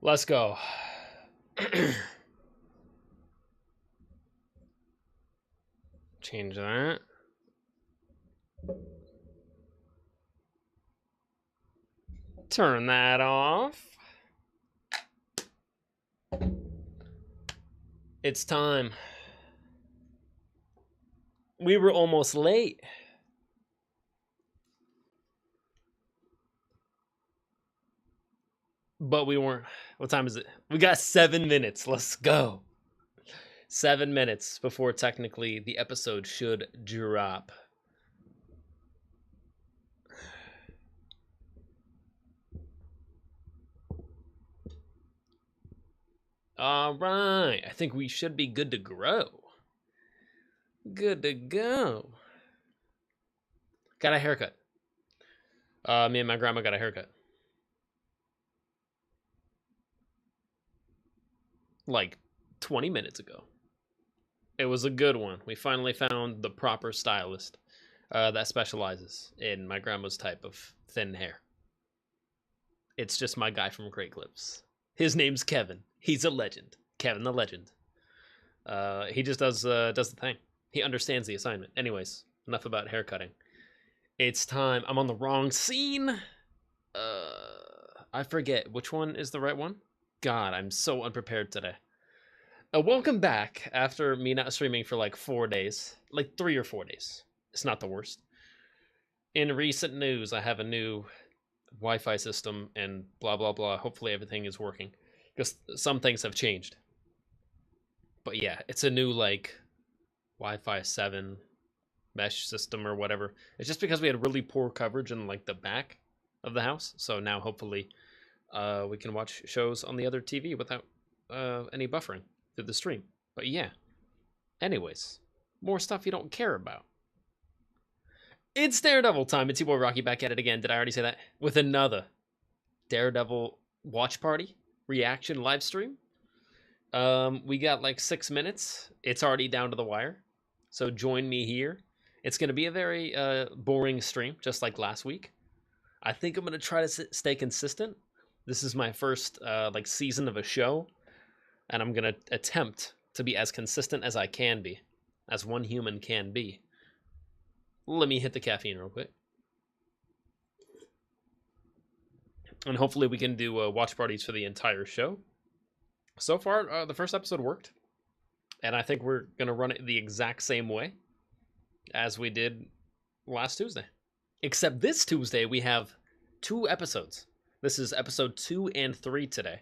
Let's go. Change that. Turn that off. It's time. We were almost late. But we weren't. What time is it? We got 7 minutes. Let's go. 7 minutes before technically the episode should drop. All right. I think we should be good to grow. Good to go. Got a haircut. Me and my grandma got a haircut. Like 20 minutes ago. It was a good one. We finally found the proper stylist that specializes in my grandma's type of thin hair. It's just my guy from Great Clips. His name's Kevin. He's a legend. Kevin the legend. He just does the thing. He understands the assignment. Anyways, enough about haircutting. It's time. I'm on the wrong scene. I forget which one is the right one. God, I'm so unprepared today. Welcome back after me not streaming for like 4 days. Like 3 or 4 days. It's not the worst. In recent news, I have a new Wi-Fi system and blah, blah, blah. Hopefully everything is working. Because some things have changed. But yeah, it's a new like Wi-Fi 7 mesh system or whatever. It's just because we had really poor coverage in like the back of the house. So now hopefully we can watch shows on the other TV without any buffering through the stream. But yeah. Anyways, more stuff you don't care about. It's Daredevil time. It's your boy Rocky back at it again. Did I already say that? With another Daredevil watch party reaction live stream. We got like 6 minutes. It's already down to the wire. So join me here. It's going to be a very boring stream, just like last week. I think I'm going to try to stay consistent. This is my first like season of a show. And I'm going to attempt to be as consistent as I can be. As one human can be. Let me hit the caffeine real quick. And hopefully we can do watch parties for the entire show. So far, the first episode worked. And I think we're going to run it the exact same way as we did last Tuesday. Except this Tuesday, we have 2 episodes. This is episode 2 and 3 today.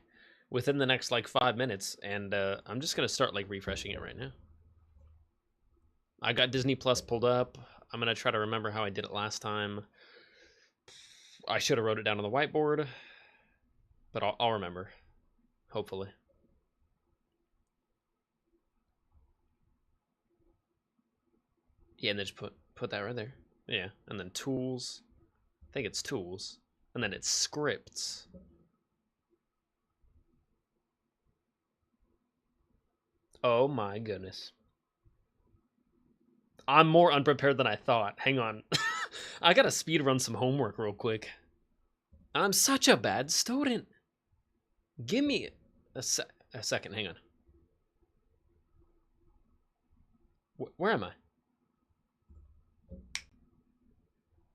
Within the next, like, 5 minutes. And I'm just going to start, like, refreshing it right now. I got Disney Plus pulled up. I'm going to try to remember how I did it last time. I should have wrote it down on the whiteboard. But I'll remember. Hopefully. Yeah, and then just put that right there. Yeah, and then tools. I think it's tools. And then it's scripts. Oh my goodness. I'm more unprepared than I thought. Hang on. I gotta speed run some homework real quick. I'm such a bad student. Give me a second. Hang on. Where am I?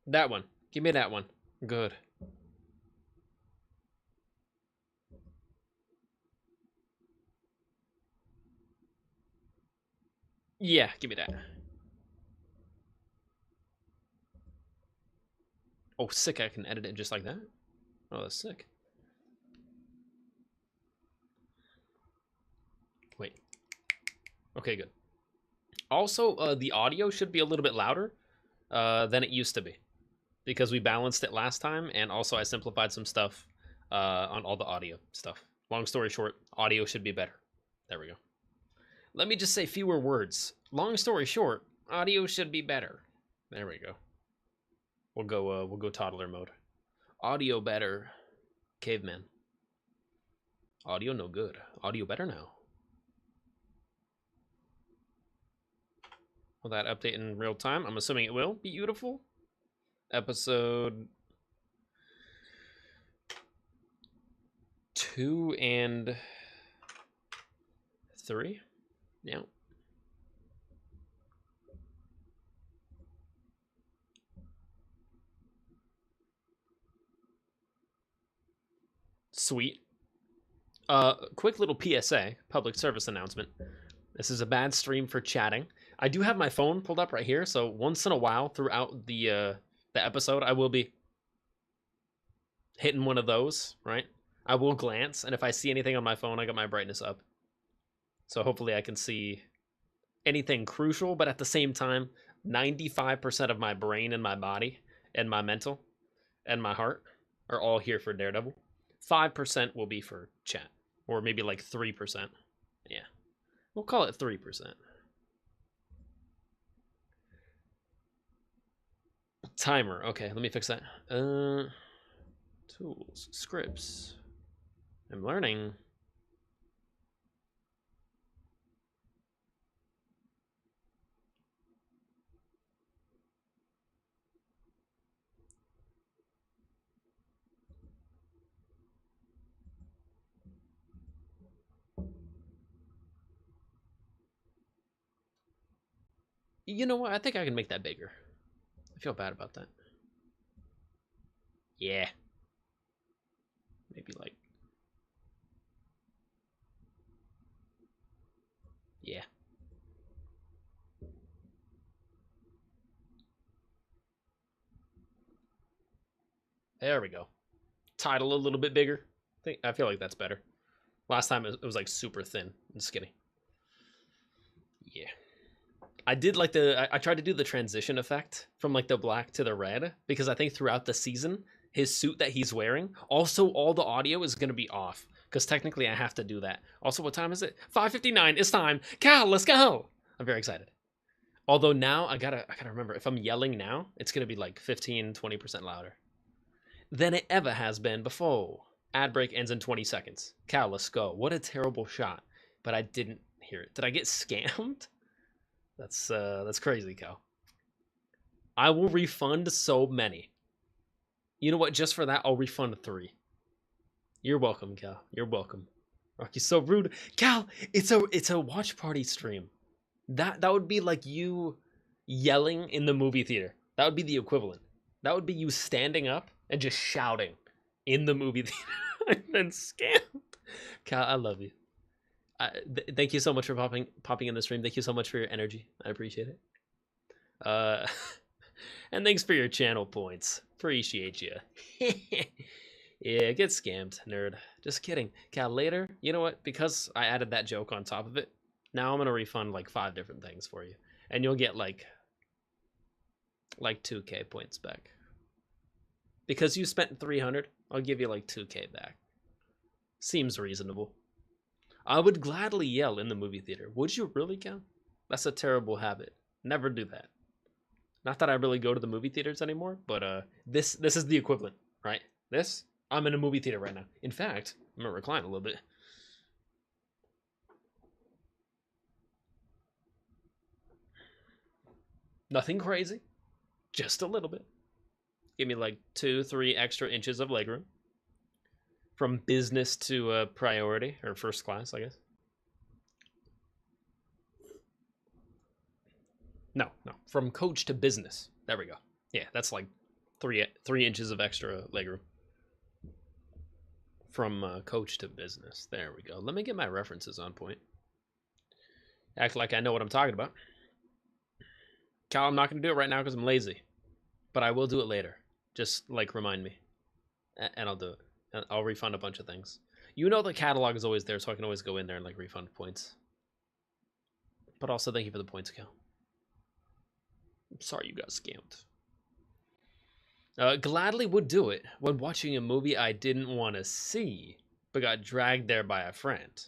That one. Give me that one. Good. Yeah, give me that. Oh, sick. I can edit it just like that? Oh, that's sick. Wait. Okay, good. Also, the audio should be a little bit louder than it used to be. Because we balanced it last time, and also I simplified some stuff on all the audio stuff. Long story short, audio should be better. There we go. Let me just say fewer words. Long story short, audio should be better. There we go. We'll go toddler mode. Audio better. Caveman. Audio no good. Audio better now. Will that update in real time? I'm assuming it will. Beautiful. Episode 2 and 3. Yeah. Sweet. Quick little PSA, public service announcement. This is a bad stream for chatting. I do have my phone pulled up right here, so once in a while throughout the episode, I will be hitting one of those, right? I will glance, and if I see anything on my phone, I got my brightness up. So hopefully I can see anything crucial, but at the same time, 95% of my brain and my body and my mental and my heart are all here for Daredevil. 5% will be for chat, or maybe like 3%. Yeah, we'll call it 3%. Timer. Okay, let me fix that. Tools, scripts. I'm learning. You know what? I think I can make that bigger. I feel bad about that. Yeah. Maybe like... Yeah. There we go. Title a little bit bigger. I feel like that's better. Last time it was like super thin and skinny. Yeah. I did like I tried to do the transition effect from like the black to the red, because I think throughout the season, his suit that he's wearing, also all the audio is going to be off, because technically I have to do that. Also, what time is it? 5:59. It's time. Cal, let's go. I'm very excited. Although now I gotta remember, if I'm yelling now, it's going to be like 15-20% louder than it ever has been before. Ad break ends in 20 seconds. Cal, let's go. What a terrible shot. But I didn't hear it. Did I get scammed? That's crazy, Cal. I will refund so many. You know what? Just for that, I'll refund 3. You're welcome, Cal. You're welcome. Rocky's so rude. Cal, it's a watch party stream. That would be like you yelling in the movie theater. That would be the equivalent. That would be you standing up and just shouting in the movie theater and then scammed. Cal, I love you. Thank you so much for popping in the stream. Thank you so much for your energy. I appreciate it. And thanks for your channel points. Appreciate you. Yeah, get scammed, nerd. Just kidding. Cal, later, you know what? Because I added that joke on top of it, now I'm gonna refund like 5 different things for you, and you'll get like 2K points back. Because you spent 300, I'll give you like 2K back. Seems reasonable. I would gladly yell in the movie theater. Would you really, Cal? That's a terrible habit. Never do that. Not that I really go to the movie theaters anymore, but this is the equivalent, right? I'm in a movie theater right now. In fact, I'm gonna recline a little bit. Nothing crazy, just a little bit. Give me like 2-3 extra inches of legroom. From business to priority, or first class, I guess. No. From coach to business. There we go. Yeah, that's like 3 inches of extra legroom. From coach to business. There we go. Let me get my references on point. Act like I know what I'm talking about. Cal, I'm not going to do it right now because I'm lazy. But I will do it later. Just, like, remind me. And I'll do it. And I'll refund a bunch of things. You know the catalog is always there, so I can always go in there and, like, refund points. But also, thank you for the points, Cal. I'm sorry you got scammed. Gladly would do it when watching a movie I didn't want to see, but got dragged there by a friend.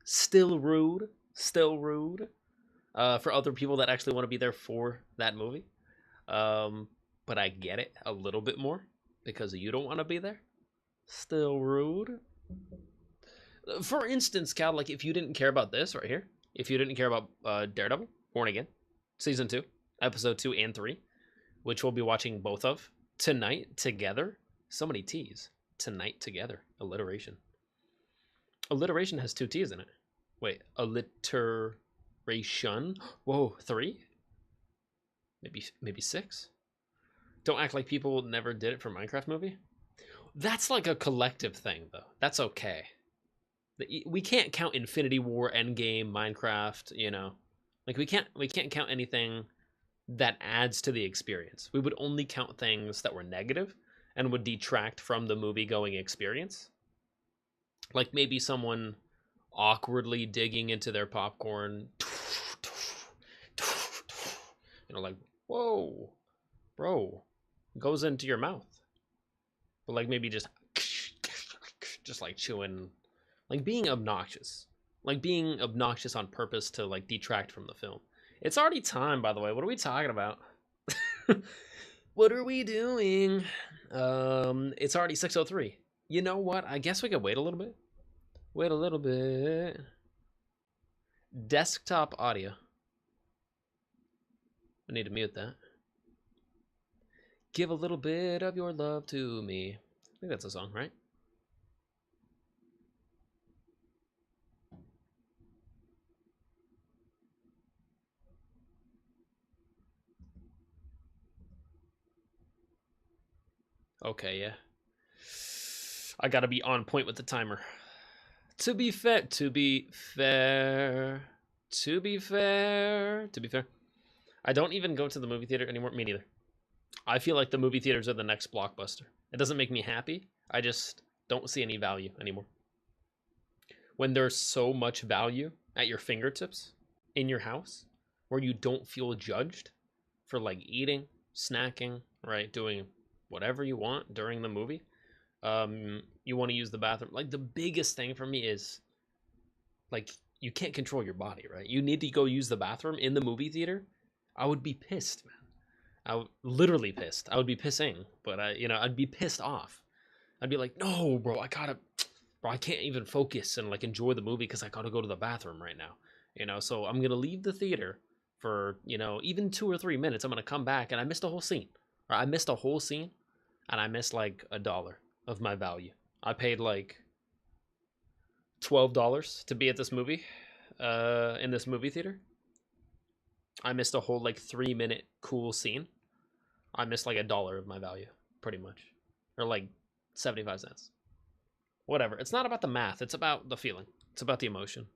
Still rude. Still rude. For other people that actually want to be there for that movie. But I get it a little bit more because you don't want to be there. Still rude. For instance, Cal, like if you didn't care about this right here, if you didn't care about Daredevil, Born Again, Season 2, Episode 2 and 3, which we'll be watching both of tonight together. So many T's. tonight together. Alliteration. Alliteration has 2 T's in it. Wait, alliteration? Whoa, 3? Maybe 6? Don't act like people never did it for Minecraft movie. That's like a collective thing, though. That's okay. We can't count Infinity War, Endgame, Minecraft. You know, like we can't count anything that adds to the experience. We would only count things that were negative and would detract from the movie-going experience. Like maybe someone awkwardly digging into their popcorn. You know, like, whoa, bro, goes into your mouth. But like maybe just like chewing, like being obnoxious. Like being obnoxious on purpose to like detract from the film. It's already time, by the way. What are we talking about? What are we doing? It's already 6:03. You know what? I guess we could wait a little bit. Wait a little bit. Desktop audio. I need to mute that. Give a little bit of your love to me. I think that's a song, right? Okay, yeah. I gotta be on point with the timer. To be fair. I don't even go to the movie theater anymore. Me neither. I feel like the movie theaters are the next blockbuster. It doesn't make me happy. I just don't see any value anymore. When there's so much value at your fingertips in your house where you don't feel judged for like eating, snacking, right? Doing whatever you want during the movie. You want to use the bathroom. Like the biggest thing for me is like you can't control your body, right? You need to go use the bathroom in the movie theater. I would be pissed, man. I would literally pissed. I would be pissing, but I'd be pissed off. I'd be like, no, bro, I can't even focus and like enjoy the movie because I gotta go to the bathroom right now. So I'm gonna leave the theater for even 2 or 3 minutes. I'm gonna come back and I missed a whole scene. Or I missed a whole scene, and I missed like $1 of my value. I paid like $12 to be at this movie, in this movie theater. I missed a whole like 3-minute cool scene. I missed like $1 of my value, pretty much, or like 75 cents. Whatever. It's not about the math. It's about the feeling. It's about the emotion.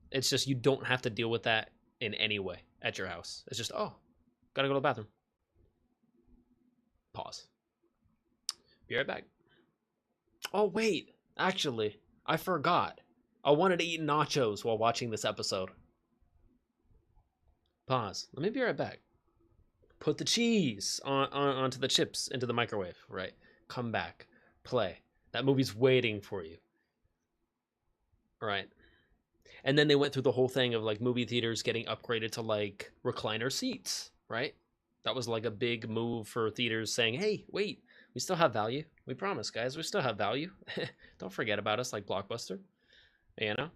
It's just you don't have to deal with that in any way at your house. It's just gotta go to the bathroom. Pause. Be right back. Oh wait, actually, I forgot. I wanted to eat nachos while watching this episode. Pause. Let me be right back. Put the cheese onto the chips into the microwave, right? Come back. Play. That movie's waiting for you. Right. And then they went through the whole thing of like movie theaters getting upgraded to like recliner seats, right? That was like a big move for theaters saying, hey, wait, we still have value. We promise, guys, we still have value. Don't forget about us like Blockbuster, And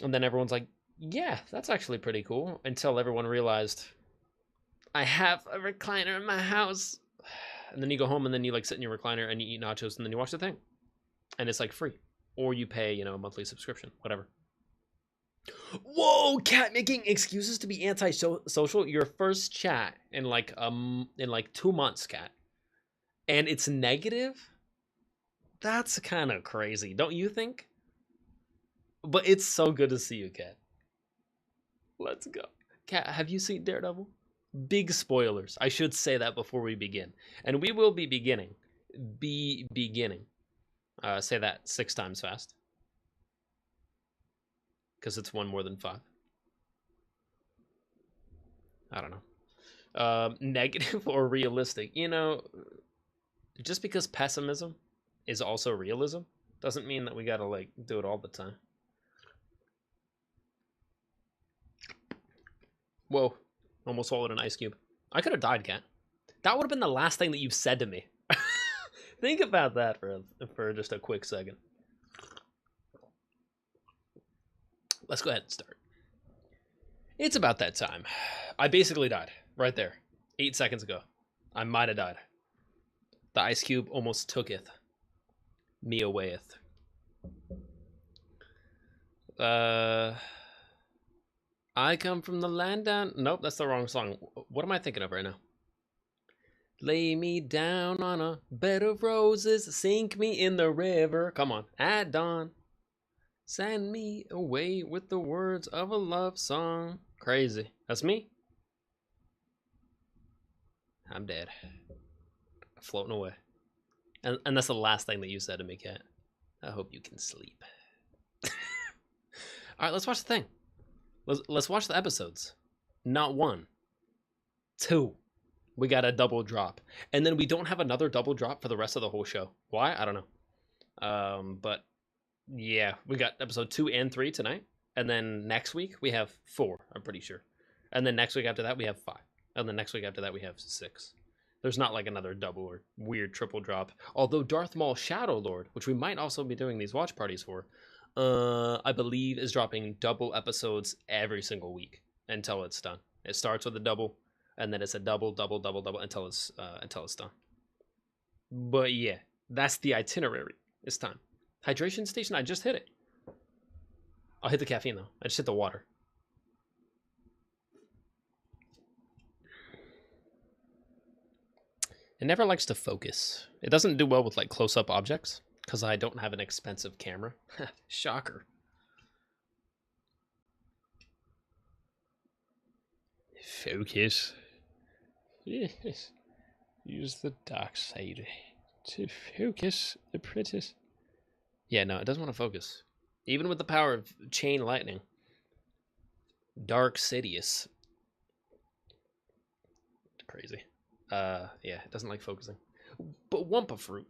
then everyone's like, yeah, that's actually pretty cool. Until everyone realized, I have a recliner in my house. And then you go home and then you like sit in your recliner and you eat nachos and then you watch the thing. And it's like free. Or you pay, a monthly subscription, whatever. Whoa, cat making excuses to be anti-social. Your first chat in like 2 months, cat. And it's negative? That's kind of crazy, don't you think? But it's so good to see you, cat. Let's go. Cat, have you seen Daredevil? Big spoilers. I should say that before we begin. And we will be beginning. Say that 6 times fast. Because it's 1 more than 5. I don't know. Negative or realistic? Just because pessimism is also realism doesn't mean that we gotta like do it all the time. Whoa, almost swallowed an ice cube. I could have died, cat. That would have been the last thing that you've said to me. Think about that for just a quick second. Let's go ahead and start. It's about that time. I basically died right there 8 seconds ago. I might have died. The ice cube almost tooketh me awayeth. I come from the land down. Nope, that's the wrong song. What am I thinking of right now? Lay me down on a bed of roses, sink me in the river. Come on, at dawn. Send me away with the words of a love song. Crazy. That's me. I'm dead. Floating away. And that's the last thing that you said to me, Kat. I hope you can sleep. All right, let's watch the thing. Let's watch the episodes. Not 1. 2. We got a double drop. And then we don't have another double drop for the rest of the whole show. Why? I don't know. But yeah, we got episode 2 and 3 tonight. And then next week we have 4, I'm pretty sure. And then next week after that we have 5. And then next week after that we have 6. There's not like another double or weird triple drop. Although Darth Maul Shadow Lord, which we might also be doing these watch parties for, I believe is dropping double episodes every single week until it's done. It starts with a double, and then it's a double until it's done. But yeah, that's the itinerary. It's time. Hydration station. I just hit it. I'll hit the caffeine though. I just hit the water. It never likes to focus. It doesn't do well with like close-up objects because I don't have an expensive camera. Shocker. Focus. Yes. Use the dark side to focus the apprentice. Yeah, no, it doesn't want to focus. Even with the power of chain lightning. Dark Sidious. Crazy. Yeah, it doesn't like focusing. But Wumpa Fruit.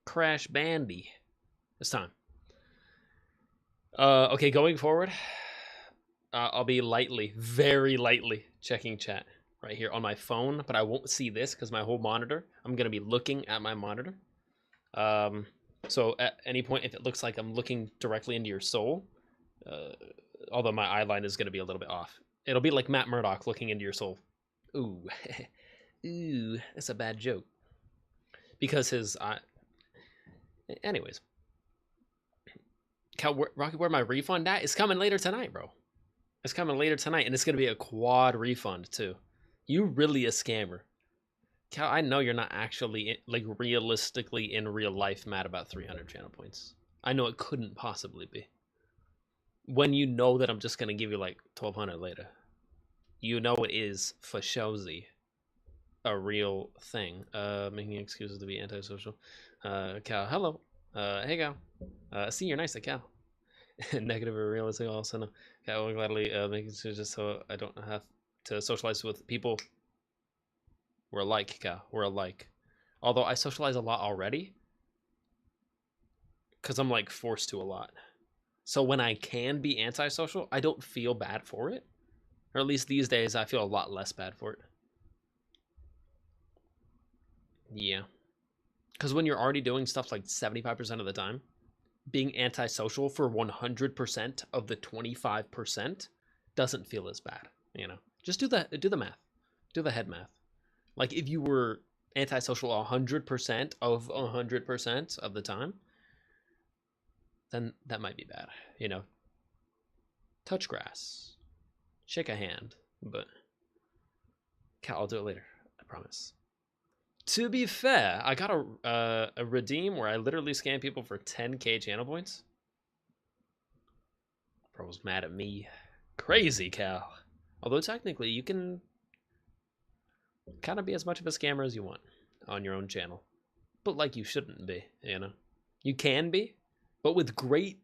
Crash Bandy. It's time. Okay, going forward, I'll be lightly, very lightly checking chat right here on my phone, but I won't see this because my whole monitor, I'm going to be looking at my monitor. So at any point, if it looks like I'm looking directly into your soul, although my eye line is going to be a little bit off, it'll be like Matt Murdock looking into your soul. Ooh, ooh, that's a bad joke. Because his eye... Anyways. Rocky, where my refund at? It's coming later tonight, bro. It's coming later tonight, and it's going to be a quad refund, too. You really a scammer. Cal, I know you're not actually, like, realistically in real life mad about 300 channel points. I know it couldn't possibly be. When you know that I'm just going to give you, like, 1,200 later. You know it is, for showsy, a real thing. Making excuses to be antisocial. Cal, hello. Hey, Cal. See, you're nice, Cal. Negative or realistic, also no. Cal will gladly make it just so I don't have to socialize with people. We're alike, Cal. We're alike. Although I socialize a lot already. Because I'm, like, forced to a lot. So when I can be antisocial, I don't feel bad for it. Or at least these days, I feel a lot less bad for it. Yeah. Because when you're already doing stuff like 75% of the time, being antisocial for 100% of the 25% doesn't feel as bad, you know? Just do the math. Do the head math. Like, if you were antisocial 100% of 100% of the time, then that might be bad, you know? Touch grass. Shake a hand. But, Cal, I'll do it later. I promise. To be fair, I got a redeem where I literally scam people for 10k channel points. Bro's mad at me. Crazy, Cal. Although technically you can kind of be as much of a scammer as you want on your own channel. But like you shouldn't be, you know? You can be, but with great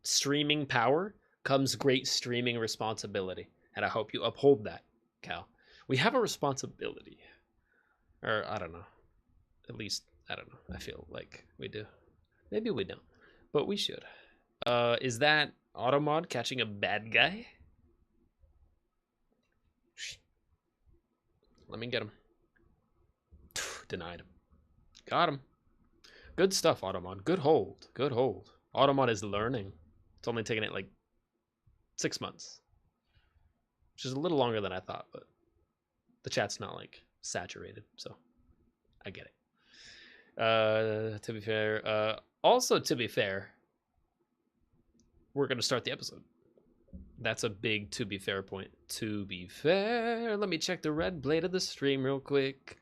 streaming power comes great streaming responsibility. And I hope you uphold that, Cal. We have a responsibility. Or, I don't know. At least, I don't know. I feel like we do. Maybe we don't. But we should. Is that Automod catching a bad guy? Let me get him. Denied him. Got him. Good stuff, Automod. Good hold. Good hold. Automod is learning. It's only taken it like 6 months. Which is a little longer than I thought, but the chat's not like saturated, so I get it. To be fair, also to be fair, we're gonna start the episode. That's a big to be fair point. To be fair, let me check the red blade of the stream real quick.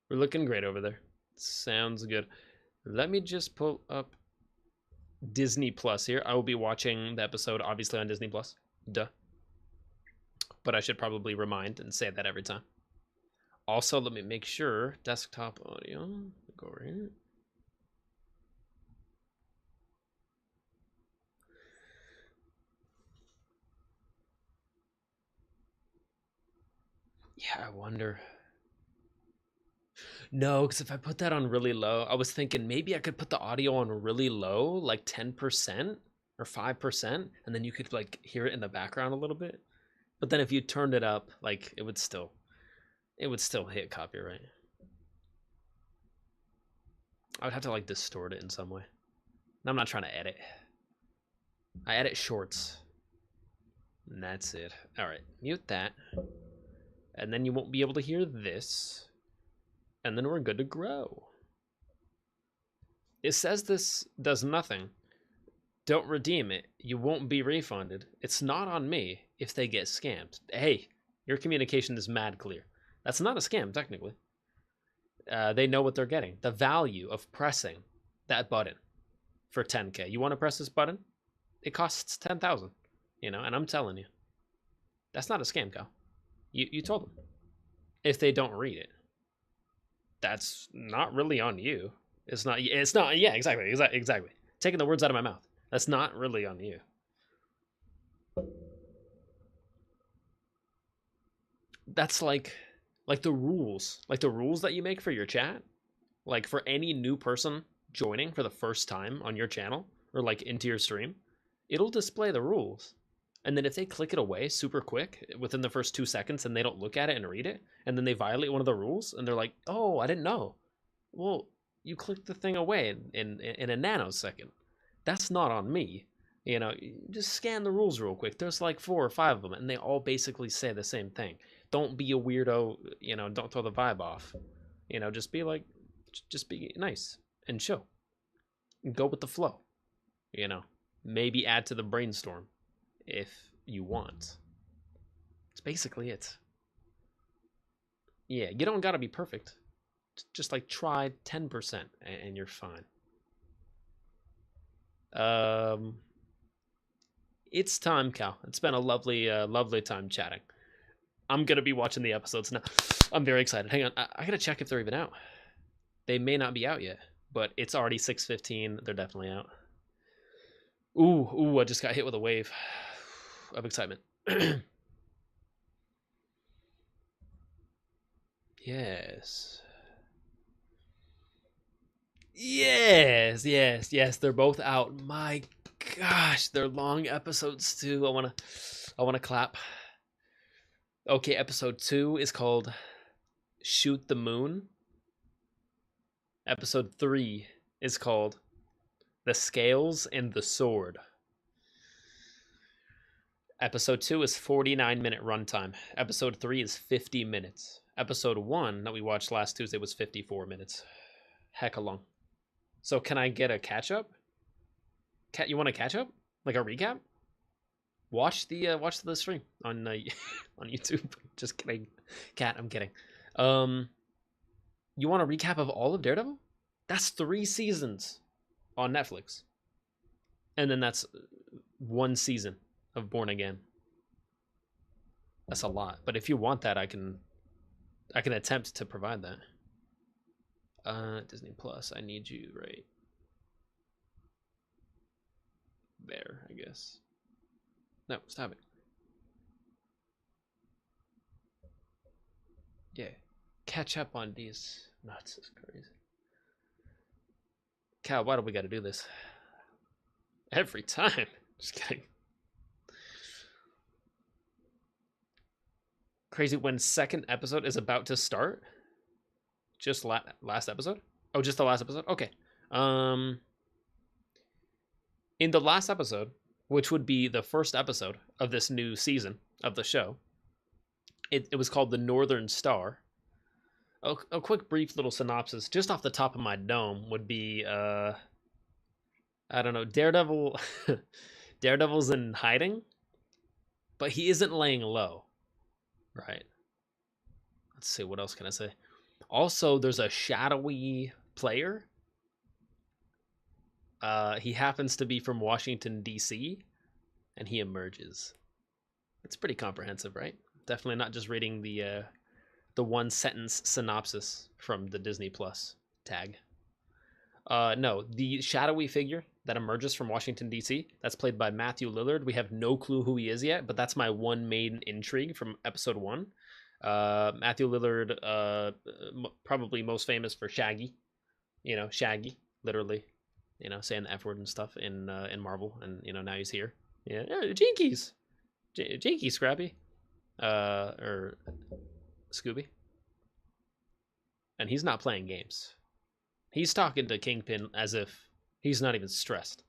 We're looking great over there. Sounds good. Let me just pull up Disney Plus here. I will be watching the episode obviously on Disney Plus. Duh. But I should probably remind and say that every time. Also, let me make sure desktop audio. Go over here. Yeah, I wonder. No, because if I put that on really low, I was thinking maybe I could put the audio on really low, like 10% or 5%, and then you could like hear it in the background a little bit. But then if you turned it up, like it would still hit copyright. I would have to like distort it in some way. I'm not trying to edit. I edit shorts. And that's it. All right, mute that. And then you won't be able to hear this. And then we're good to grow. It says this does nothing. Don't redeem it. You won't be refunded. It's not on me if they get scammed. Hey, your communication is mad clear. That's not a scam, technically. They know what they're getting. The value of pressing that button for 10K. You want to press this button? It costs 10,000. You know, and I'm telling you. That's not a scam, Kyle. You told them. If they don't read it. That's not really on you. It's not, yeah, exactly. Taking the words out of my mouth. That's not really on you. That's like the rules. Like the rules that you make for your chat. Like for any new person joining for the first time on your channel or like into your stream, it'll display the rules. And then if they click it away super quick within the first 2 seconds and they don't look at it and read it, and then they violate one of the rules and they're like, oh, I didn't know. Well, you clicked the thing away in a nanosecond. That's not on me. You know, just scan the rules real quick. There's like 4 or 5 of them and they all basically say the same thing. Don't be a weirdo, you know, don't throw the vibe off. You know, just be nice and chill. Go with the flow. You know, maybe add to the brainstorm. If you want. It's basically it. Yeah, you don't gotta be perfect. Just like try 10% and you're fine. It's time, Cal. It's been a lovely time chatting. I'm gonna be watching the episodes now. I'm very excited. Hang on, I gotta check if they're even out. They may not be out yet, but it's already 6:15. They're definitely out. Ooh, I just got hit with a wave of excitement. Yes. Yes, they're both out. My gosh, they're long episodes too. I wanna clap. Okay, episode 2 is called Shoot the Moon. Episode 3 is called The Scales and the Sword. Episode 2 is 49-minute runtime. Episode 3 is 50 minutes. Episode 1 that we watched last Tuesday was 54 minutes. Heck long. So can I get a catch-up? You want a catch-up? Like a recap? Watch the stream on on YouTube. Just kidding. Cat, I'm kidding. You want a recap of all of Daredevil? That's 3 seasons on Netflix. And then that's 1 season of Born Again. That's a lot. But if you want that, I can attempt to provide that. Disney Plus, I need you right there, I guess. No, stop it. Yeah. Catch up on these nuts is crazy. Cal, why do we gotta do this? Every time. Just kidding. Crazy when second episode is about to start. Just last episode? Oh, just the last episode? Okay. In the last episode, which would be the first episode of this new season of the show, it was called The Northern Star. A quick, brief little synopsis, just off the top of my dome, would be I don't know, Daredevil. Daredevil's in hiding, but he isn't laying low, right? Let's see, what else can I say? Also, there's a shadowy player. He happens to be from Washington, D.C., and he emerges. It's pretty comprehensive, right? Definitely not just reading the one sentence synopsis from the Disney Plus tag. No, the shadowy figure that emerges from Washington, D.C., that's played by Matthew Lillard. We have no clue who he is yet, but that's my one main intrigue from episode 1. Matthew Lillard, probably most famous for Shaggy. You know, Shaggy, literally, you know, saying the F word and stuff in Marvel, and, you know, now he's here. Yeah, Jinkies. Jinkies, Scrappy. Or Scooby. And he's not playing games. He's talking to Kingpin as if he's not even stressed.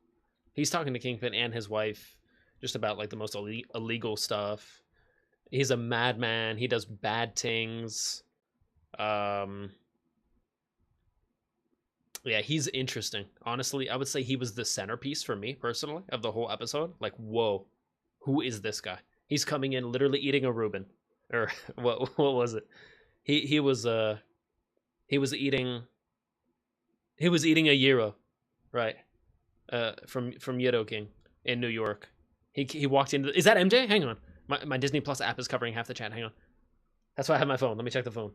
He's talking to Kingpin and his wife just about like the most illegal stuff. He's a madman. He does bad things. Yeah, he's interesting. Honestly, I would say he was the centerpiece for me personally of the whole episode. Like, whoa, who is this guy? He's coming in literally eating a Reuben, or what was it? He was eating a gyro, right? From Yedo King in New York. He walked into. Is that MJ? Hang on, my Disney Plus app is covering half the chat. Hang on, that's why I have my phone. Let me check the phone.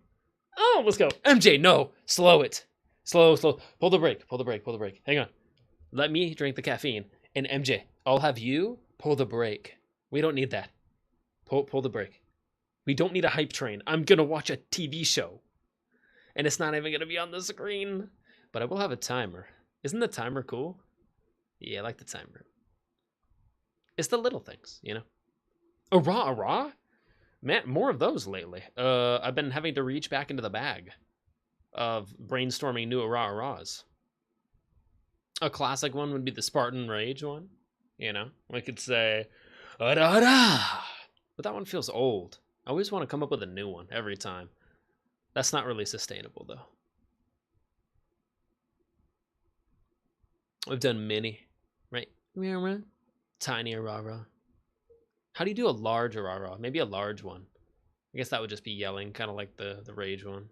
Oh, let's go. MJ, no, slow it, slow. Pull the brake. Hang on, let me drink the caffeine. And MJ, I'll have you pull the brake. We don't need that. Pull the brake. We don't need a hype train. I'm gonna watch a TV show, and it's not even gonna be on the screen. But I will have a timer. Isn't the timer cool? Yeah, I like the timer. It's the little things, you know? Arah? Man, more of those lately. I've been having to reach back into the bag of brainstorming new arahs. A classic one would be the Spartan Rage one. You know? I could say, arah! But that one feels old. I always want to come up with a new one every time. That's not really sustainable, though. We've done mini, right? Tiny arara. How do you do a large arara? Maybe a large one. I guess that would just be yelling, kind of like the rage one.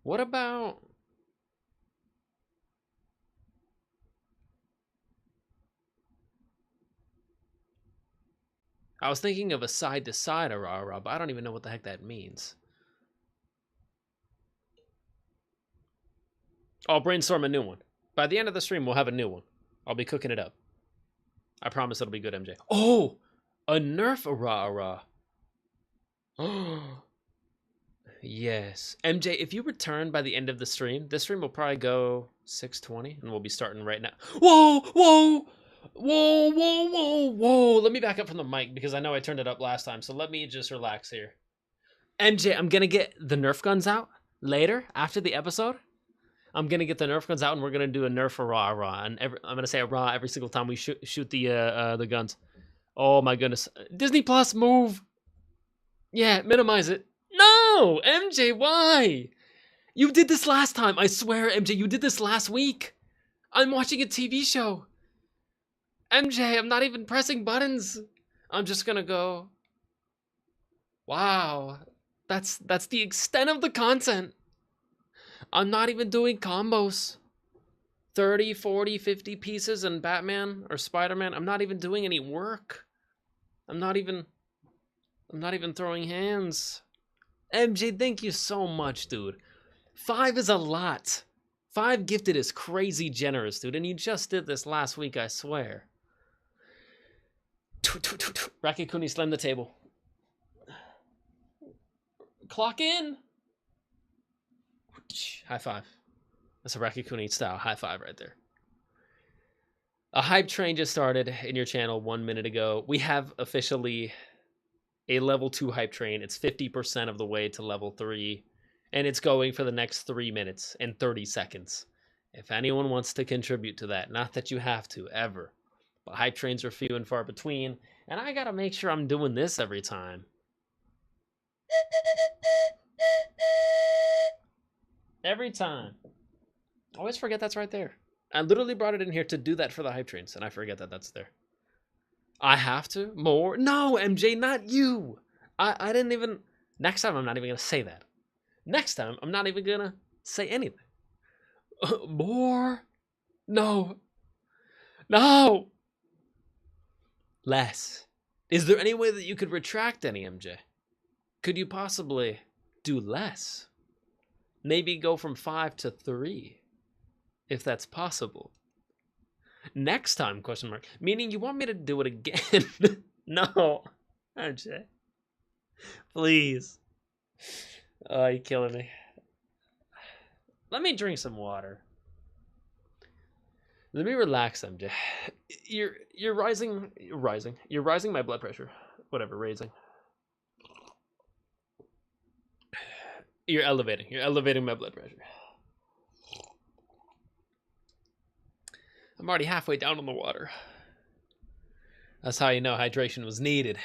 What about... I was thinking of a side-to-side arara, but I don't even know what the heck that means. I'll brainstorm a new one. By the end of the stream, we'll have a new one. I'll be cooking it up. I promise it'll be good, MJ. Oh! A Nerf Ara. Yes. MJ, if you return by the end of the stream, this stream will probably go 6:20, and we'll be starting right now. Whoa! Let me back up from the mic, because I know I turned it up last time, so let me just relax here. MJ, I'm going to get the Nerf guns out later, after the episode. I'm going to get the Nerf guns out, and we're going to do a Nerf Ara. And I'm going to say Ara every single time we shoot the guns. Oh, my goodness. Disney Plus, move. Yeah, minimize it. No! MJ, why? You did this last time. I swear, MJ, you did this last week. I'm watching a TV show. MJ, I'm not even pressing buttons. I'm just going to go. Wow. That's the extent of the content. I'm not even doing combos. 30, 40, 50 pieces in Batman or Spider-Man. I'm not even doing any work. I'm not even throwing hands. MJ, thank you so much, dude. 5 is a lot. 5 gifted is crazy generous, dude. And you just did this last week, I swear. Rakikuni, slam the table. Clock in. High five. That's a Rakikuni style high five right there. A hype train just started in your channel 1 minute ago. We have officially a level 2 hype train. It's 50% of the way to level 3. And it's going for the next 3 minutes and 30 seconds. If anyone wants to contribute to that, not that you have to, ever. But hype trains are few and far between. And I gotta make sure I'm doing this every time. Every time. I always forget that's right there. I literally brought it in here to do that for the hype trains, and I forget that that's there. I have to? More? No, MJ, not you! I didn't even... Next time, I'm not even going to say that. Next time, I'm not even going to say anything. More? No. No! Less. Is there any way that you could retract any, MJ? Could you possibly do less? Maybe go from 5 to 3, if that's possible. Next time, question mark. Meaning you want me to do it again? No. MJ. Please. Oh, you're killing me. Let me drink some water. Let me relax, MJ. You're rising. You're rising my blood pressure. Whatever, raising. You're elevating. You're elevating my blood pressure. I'm already halfway down on the water. That's how you know hydration was needed.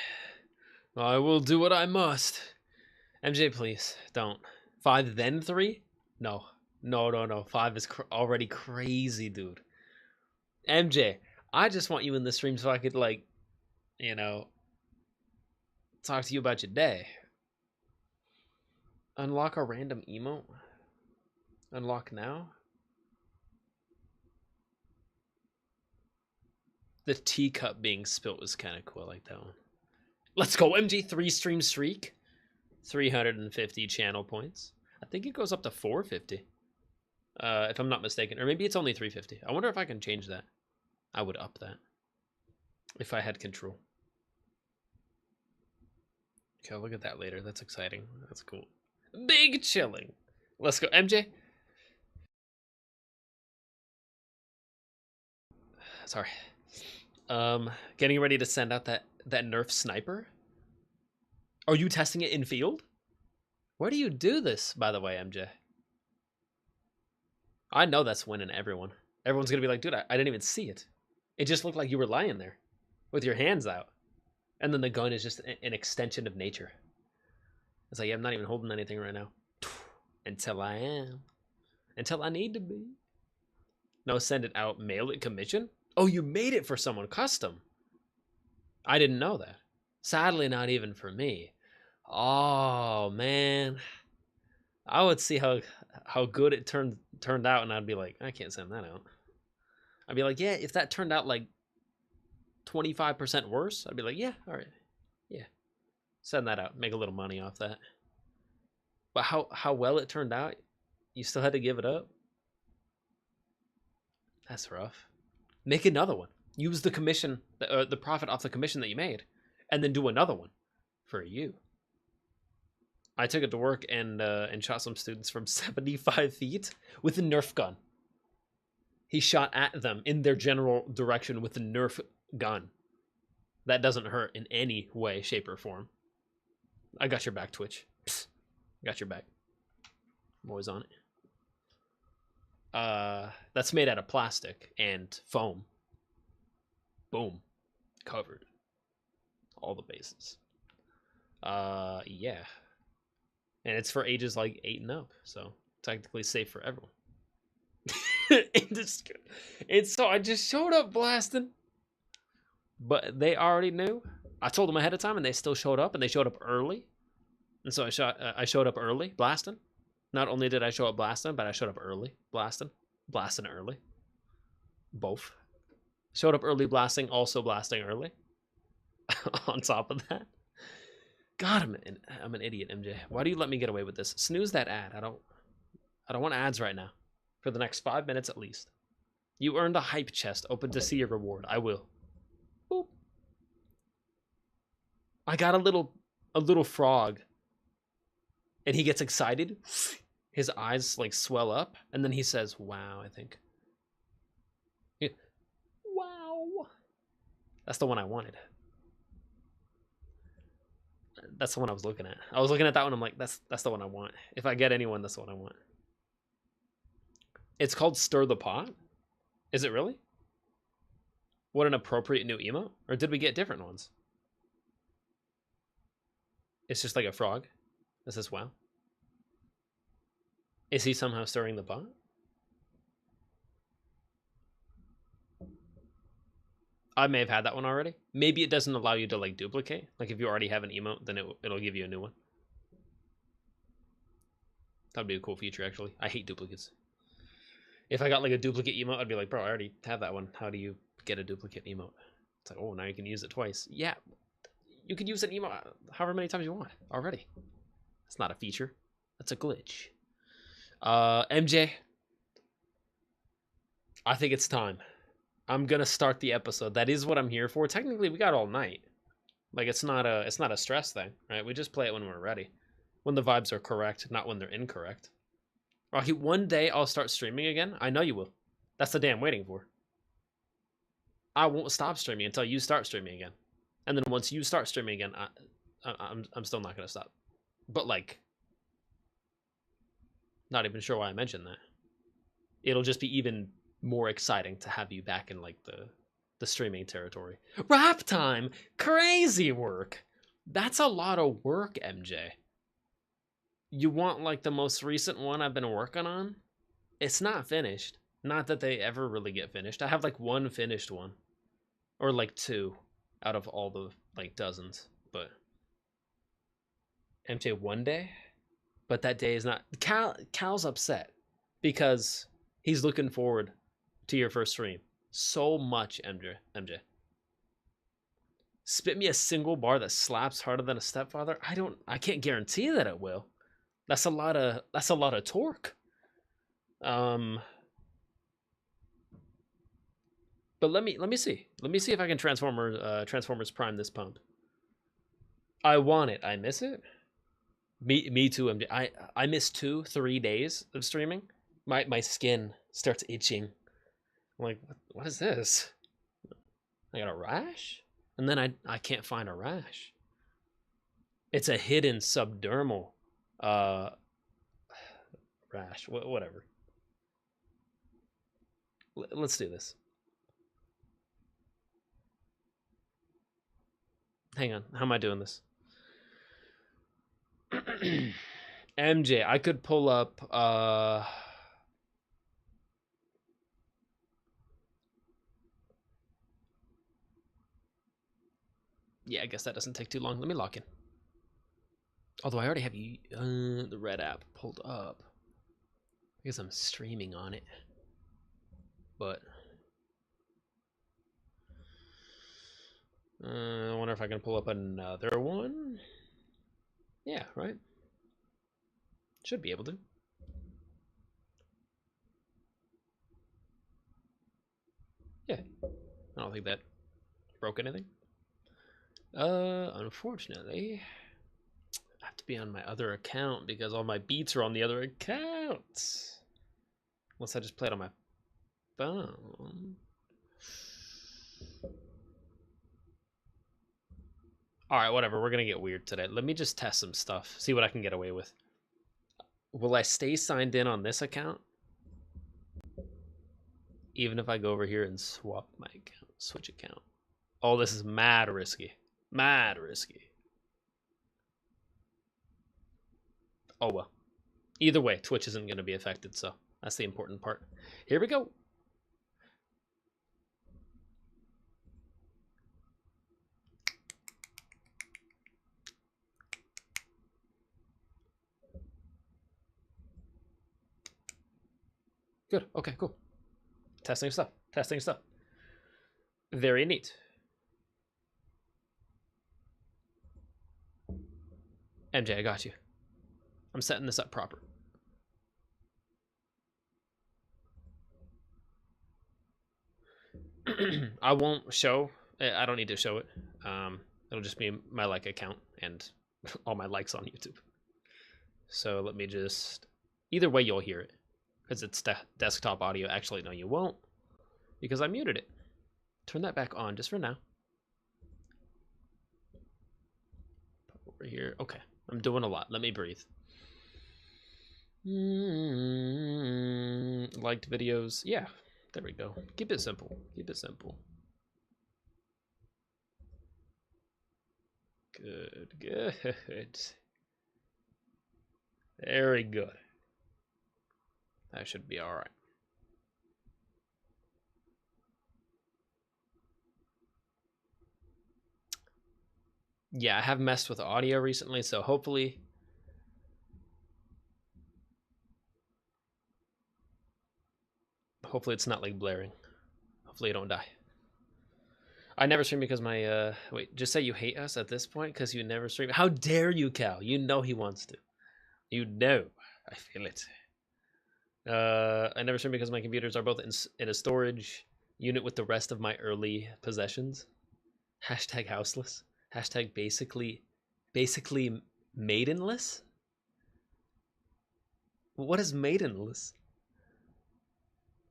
I will do what I must. MJ, please, don't. 5, then 3? No. No. 5 is already crazy, dude. MJ, I just want you in the stream so I could, like, you know, talk to you about your day. Unlock a random emote? Unlock now? The teacup being spilt was kind of cool. I like that one. Let's go, MJ. 3-stream streak. 350 channel points. I think it goes up to 450. If I'm not mistaken. Or maybe it's only 350. I wonder if I can change that. I would up that. If I had control. Okay, I'll look at that later. That's exciting. That's cool. Big chilling. Let's go, MJ. Sorry. Getting ready to send out that Nerf sniper. Are you testing it in field? Where do you do this, by the way, MJ? I know that's winning everyone. Everyone's gonna be like, dude, I didn't even see it. It just looked like you were lying there with your hands out. And then the gun is just an extension of nature. It's like, yeah, I'm not even holding anything right now. Until I am. Until I need to be. No, send it out, mail it, commission? Oh, you made it for someone custom. I didn't know that. Sadly, not even for me. Oh, man. I would see how good it turned out, and I'd be like, I can't send that out. I'd be like, yeah, if that turned out like 25% worse, I'd be like, yeah, all right. Yeah. Send that out. Make a little money off that. But how well it turned out, you still had to give it up? That's rough. Make another one. Use the commission, the profit off the commission that you made, and then do another one for you. I took it to work and shot some students from 75 feet with a Nerf gun. He shot at them in their general direction with a Nerf gun. That doesn't hurt in any way, shape, or form. I got your back, Twitch. Psst. Got your back. I'm always on it. That's made out of plastic and foam. Boom. Covered. All the bases. Yeah. And it's for ages like 8 and up, so technically safe for everyone. It's so I just showed up blasting. But they already knew. I told them ahead of time and they still showed up, and they showed up early. And so I showed up early, blasting. Not only did I show up blasting, but I showed up early, blasting early. Both. Showed up early, blasting, also blasting early. On top of that. God, I'm an idiot, MJ. Why do you let me get away with this? Snooze that ad. I don't want ads right now. For the next 5 minutes at least. You earned a hype chest. Open to see your reward. I will. Boop. I got a little frog. And he gets excited. His eyes like swell up. And then he says, wow, I think. Yeah. Wow. That's the one I wanted. That's the one I was looking at. I was looking at that one. I'm like, that's the one I want. If I get anyone, that's the one I want. It's called Stir the Pot. Is it really? What an appropriate new emote. Or did we get different ones? It's just like a frog. This is wow. Is he somehow stirring the pot? I may have had that one already. Maybe it doesn't allow you to like duplicate. Like if you already have an emote, then it'll give you a new one. That'd be a cool feature, actually. I hate duplicates. If I got like a duplicate emote, I'd be like, bro, I already have that one. How do you get a duplicate emote? It's like, oh, now you can use it twice. Yeah, you can use an emote however many times you want already. It's not a feature. That's a glitch. MJ, I think it's time. I'm gonna start the episode. That is what I'm here for. Technically, we got all night. Like it's not a stress thing, right? We just play it when we're ready, when the vibes are correct, not when they're incorrect. Rocky, one day I'll start streaming again. I know you will. That's the day I'm waiting for. I won't stop streaming until you start streaming again, and then once you start streaming again, I'm still not gonna stop. But like, not even sure why I mentioned that. It'll just be even more exciting to have you back in like the streaming territory. Rap time, crazy work. That's a lot of work, MJ. You want like the most recent one I've been working on? It's not finished. Not that they ever really get finished. I have like one finished one, or like two out of all the like dozens. But MJ, one day, but that day is not. Cal's upset because he's looking forward to your first stream so much. MJ, spit me a single bar that slaps harder than a stepfather. I can't guarantee that it will. That's a lot of torque. But let me see. Let me see if I can Transformers Prime this pump. I want it. I miss it. Me too. MJ. I miss 2-3 days of streaming. My skin starts itching. I'm like, what is this? I got a rash? And then I can't find a rash. It's a hidden subdermal rash. Whatever. Let's do this. Hang on. How am I doing this? MJ, I could pull up yeah, I guess that doesn't take too long. Let me lock in. Although I already have the Red app pulled up because I'm streaming on it. But I wonder if I can pull up another one. Yeah, right. Should be able to. Yeah, I don't think that broke anything. Unfortunately, I have to be on my other account because all my beats are on the other account. Unless I just play it on my phone. All right, whatever. We're gonna get weird today. Let me just test some stuff. See what I can get away with. Will I stay signed in on this account? Even if I go over here and swap my account, switch account. Oh, this is mad risky. Mad risky. Oh well. Either way, Twitch isn't going to be affected, so that's the important part. Here we go. Good. Okay, cool. Testing stuff. Testing stuff. Very neat. MJ, I got you. I'm setting this up proper. I won't show. I don't need to show it. It'll just be my like account and all my likes on YouTube. So let me just. Either way, you'll hear it because it's desktop audio. Actually, no, you won't because I muted it. Turn that back on just for now. Over here. Okay, I'm doing a lot. Let me breathe. Liked videos. Yeah, there we go. Keep it simple. Keep it simple. Good, good. Very good. That should be all right. Yeah, I have messed with audio recently, so hopefully it's not like blaring. Hopefully you don't die. I never stream because my wait, just say you hate us at this point because you never stream. How dare you, Cal? You know he wants to. You know. I feel it. I never stream because my computers are both in a storage unit with the rest of my early possessions. Hashtag houseless. Hashtag basically maidenless? What is maidenless?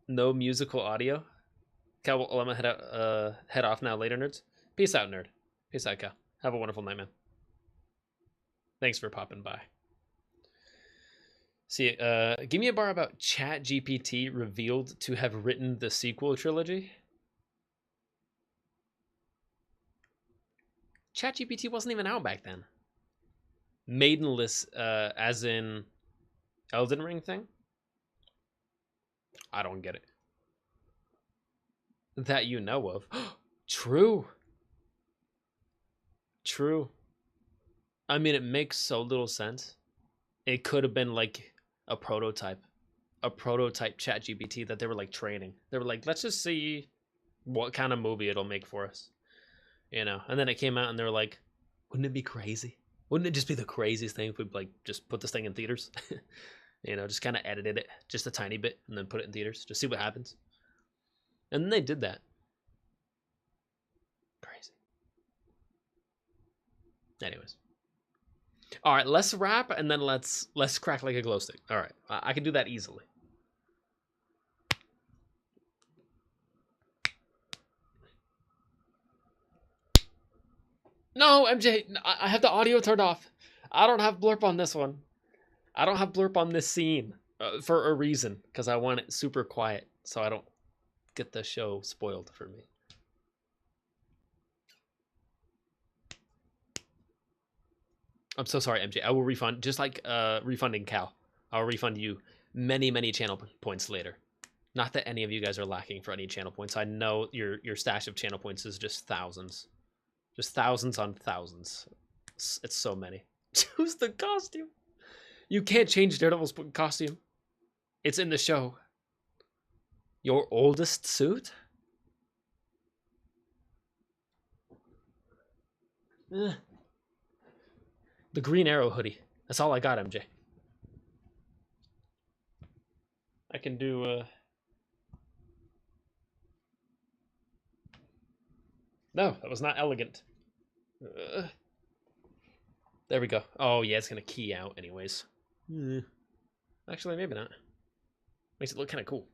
No musical audio? Cal, well, I'm gonna head off now later, nerds. Peace out, nerd. Peace out, Cal. Have a wonderful night, man. Thanks for popping by. See, give me a bar about ChatGPT revealed to have written the sequel trilogy. ChatGPT wasn't even out back then. Maidenless, as in Elden Ring thing? I don't get it. That you know of. True. True. I mean, it makes so little sense. It could have been like a prototype ChatGPT that they were like training. They were like, let's just see what kind of movie it'll make for us. You know, and then it came out and they were like, wouldn't it be crazy? Wouldn't it just be the craziest thing if we like just put this thing in theaters? You know, just kind of edited it just a tiny bit and then put it in theaters. Just see what happens. And then they did that. Crazy. Anyways. All right, let's wrap and then let's crack like a glow stick. All right, I can do that easily. No, MJ, I have the audio turned off. I don't have blurp on this one. I don't have blurp on this scene for a reason, because I want it super quiet so I don't get the show spoiled for me. I'm so sorry, MJ. I will refund, just like refunding Cal. I'll refund you many, many channel points later. Not that any of you guys are lacking for any channel points. I know your stash of channel points is just thousands. Just thousands on thousands. It's so many. Choose the costume. You can't change Daredevil's costume. It's in the show. Your oldest suit? Ugh. The Green Arrow hoodie. That's all I got, MJ. I can do, No, that was not elegant. There we go. Oh, yeah, it's going to key out anyways. Actually, maybe not. Makes it look kind of cool.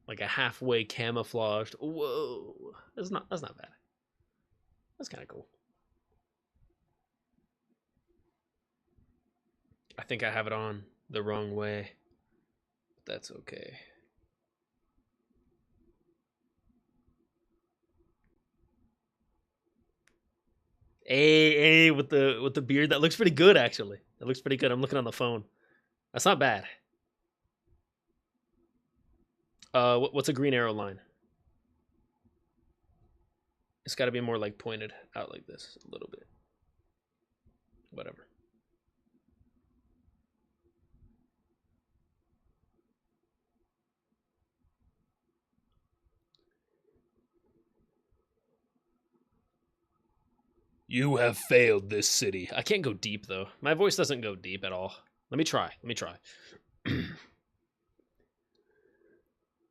Like a halfway camouflaged. Whoa. That's not bad. That's kind of cool. I think I have it on the wrong way. But that's okay. Hey, with the beard, that looks pretty good actually. That looks pretty good. I'm looking on the phone. That's not bad. What's a Green Arrow line? It's got to be more like pointed out like this a little bit. Whatever. You have failed this city. I can't go deep though. My voice doesn't go deep at all. Let me try.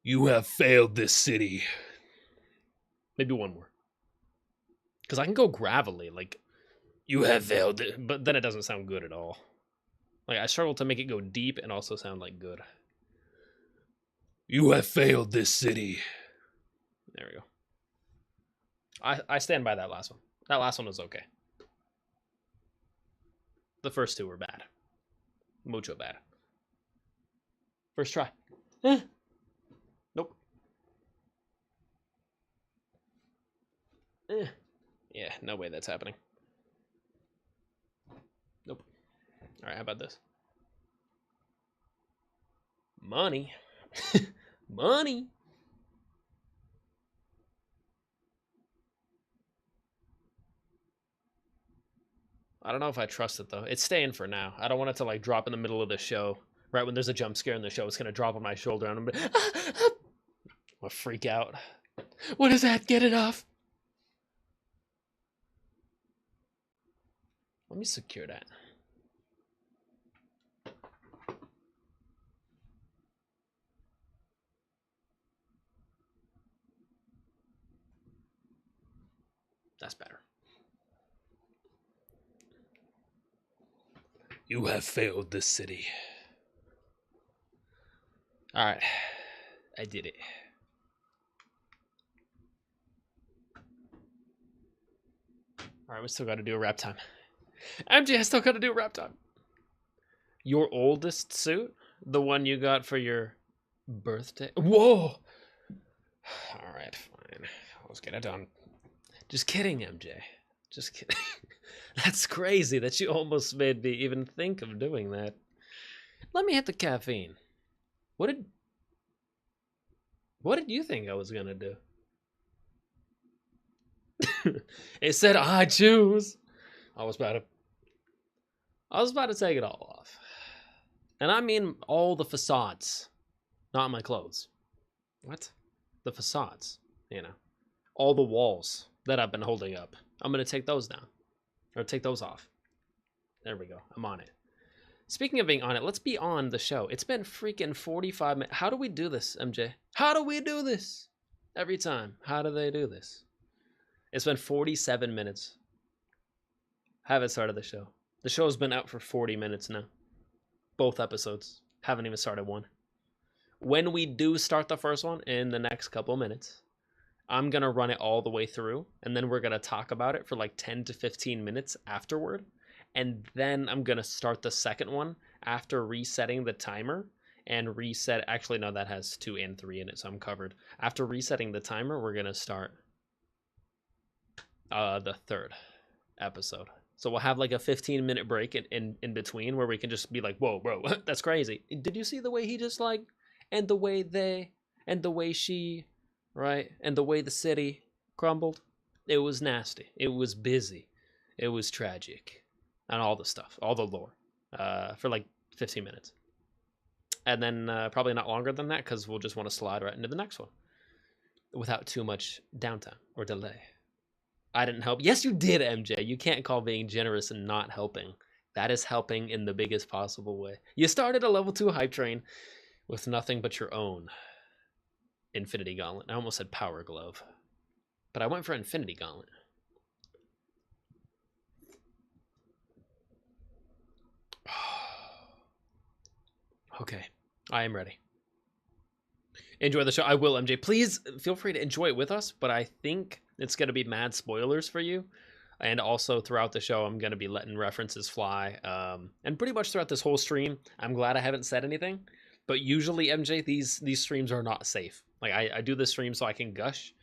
You have failed this city. Maybe one more. Because I can go gravelly, like, you have failed it, but then it doesn't sound good at all. Like, I struggle to make it go deep and also sound like good. You have failed this city. There we go. I stand by that last one. That last one was okay. The first two were bad. Mucho bad. First try. Nope. Yeah, no way that's happening. Nope. All right, how about this? Money. Money. I don't know if I trust it though. It's staying for now. I don't want it to like drop in the middle of the show. Right when there's a jump scare in the show, it's gonna drop on my shoulder and I'm gonna freak out. What is that? Get it off. Let me secure that. That's better. You have failed this city. Alright. I did it. Alright, we still gotta do a rap time. MJ, I still gotta do a rap time. Your oldest suit? The one you got for your birthday? Whoa! Alright, fine. Let's get it done. Just kidding, MJ. Just kidding. That's crazy that you almost made me even think of doing that. Let me hit the caffeine. What did you think I was gonna do? It said I choose. I was about to take it all off. And I mean all the facades. Not my clothes. What? The facades, you know. All the walls that I've been holding up. I'm gonna take those down. Or take those off. There we go. I'm on it. Speaking of being on it, let's be on the show. It's been freaking 45 minutes. How do we do this, MJ? How do we do this? Every time. How do they do this? It's been 47 minutes. Haven't started the show. The show's been out for 40 minutes now. Both episodes. Haven't even started one. When we do start the first one in the next couple minutes, I'm going to run it all the way through, and then we're going to talk about it for like 10 to 15 minutes afterward. And then I'm going to start the second one after resetting the timer and reset. Actually, no, that has 2 and 3 in it, so I'm covered. After resetting the timer, we're going to start the third episode. So we'll have like a 15-minute break in between where we can just be like, whoa, bro, that's crazy. Did you see the way he just like, and the way they, and the way she, right? And the way the city crumbled? It was nasty. It was busy. It was tragic. And all the stuff, all the lore, for like 15 minutes. And then probably not longer than that because we'll just want to slide right into the next one without too much downtime or delay. I didn't help. Yes, you did, MJ. You can't call being generous and not helping. That is helping in the biggest possible way. You started a level 2 hype train with nothing but your own Infinity Gauntlet. I almost said Power Glove, but I went for Infinity Gauntlet. Okay, I am ready. Enjoy the show. I will, MJ. Please feel free to enjoy it with us, but I think it's going to be mad spoilers for you. And also throughout the show, I'm going to be letting references fly. And pretty much throughout this whole stream, I'm glad I haven't said anything. But usually, MJ, these streams are not safe. Like, I do this stream so I can gush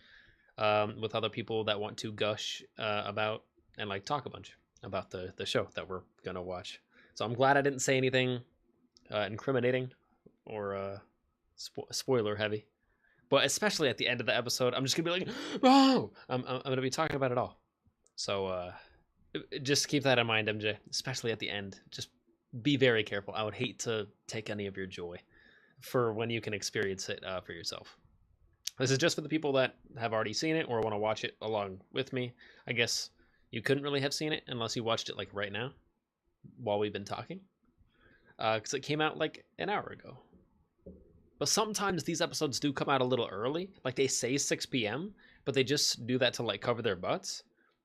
with other people that want to gush about and, like, talk a bunch about the show that we're going to watch. So I'm glad I didn't say anything incriminating or spoiler heavy. But especially at the end of the episode, I'm just going to be like, oh, I'm going to be talking about it all. So just keep that in mind, MJ, especially at the end. Just be very careful. I would hate to take any of your joy for when you can experience it for yourself. This is just for the people that have already seen it or want to watch it along with me. I guess you couldn't really have seen it unless you watched it like right now while we've been talking. Because it came out like an hour ago. But sometimes these episodes do come out a little early. Like they say 6 p.m., but they just do that to like cover their butts.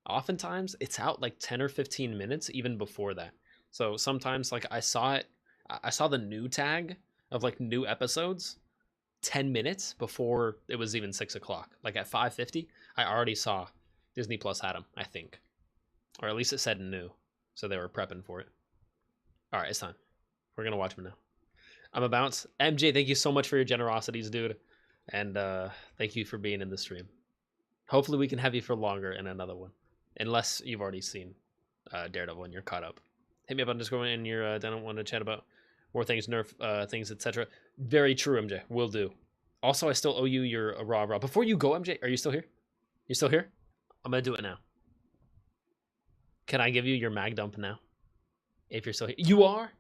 Oftentimes it's out like 10 or 15 minutes even before that. So sometimes like I saw the new tag of like new episodes 10 minutes before it was even 6 o'clock. Like at 5:50, I already saw Disney Plus had them, I think. Or at least it said new. So they were prepping for it. All right, it's time. We're going to watch them now. I'm a bounce. MJ, thank you so much for your generosities, dude. And thank you for being in the stream. Hopefully we can have you for longer in another one. Unless you've already seen Daredevil and you're caught up. Hit me up on Discord and you're don't want to chat about more things, nerf things, etc. Very true, MJ. Will do. Also, I still owe you your raw. Before you go, MJ, are you still here? You still here? I'm gonna do it now. Can I give you your mag dump now? If you're still here. You are?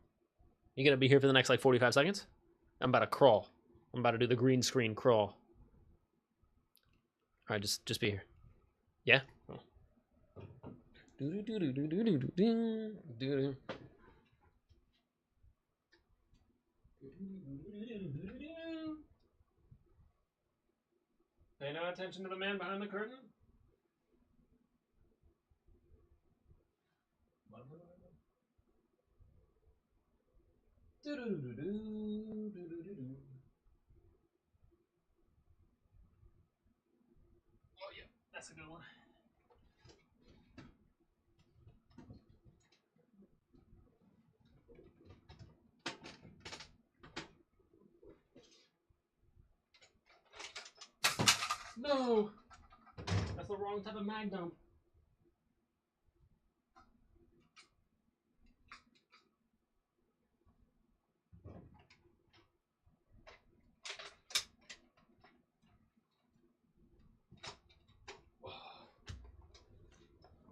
You gonna be here for the next like 45 seconds? I'm about to crawl. I'm about to do the green screen crawl. Alright, just be here. Yeah? Oh. Pay no attention to the man behind the curtain? Oh yeah, that's a good one. No! That's the wrong type of mag dump.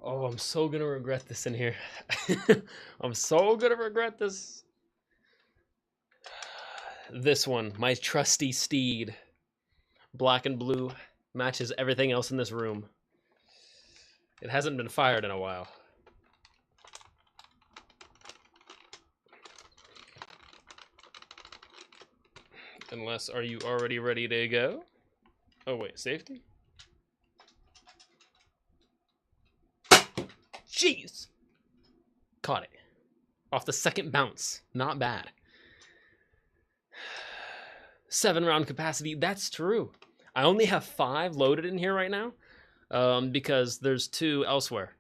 Oh, I'm so gonna regret this in here. I'm so gonna regret this. This one, my trusty steed. Black and blue. Matches everything else in this room. It hasn't been fired in a while. Unless, are you already ready to go? Oh wait, safety? Jeez! Caught it. Off the second bounce. Not bad. 7-round capacity. That's true. I only have 5 loaded in here right now. Because there's 2 elsewhere.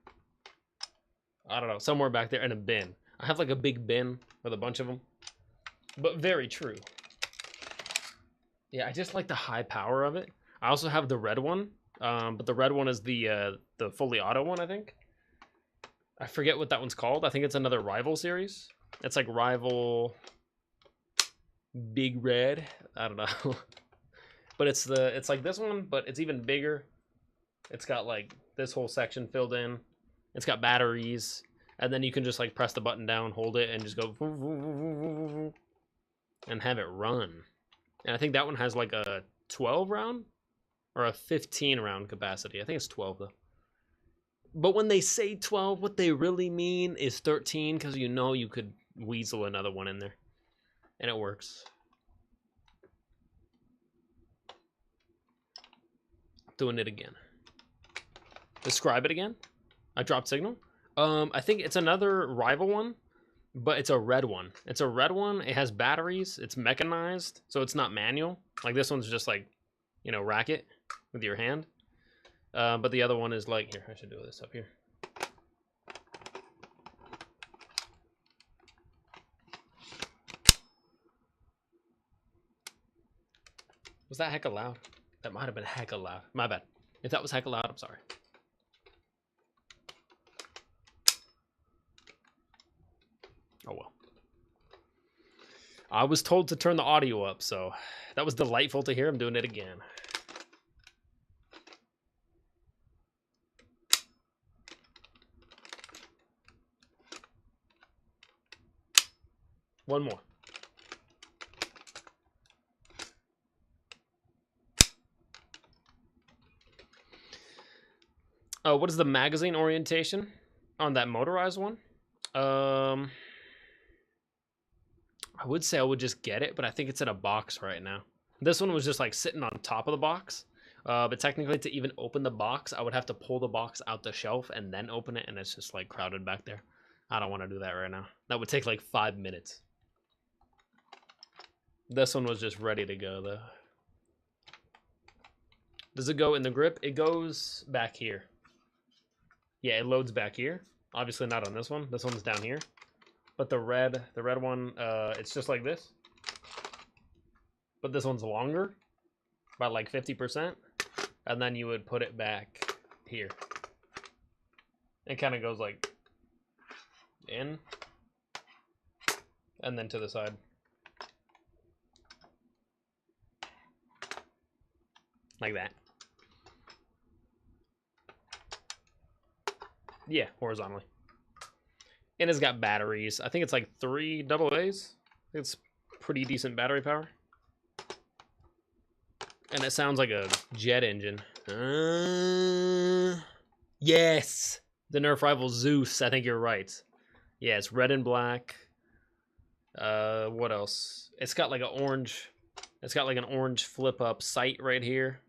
I don't know. Somewhere back there in a bin. I have like a big bin with a bunch of them. But very true. Yeah, I just like the high power of it. I also have the red one. But the red one is the fully auto one, I think. I forget what that one's called. I think it's another Rival series. It's like Rival Big Red. I don't know. But it's like this one, but it's even bigger. It's got like this whole section filled in. It's got batteries, and then you can just like press the button down, hold it, and just go and have it run. And I think that one has like a 12 round or a 15 round capacity. I think it's 12 though. But when they say 12, what they really mean is 13, because you know you could weasel another one in there. And it works. Doing it again. Describe it again. I dropped signal. I think it's another Rival one, but it's a red one. It's a red one. It has batteries. It's mechanized, so it's not manual. Like this one's just like, you know, rack it with your hand. But the other one is like, here, I should do this up here. Was that hecka loud? That might have been hecka loud. My bad. If that was hecka loud, I'm sorry. Oh well. I was told to turn the audio up, so that was delightful to hear. I'm doing it again. One more. Oh, what is the magazine orientation on that motorized one? I would say I would just get it, but I think it's in a box right now. This one was just like sitting on top of the box. But technically to even open the box, I would have to pull the box out the shelf and then open it, and it's just like crowded back there. I don't want to do that right now. That would take like 5 minutes. This one was just ready to go though. Does it go in the grip? It goes back here. Yeah, it loads back here. Obviously not on this one. This one's down here. But the red one, it's just like this. But this one's longer, about like 50%. And then you would put it back here. It kind of goes like in, and then to the side. like that. Yeah, horizontally. And it's got batteries. I think it's like 3 AA's. It's pretty decent battery power. And it sounds like a jet engine. Yes! The Nerf rival Zeus. I think you're right. Yeah, it's red and black. What else? It's got like an orange. It's got like an orange flip up sight right here.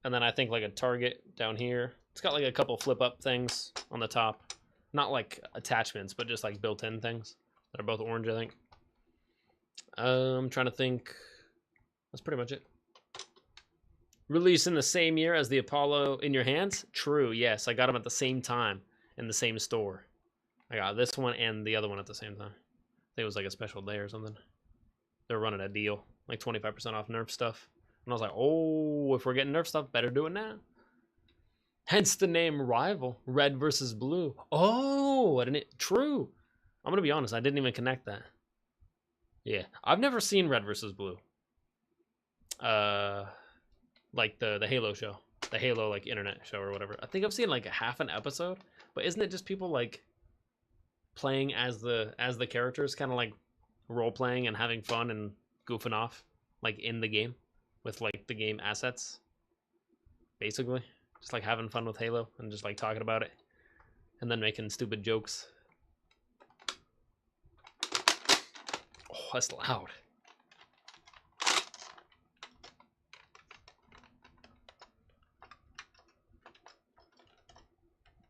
And then I think like a target down here. It's got like a couple flip up things on the top. Not like attachments, but just like built in things that are both orange, I think. I'm trying to think. That's pretty much it. Released in the same year as the Apollo in your hands? True, yes. I got them at the same time in the same store. I got this one and the other one at the same time. I think it was like a special day or something. They're running a deal, like 25% off Nerf stuff. And I was like, oh, if we're getting Nerf stuff, better do it now. Hence the name Rival, red versus blue. Oh, I didn't, true. I'm going to be honest, I didn't even connect that. Yeah, I've never seen red versus blue. Like the Halo show. The Halo like internet show or whatever. I think I've seen like a half an episode, but isn't it just people like playing as the characters, kind of like role playing and having fun and goofing off like in the game with like the game assets, basically just like having fun with Halo and just like talking about it and then making stupid jokes. Oh, that's loud.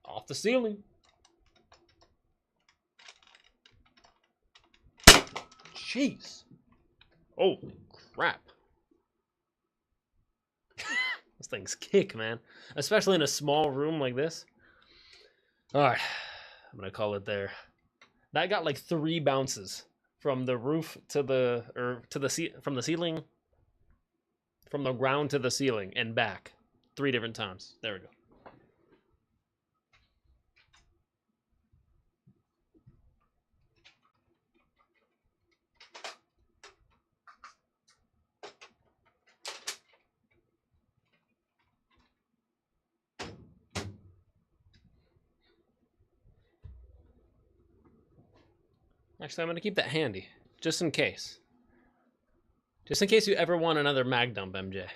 Off the ceiling. Jeez. Holy crap. Those things kick, man. Especially in a small room like this. Alright. I'm gonna call it there. That got like 3 bounces. From the roof to the... from the ceiling... From the ground to the ceiling and back. 3 different times. There we go. Actually, I'm going to keep that handy, just in case. Just in case you ever want another mag dump, MJ.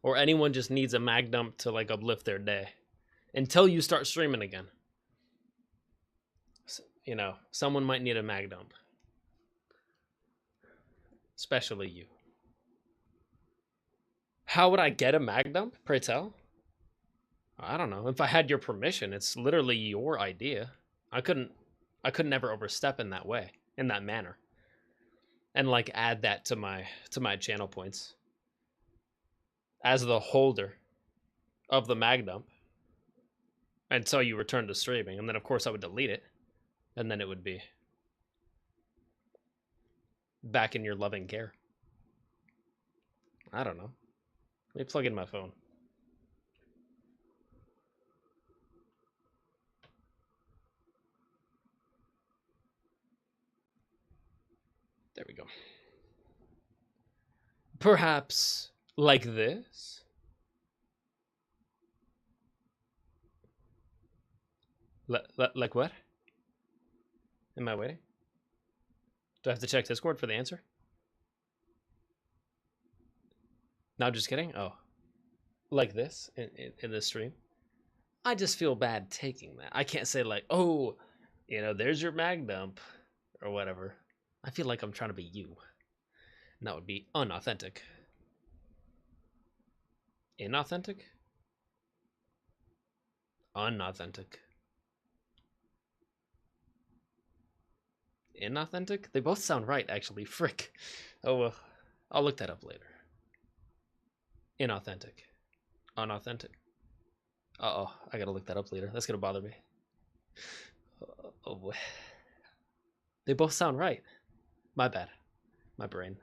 Or anyone just needs a mag dump to, like, uplift their day. Until you start streaming again. You know, someone might need a mag dump. Especially you. How would I get a mag dump, pray tell? I don't know. If I had your permission, it's literally your idea. I couldn't ever overstep in that way, in that manner, and like add that to my channel points as the holder of the mag dump until you return to streaming, and then of course I would delete it, and then it would be back in your loving care. I don't know. Let me plug in my phone. There we go. Perhaps like this? Like what? Am I waiting? Do I have to check Discord for the answer? No, just kidding. Oh. Like this in this stream? I just feel bad taking that. I can't say like, oh, you know, there's your mag dump or whatever. I feel like I'm trying to be you. And that would be unauthentic. Inauthentic? Unauthentic. Inauthentic? They both sound right, actually. Frick. Oh, well. I'll look that up later. Inauthentic. Unauthentic. Uh-oh. I gotta look that up later. That's gonna bother me. Oh, boy. They both sound right. My bad. My brain.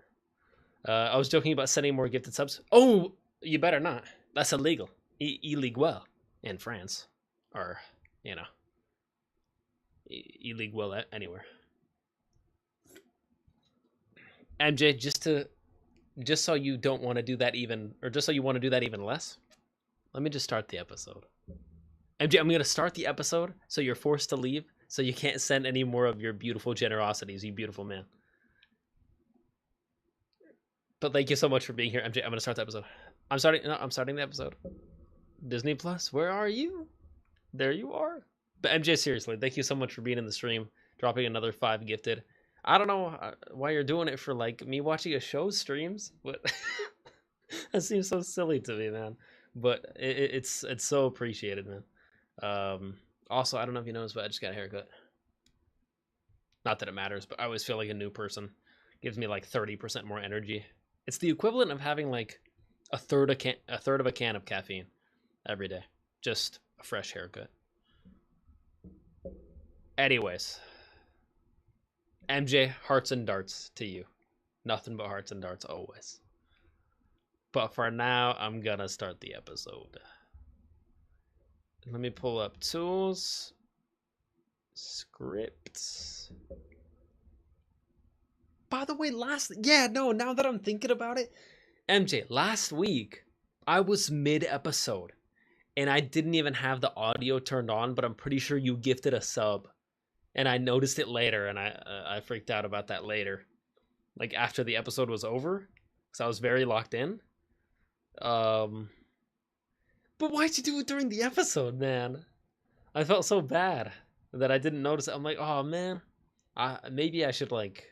I was joking about sending more gifted subs. Oh, you better not. That's illegal. Illegal in France. Or, you know. Illegal anywhere. MJ, just to just so you don't want to do that even, or just so you want to do that even less, let me just start the episode. MJ, I'm going to start the episode so you're forced to leave, so you can't send any more of your beautiful generosities, you beautiful man. But thank you so much for being here, MJ. I'm going to start the episode. I'm starting the episode. Disney Plus, where are you? There you are. But MJ, seriously, thank you so much for being in the stream, dropping another 5 gifted. I don't know why you're doing it for like me watching a show streams, but that seems so silly to me, man. But it's so appreciated, man. Also, I don't know if you noticed, but I just got a haircut. Not that it matters, but I always feel like a new person. Gives me like 30% more energy. It's the equivalent of having like a third of a can of caffeine every day. Just a fresh haircut. Anyways, MJ, hearts and darts to you. Nothing but hearts and darts always. But for now, I'm gonna start the episode. Let me pull up tools, scripts. By the way, now that I'm thinking about it, MJ, last week I was mid-episode and I didn't even have the audio turned on, but I'm pretty sure you gifted a sub. And I noticed it later, and I freaked out about that later. Like, after the episode was over, because I was very locked in. But why'd you do it during the episode, man? I felt so bad that I didn't notice it. I'm like, oh, man. Maybe I should, like...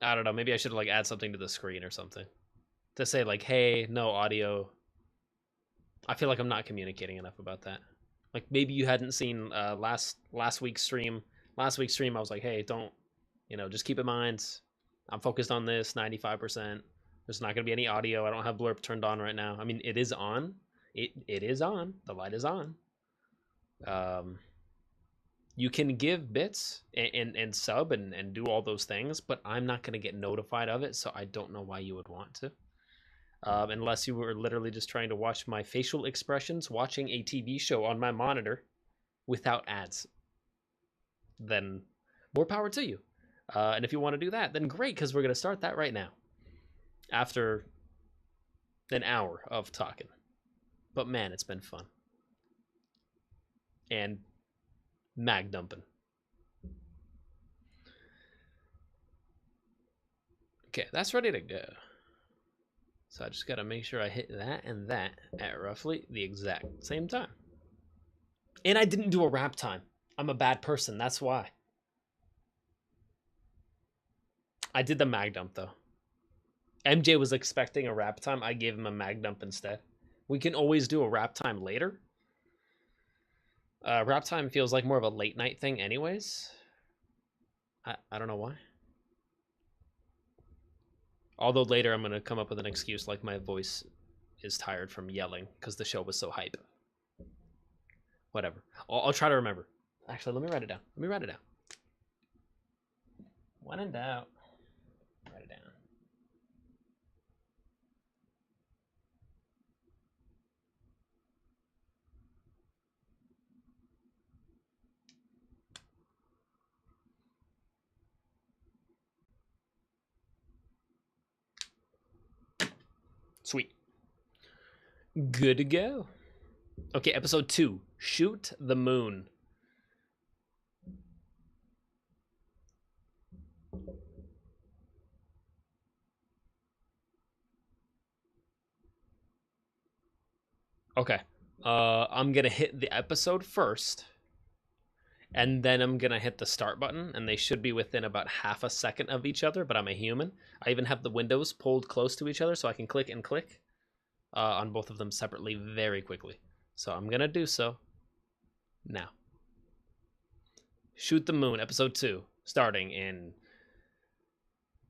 I don't know, maybe I should, like, add something to the screen or something. To say, like, hey, no audio. I feel like I'm not communicating enough about that. Like, maybe you hadn't seen last week's stream. Last week's stream, I was like, hey, don't, just keep in mind, I'm focused on this 95%. There's not going to be any audio. I don't have blurb turned on right now. I mean, it is on. It is on. The light is on. You can give bits and sub and do all those things, but I'm not going to get notified of it, so I don't know why you would want to. Unless you were literally just trying to watch my facial expressions watching a TV show on my monitor without ads. Then more power to you. And if you want to do that, then great, because we're going to start that right now. After an hour of talking. But man, it's been fun. And mag dumping. Okay, that's ready to go. So I just got to make sure I hit that and that at roughly the exact same time. And I didn't do a wrap time. I'm a bad person, that's why. I did the mag dump though. MJ was expecting a wrap time. I gave him a mag dump instead. We can always do a wrap time later. Wrap time feels like more of a late night thing anyways. I don't know why. Although later I'm going to come up with an excuse like my voice is tired from yelling because the show was so hype. Whatever. I'll try to remember. Actually, let me write it down. When in doubt, write it down. Sweet. Good to go. Okay, episode 2. Shoot the moon. Okay. I'm going to hit the episode first. And then I'm going to hit the start button. And they should be within about half a second of each other. But I'm a human. I even have the windows pulled close to each other so I can click and click on both of them separately very quickly. So I'm going to do so now. Shoot the Moon, episode 2, starting in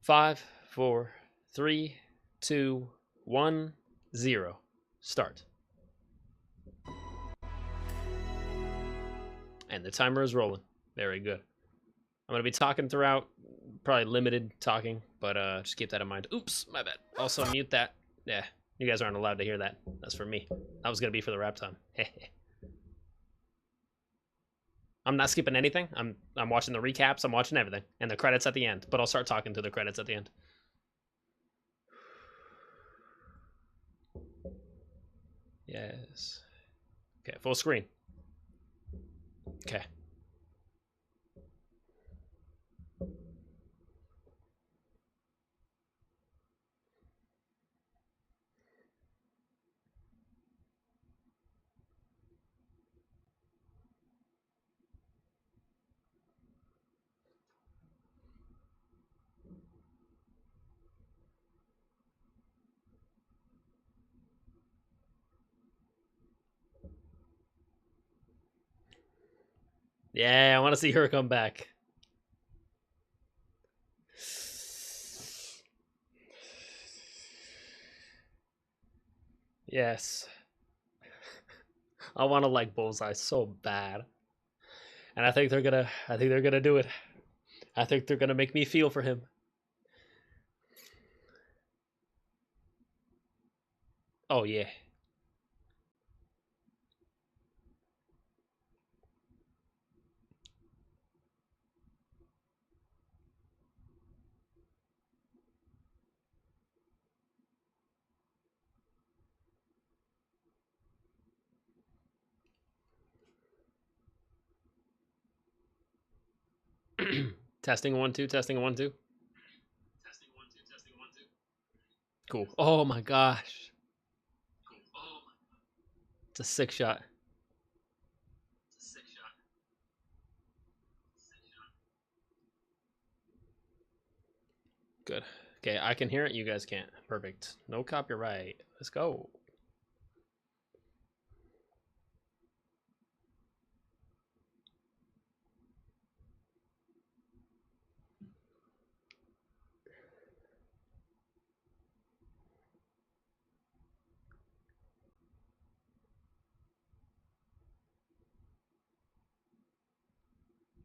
5, 4, 3, 2, 1, 0. Start. And the timer is rolling. Very good. I'm going to be talking throughout, probably limited talking, but just keep that in mind. Oops, my bad. Also mute that. Yeah, you guys aren't allowed to hear that. That's for me. That was going to be for the rap time. I'm not skipping anything. I'm watching the recaps. I'm watching everything, and the credits at the end. But I'll start talking to the credits at the end. Yes. Okay, full screen. Okay. Yeah, I want to see her come back. Yes. I want to like Bullseye so bad. And I think they're gonna do it. I think they're gonna make me feel for him. Oh yeah. Testing 1 2, testing 1 2. Cool. Oh my gosh. It's a sick shot. Good. Okay, I can hear it. You guys can't. Perfect. No copyright. Let's go.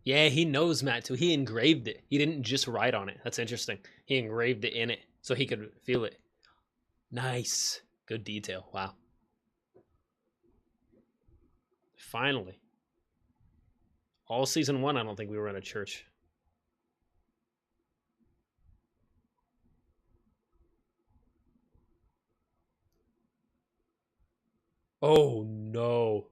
Yeah, he knows Matt too. He engraved it. He didn't just write on it. That's interesting. He engraved it in it so he could feel it. Nice. Good detail. Wow. Finally. All season 1, I don't think we were in a church. Oh no.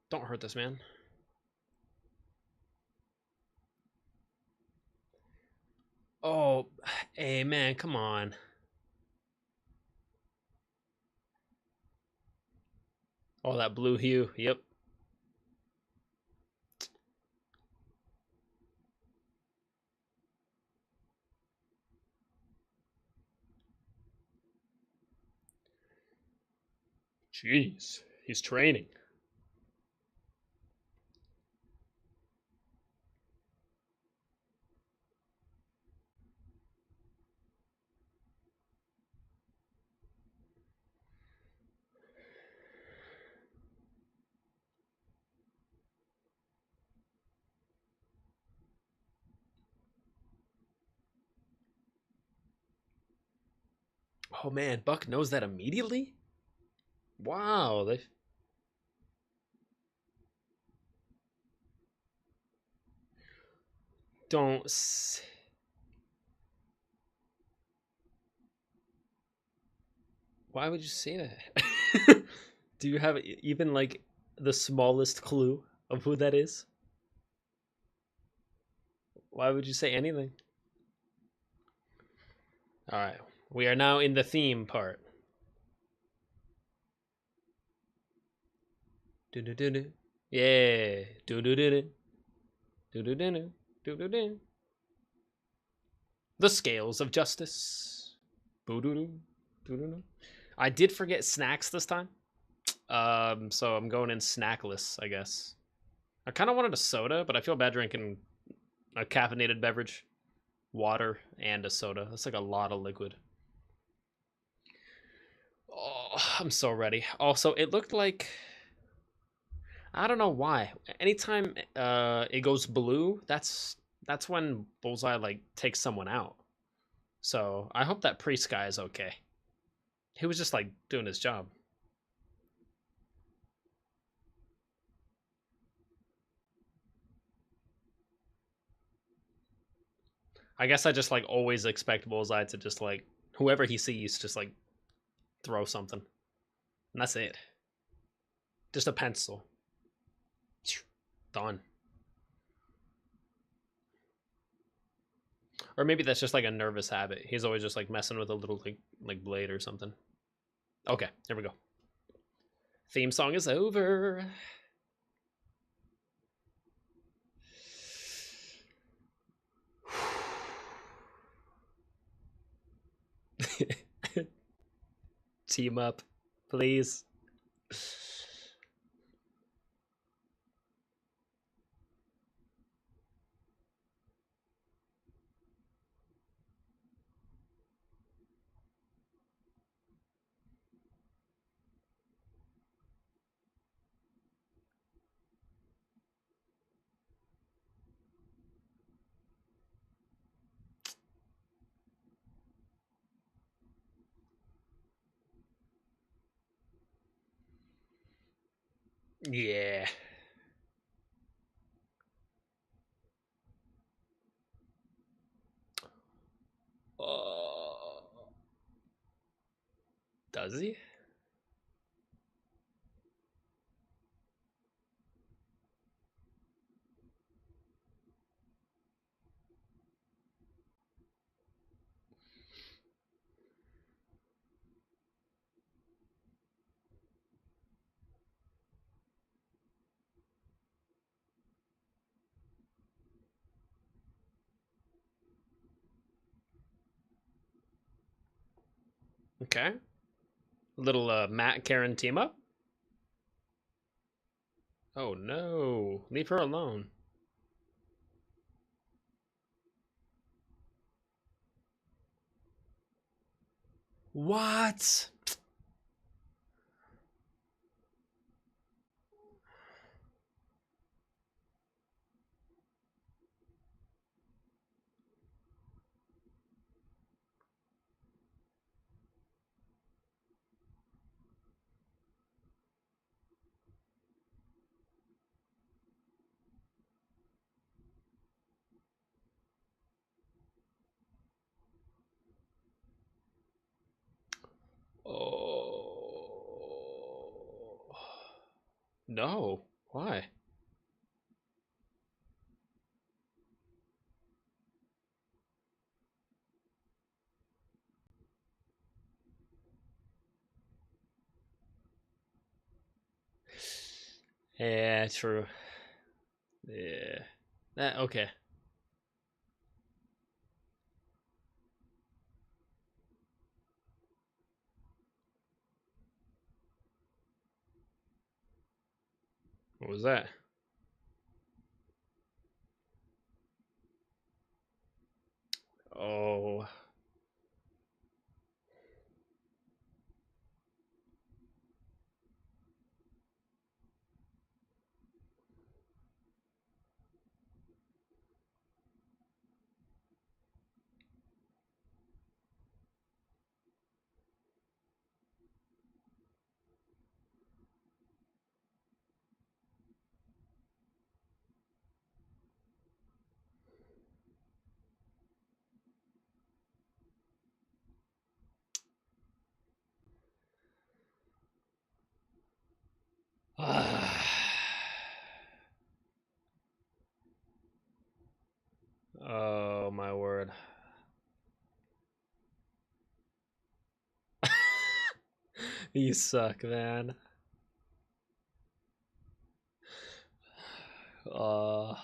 Don't hurt this man. Oh, hey man, come on. Oh, that blue hue. Yep. Jeez, he's training. Oh man, Buck knows that immediately? Wow, they don't Why would you say that? Do you have even like the smallest clue of who that is? Why would you say anything? All right, we are now in the theme part. Do do do do. Yeah. Do do do do. Do do do do. Do do do. The scales of justice. Boo doo doo. Do do do. I did forget snacks this time. So I'm going in snackless, I guess. I kind of wanted a soda, but I feel bad drinking a caffeinated beverage, water, and a soda. That's like a lot of liquid. Oh, I'm so ready. Also, it looked like I don't know why. Anytime it goes blue, that's when Bullseye like takes someone out. So I hope that priest guy is okay. He was just like doing his job. I guess I just like always expect Bullseye to just like whoever he sees just like throw something. And that's it. Just a pencil. Done. Or maybe that's just like a nervous habit. He's always just like messing with a little like blade or something. Okay, here we go. Theme song is over. Team up, please. Yeah. Uh, does he? Okay. A little Matt Karen team up. Oh no. Leave her alone. What? Oh. No. Why? Yeah, true. Yeah. Okay. What was that? Oh. Oh my word. You suck, man. Uh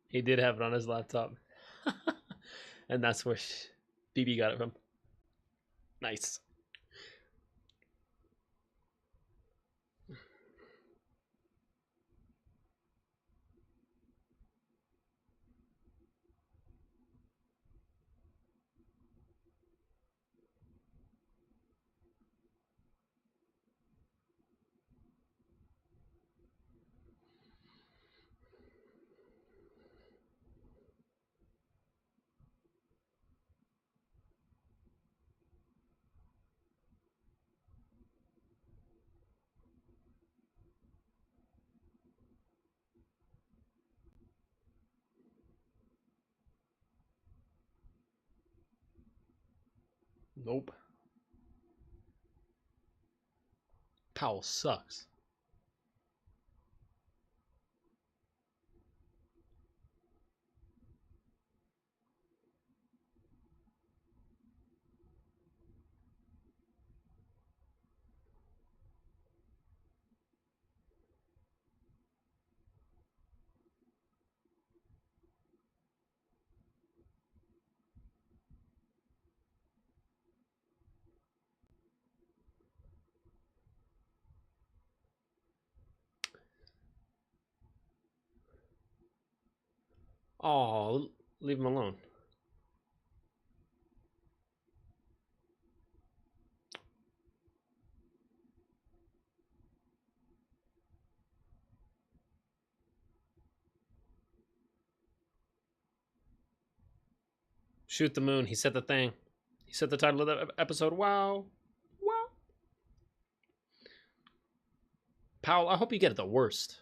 He did have it on his laptop. And that's where BB got it from. Nice. Nope. Powell sucks. Oh, leave him alone. Shoot the moon. He said the thing. He said the title of the episode. Wow. Wow. Powell, I hope you get it the worst.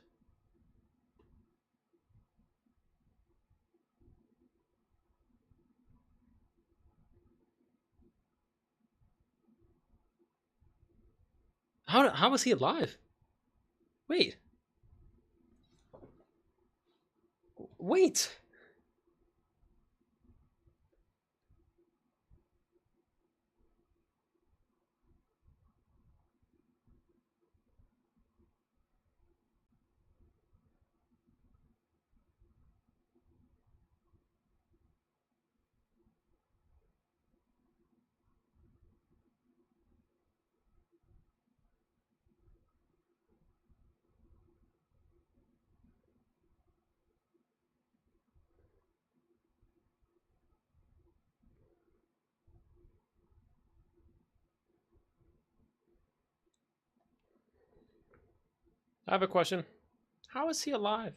How was he alive? Wait. Wait. I have a question. How is he alive?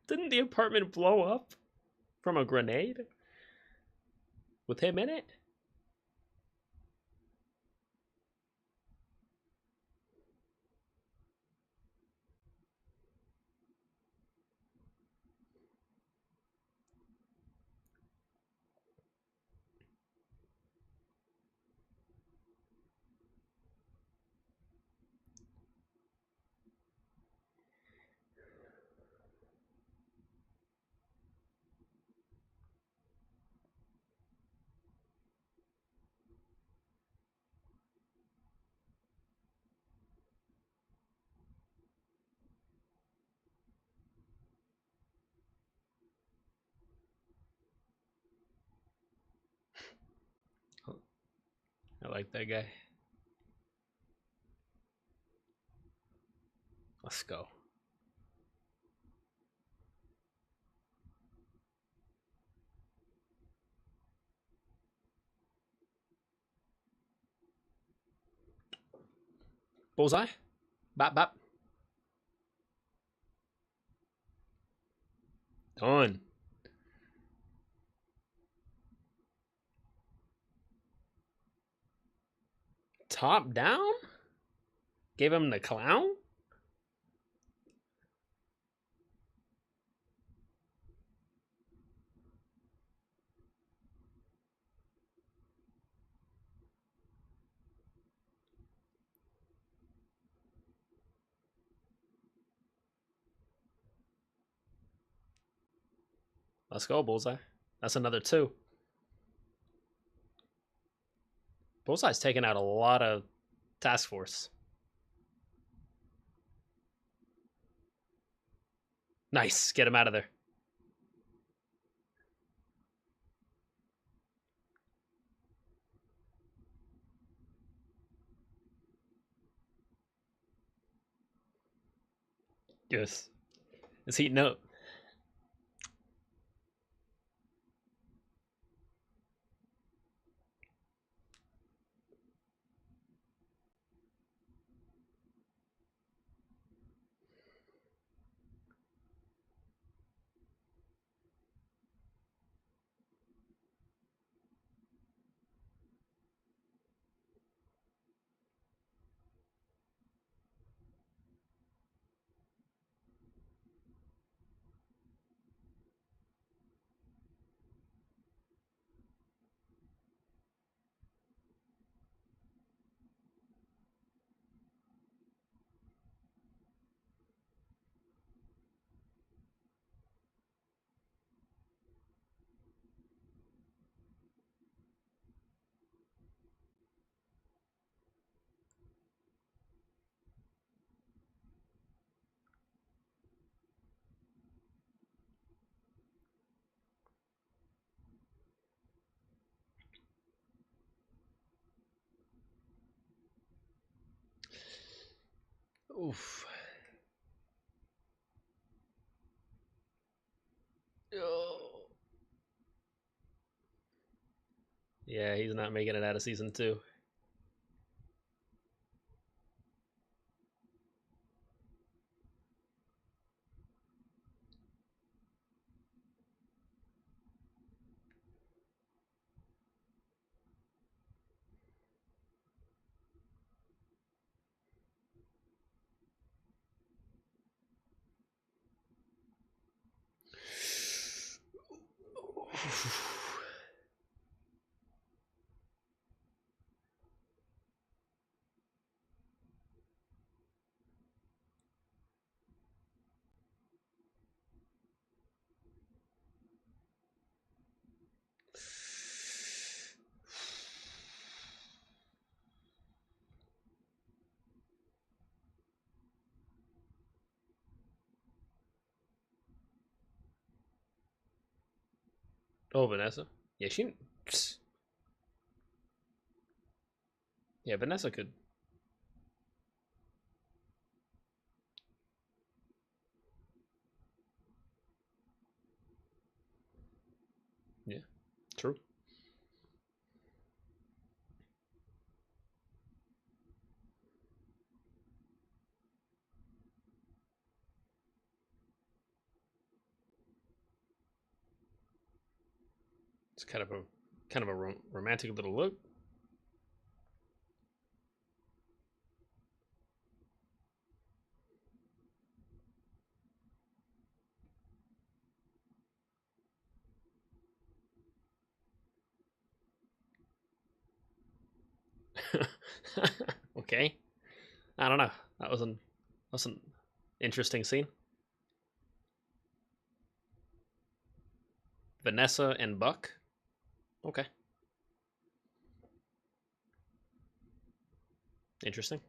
Didn't the apartment blow up from a grenade? With him in it? I like that guy. Let's go. Bullseye? Bop bop. Done. Top down? Gave him the clown? Let's go, Bullseye. That's another 2. Bullseye's taking out a lot of task force. Nice. Get him out of there. Yes. It's heating up. Oof. Oh. Yeah, he's not making it out of season 2. Oh, Vanessa. Yeah, she. Yeah, Vanessa could. Yeah, true. It's kind of a romantic little look. Okay. I don't know. That was an interesting scene. Vanessa and Buck. Okay. Interesting.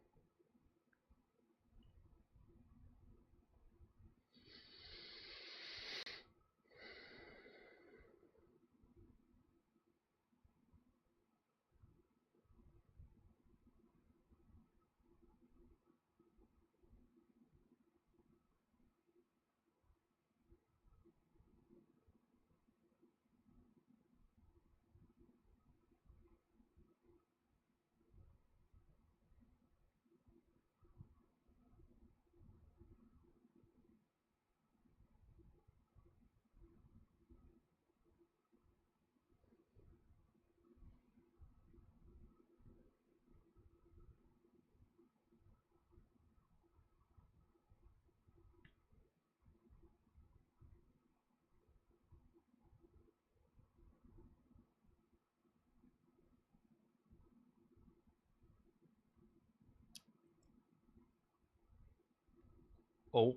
Oh.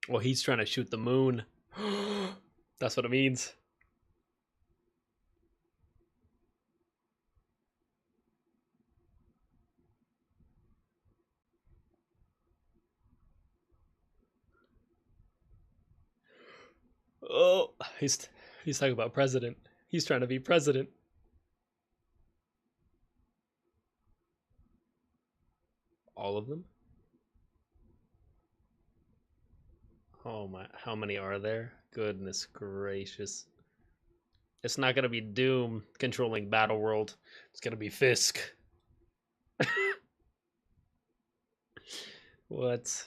Well, he's trying to shoot the moon. That's what it means. Oh, he's talking about president. He's trying to be president. All of them? Oh my, how many are there? Goodness gracious. It's not gonna be Doom controlling Battle World. It's gonna be Fisk. What?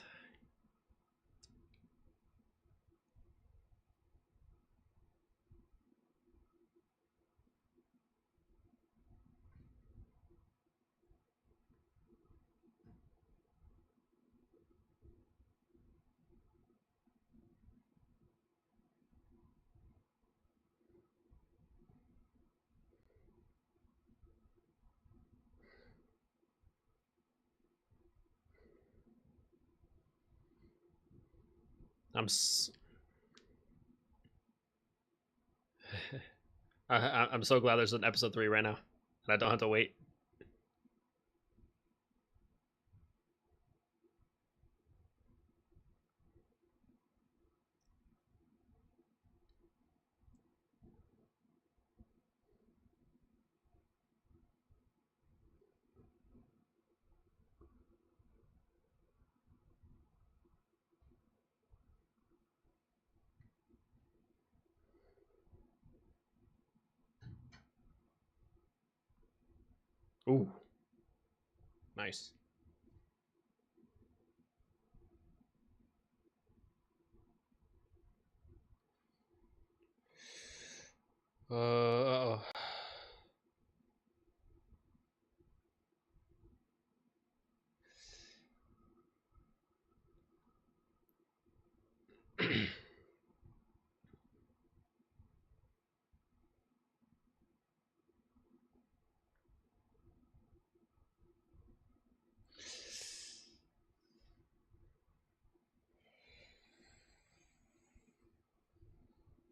I'm I'm so glad there's an episode 3 right now, and I don't have to wait. Ooh, nice. Uh-oh.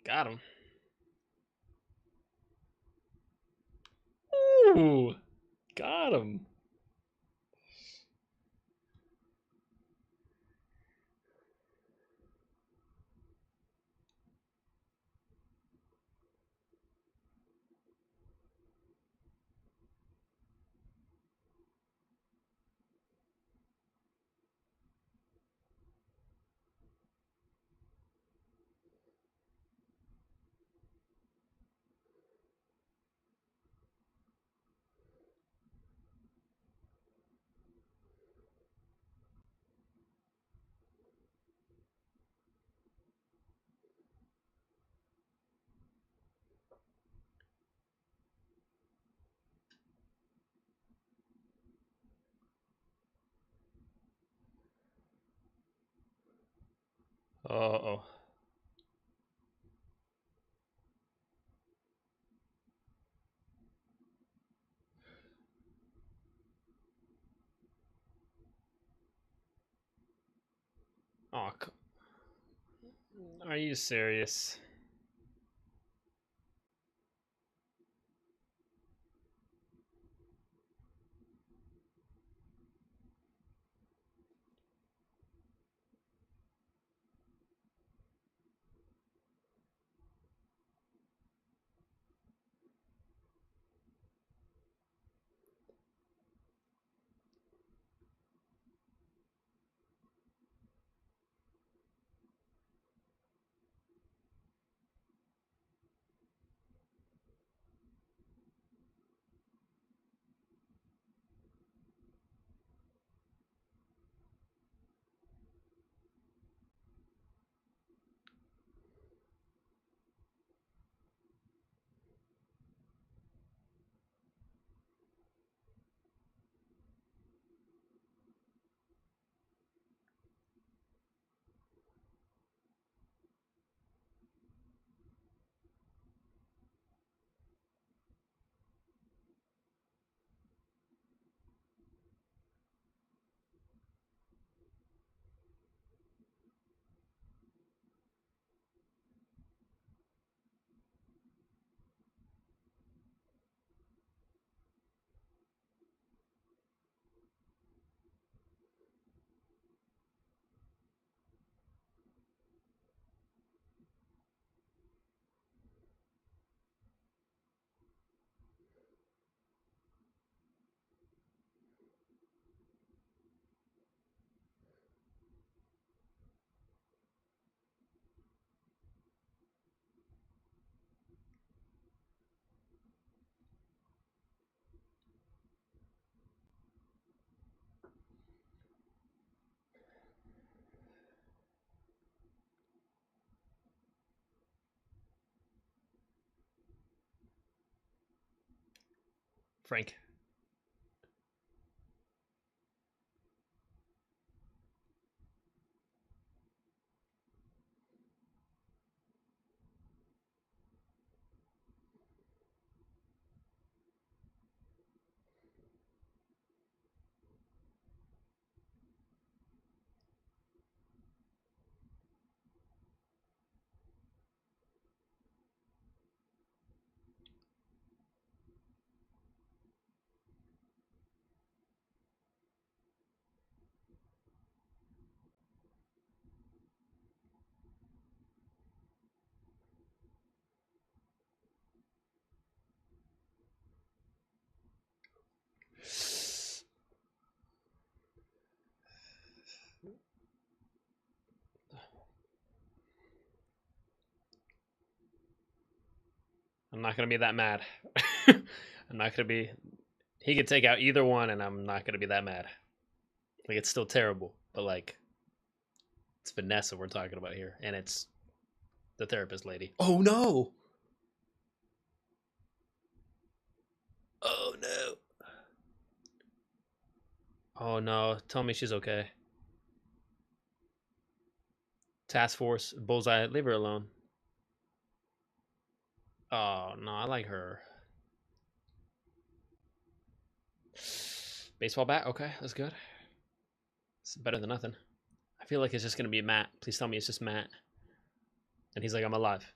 Got him. Ooh, got him. Uh-oh. Oh, are you serious? Frank. I'm not gonna be that mad. I'm not gonna be. He could take out either one, and I'm not gonna be that mad. Like, it's still terrible, but like, it's Vanessa we're talking about here, and it's the therapist lady. Oh no! Oh no! Oh no! Tell me she's okay. Task Force, Bullseye, leave her alone. Oh no, I like her. Baseball bat, okay, that's good. It's better than nothing. I feel like it's just gonna be Matt. Please tell me it's just Matt. And he's like, I'm alive.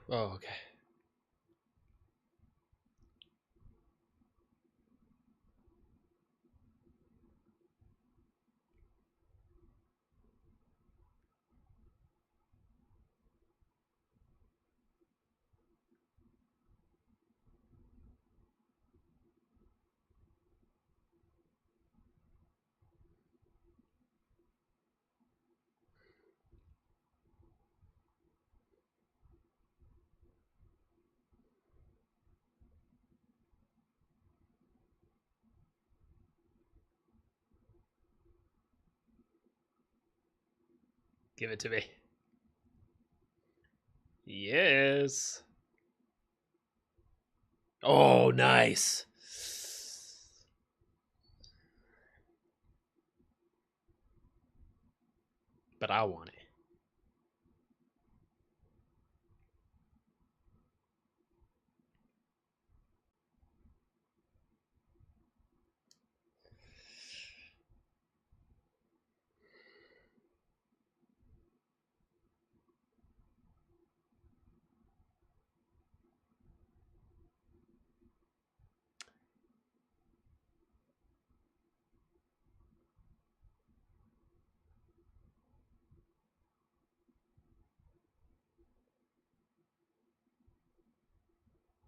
Oh, okay. Give it to me. Yes. Oh, nice. But I want it.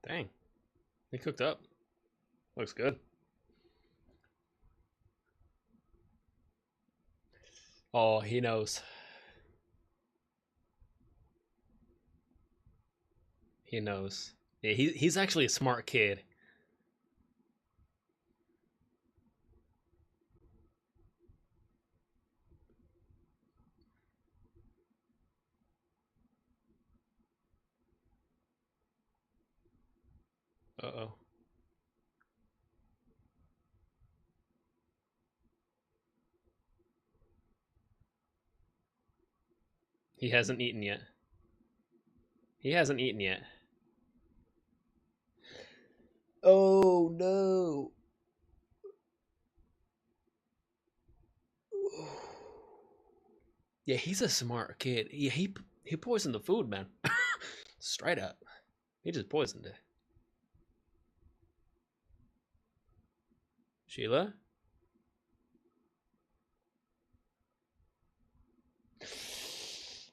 Dang. He cooked up. Looks good. Oh, he knows. He knows. Yeah, he's actually a smart kid. Uh-oh. He hasn't eaten yet. He hasn't eaten yet. Oh no. Yeah, he's a smart kid. Yeah, he poisoned the food, man. Straight up. He just poisoned it. Sheila?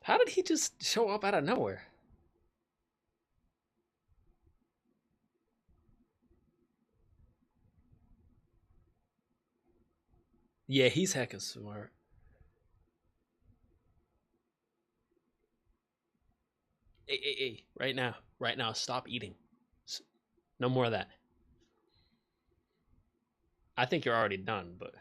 How did he just show up out of nowhere? Yeah, he's heckin' smart. Hey, right now, stop eating. No more of that. I think you're already done, but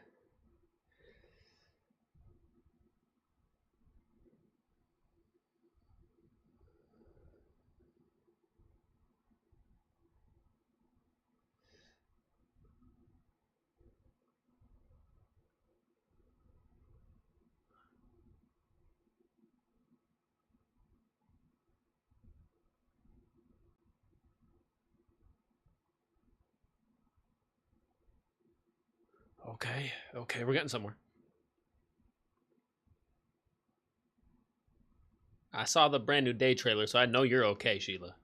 Okay, okay, we're getting somewhere. I saw the brand new Day trailer, so I know you're okay, Sheila.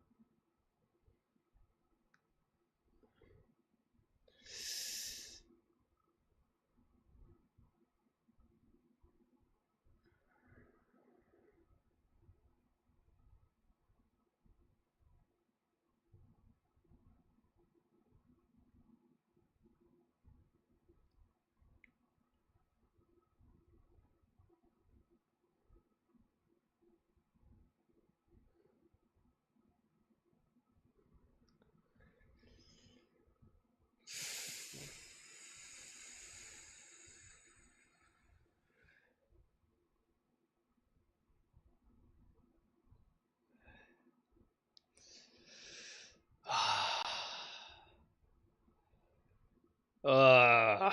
Uh,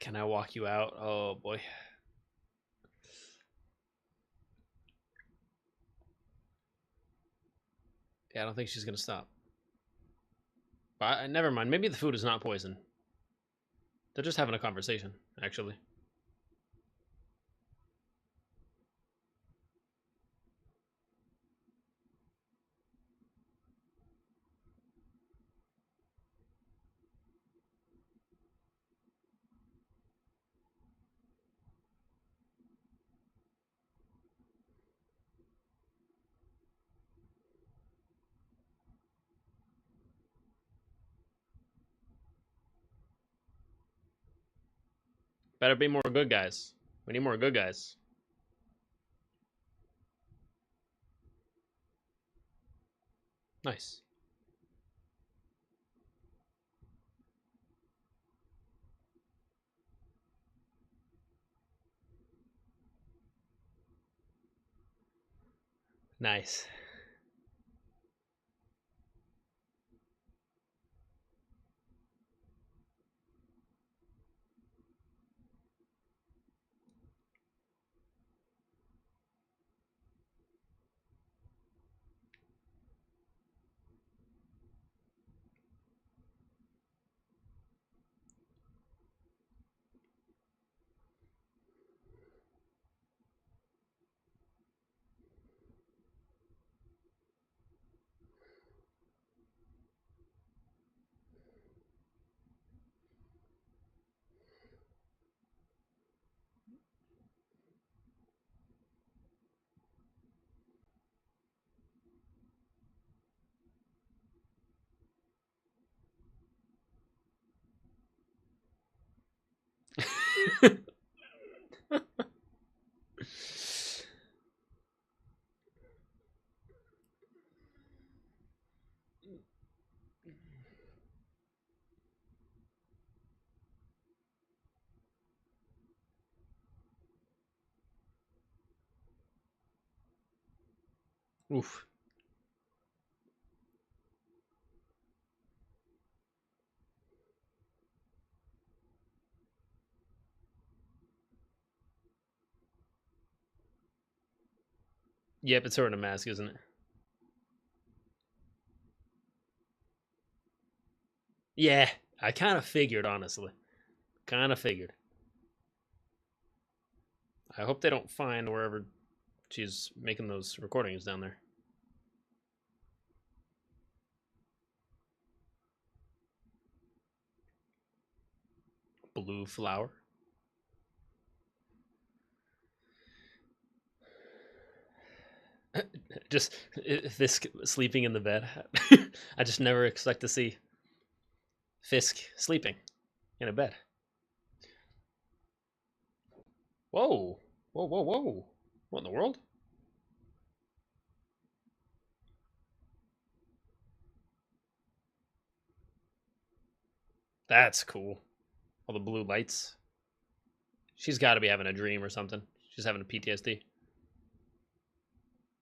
can I walk you out? Oh boy. Yeah, I don't think she's gonna stop. But never mind. Maybe the food is not poison. They're just having a conversation, actually. Better be more good guys. We need more good guys. Nice. Nice. Oof. Yep, it's her in a mask, isn't it? Yeah, I kind of figured, honestly. Kind of figured. I hope they don't find wherever she's making those recordings down there. Blue flower. Just Fisk sleeping in the bed. I just never expect to see Fisk sleeping in a bed. Whoa. Whoa, whoa, whoa. What in the world? That's cool. All the blue lights. She's got to be having a dream or something. She's having a PTSD.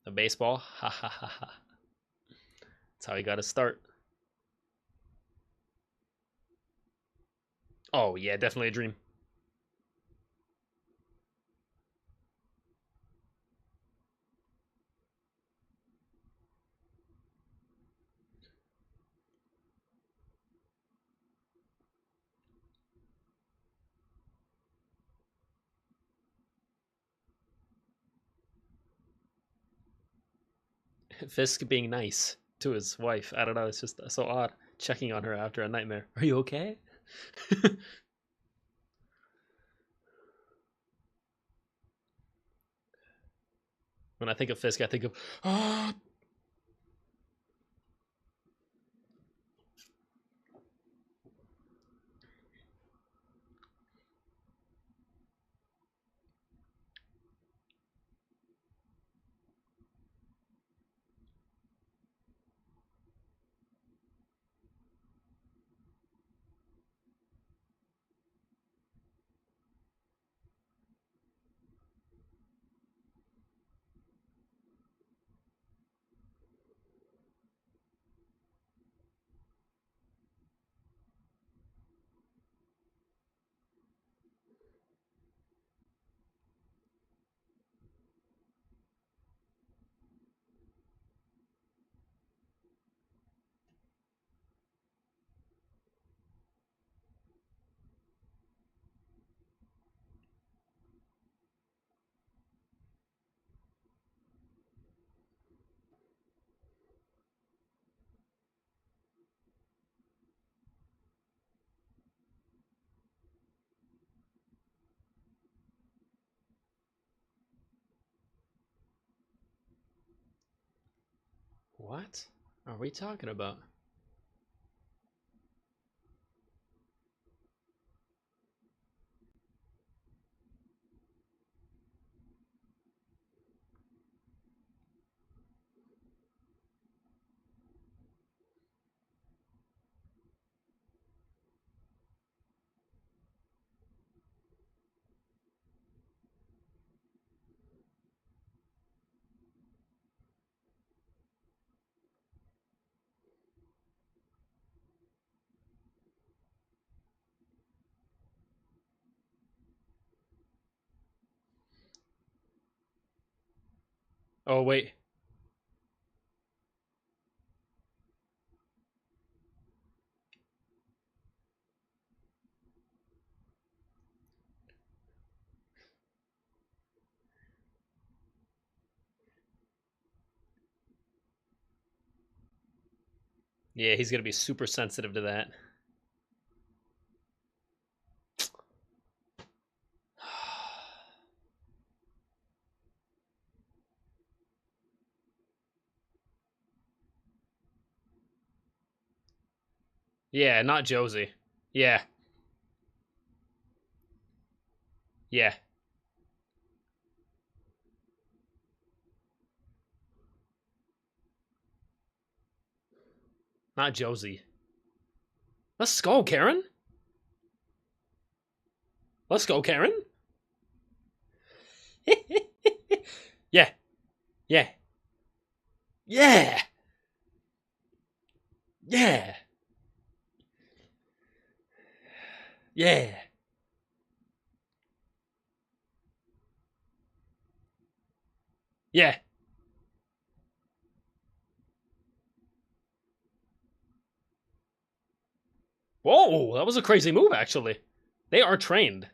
A baseball? Ha ha ha ha. That's how you got to start. Oh, yeah, definitely a dream. Fisk being nice to his wife. I don't know. It's just so odd. Checking on her after a nightmare. Are you okay? When I think of Fisk, I think of. What are we talking about? Oh, wait. Yeah, he's gonna be super sensitive to that. Yeah, not Josie. Yeah, yeah, not Josie. Let's go, Karen. Let's go, Karen. Yeah, yeah, yeah, yeah, yeah, yeah. Whoa, that was a crazy move, actually. They are trained.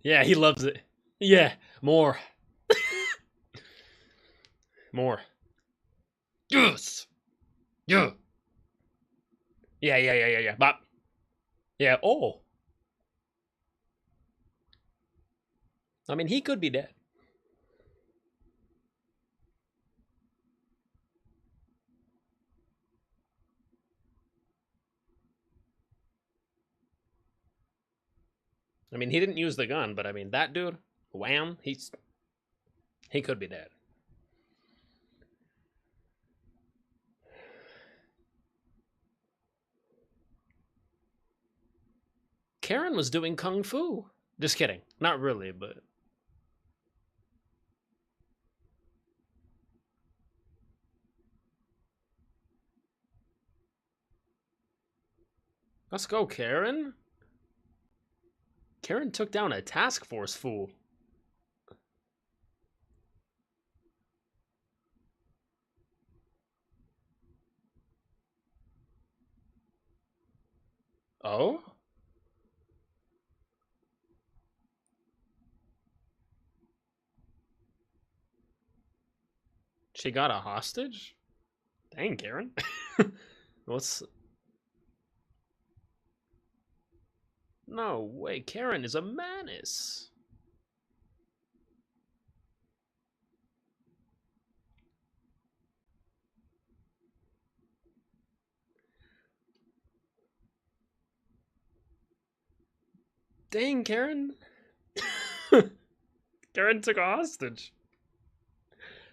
Yeah, he loves it. Yeah, more. More. Yes. Yeah. Yeah, yeah, yeah, yeah, yeah. Bop. Yeah. Oh. I mean, he could be dead. I mean, he didn't use the gun, but I mean, that dude, wham, he could be dead. Karen was doing kung fu. Just kidding. Not really, but let's go, Karen. Karen took down a task force fool. So? She got a hostage? Dang, Karen. What's... No way, Karen is a menace. Dang, Karen. Karen took a hostage.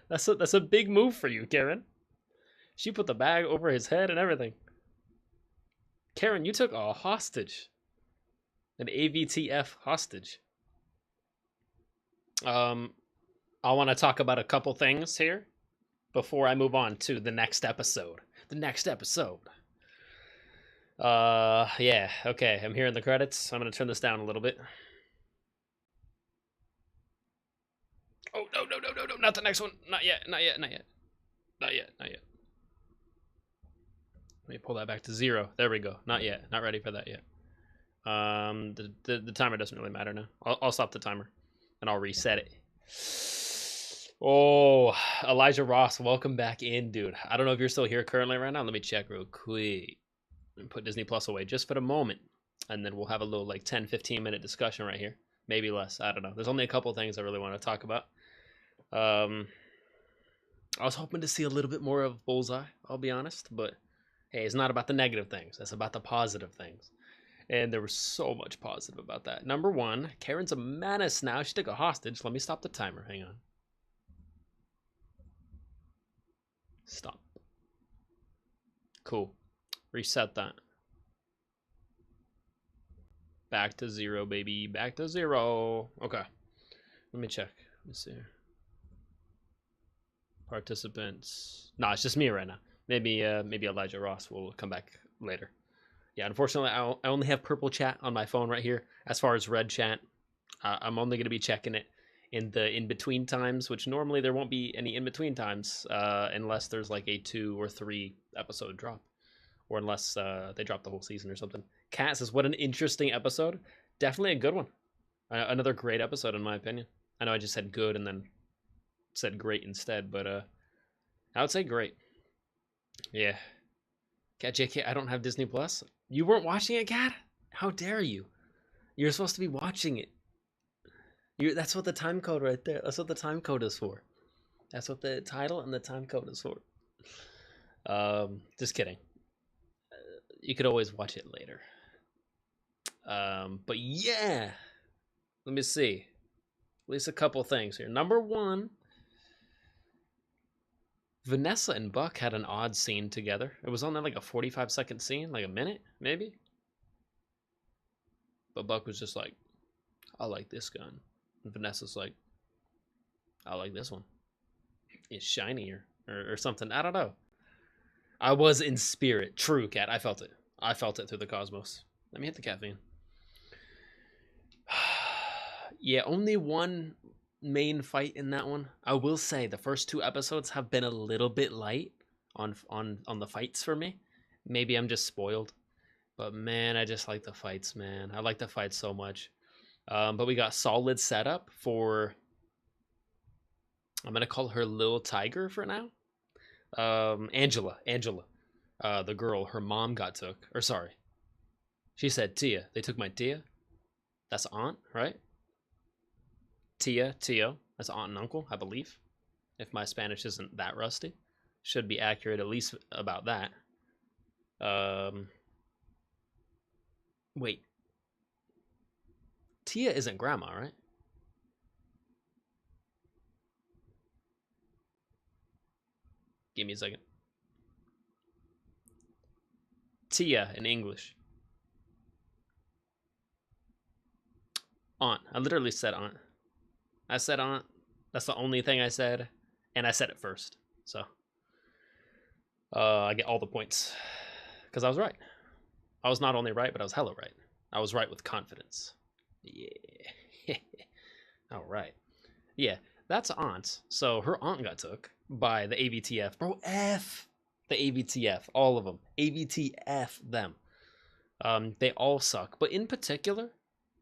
That's a big move for you, Karen. She put the bag over his head and everything. Karen, you took a hostage. An AVTF hostage. I want to talk about a couple things here before I move on to the next episode. The next episode. Yeah, okay. I'm hearing the credits. I'm gonna turn this down a little bit. Oh, no, not the next one. Not yet. Not yet. Let me pull that back to 0. There we go. Not yet. Not ready for that yet. The timer doesn't really matter now. I'll stop the timer and I'll reset it. Oh, Elijah Ross, welcome back in, dude. I don't know if you're still here currently right now. Let me check real quick and put Disney Plus away just for the moment, and then we'll have a little like 10-15 minute discussion right here, maybe less. I don't know. There's only a couple things I really want to talk about. I was hoping to see a little bit more of Bullseye, I'll be honest, but hey, it's not about the negative things. It's about the positive things. And there was so much positive about that. Number one, Karen's a menace now. She took a hostage. Let me stop the timer. Hang on. Stop. Cool. Reset that. Back to 0, baby. Back to 0. Okay. Let me check. Let me see. Participants. No, it's just me right now. Maybe Elijah Ross will come back later. Yeah, unfortunately, I only have purple chat on my phone right here. As far as red chat, I'm only going to be checking it in the in-between times, which normally there won't be any in-between times unless there's like a 2 or 3 episode drop, or unless they drop the whole season or something. Kat says, what an interesting episode. Definitely a good one. Another great episode, in my opinion. I know I just said good and then said great instead, but I would say great. Yeah. Cat JK, I don't have Disney Plus. You weren't watching it, Cat? How dare you? You're supposed to be watching it. That's what the time code right there. That's what the time code is for. That's what the title and the time code is for. Just kidding. You could always watch it later. But yeah. Let me see. At least a couple things here. Number one, Vanessa and Buck had an odd scene together. It was only like a 45-second scene, like a minute, maybe. But Buck was just like, I like this gun. And Vanessa's like, I like this one. It's shinier or something. I don't know. I was in spirit. True, Cat. I felt it. I felt it through the cosmos. Let me hit the caffeine. Yeah, only one main fight in that one. I will say the first 2 episodes have been a little bit light on the fights for me. Maybe I'm just spoiled. But man, I just like the fights, man. I like the fights so much. But we got solid setup for, I'm going to call her Lil Tiger for now. Angela, the girl, her mom got took. Or sorry. She said Tia. They took my Tia. That's aunt, right? Tio. That's aunt and uncle, I believe. If my Spanish isn't that rusty. Should be accurate at least about that. Wait. Tia isn't grandma, right? Give me a second. Tia in English. Aunt. I literally said aunt. I said aunt. That's the only thing I said. And I said it first. So. I get all the points. Because I was right. I was not only right, but I was hella right. I was right with confidence. Yeah. All right. Yeah, that's aunt. So her aunt got took by the AVTF. Bro, F the AVTF. All of them. AVTF them. They all suck, but in particular,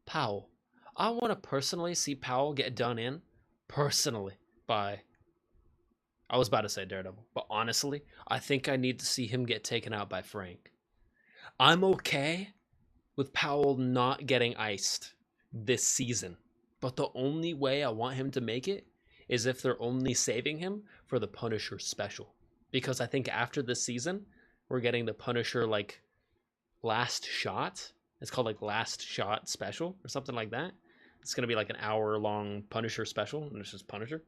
Powell. I want to personally see Powell get done in personally by. I was about to say Daredevil, but honestly, I think I need to see him get taken out by Frank. I'm okay with Powell not getting iced this season, but the only way I want him to make it is if they're only saving him for the Punisher special. Because I think after this season, we're getting the Punisher like last shot. It's called like last shot special or something like that. It's gonna be like an hour-long Punisher special, and it's just Punisher.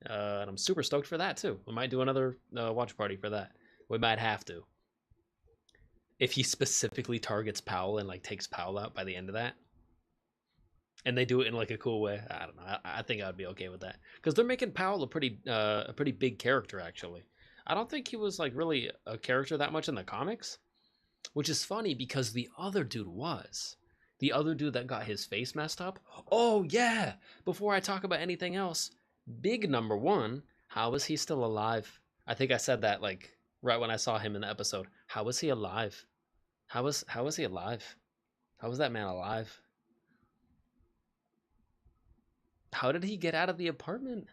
And I'm super stoked for that too. We might do another watch party for that. We might have to. If he specifically targets Powell and like takes Powell out by the end of that, and they do it in like a cool way, I don't know. I think I'd be okay with that because they're making Powell a pretty big character actually. I don't think he was like really a character that much in the comics, which is funny because the other dude was. The other dude that got his face messed up. Oh yeah! Before I talk about anything else, big number one, how is he still alive? I think I said that like right when I saw him in the episode. How is he alive? How is he alive? How is that man alive? How did he get out of the apartment?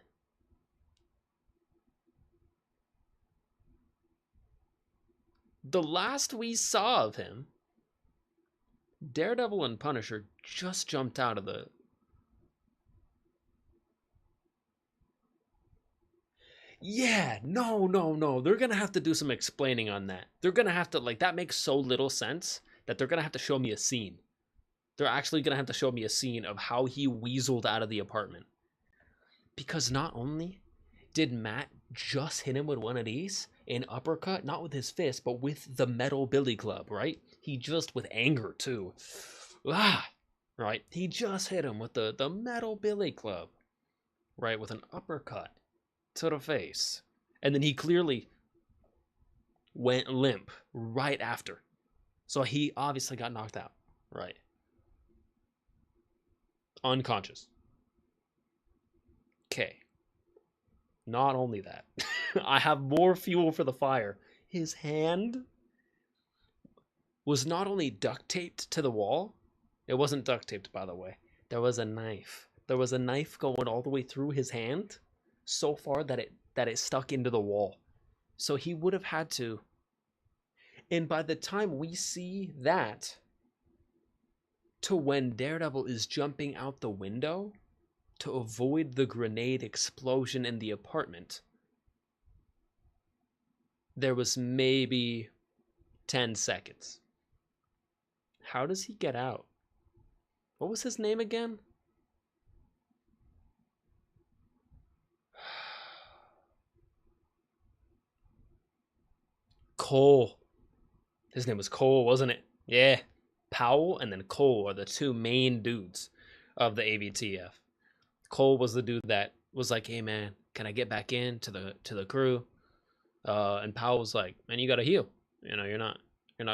The last we saw of him, Daredevil and Punisher just jumped out of the... Yeah, no. They're gonna have to do some explaining on that. They're gonna have to, like, that makes so little sense that they're gonna have to show me a scene. They're actually gonna have to show me a scene of how he weaseled out of the apartment. Because not only did Matt just hit him with one of these, an uppercut, not with his fist, but with the metal billy club, right? He just, with anger too. Right? He just hit him with the metal billy club, right? With an uppercut to the face. And then he clearly went limp right after. So he obviously got knocked out, right? Unconscious. Okay. Not only that, I have more fuel for the fire. His hand was not only duct taped to the wall, it wasn't duct taped, by the way. There was a knife. There was a knife going all the way through his hand, so far that it stuck into the wall. So he would have had to. And by the time we see that, to when Daredevil is jumping out the window to avoid the grenade explosion in the apartment, there was maybe 10 seconds. How does he get out? What was his name again? Cole. His name was Cole, wasn't it? Yeah. Powell and then Cole are the two main dudes of the AVTF. Cole was the dude that was like, "Hey man, can I get back in to the crew?" And Powell was like, "Man, you gotta heal. You know, you're not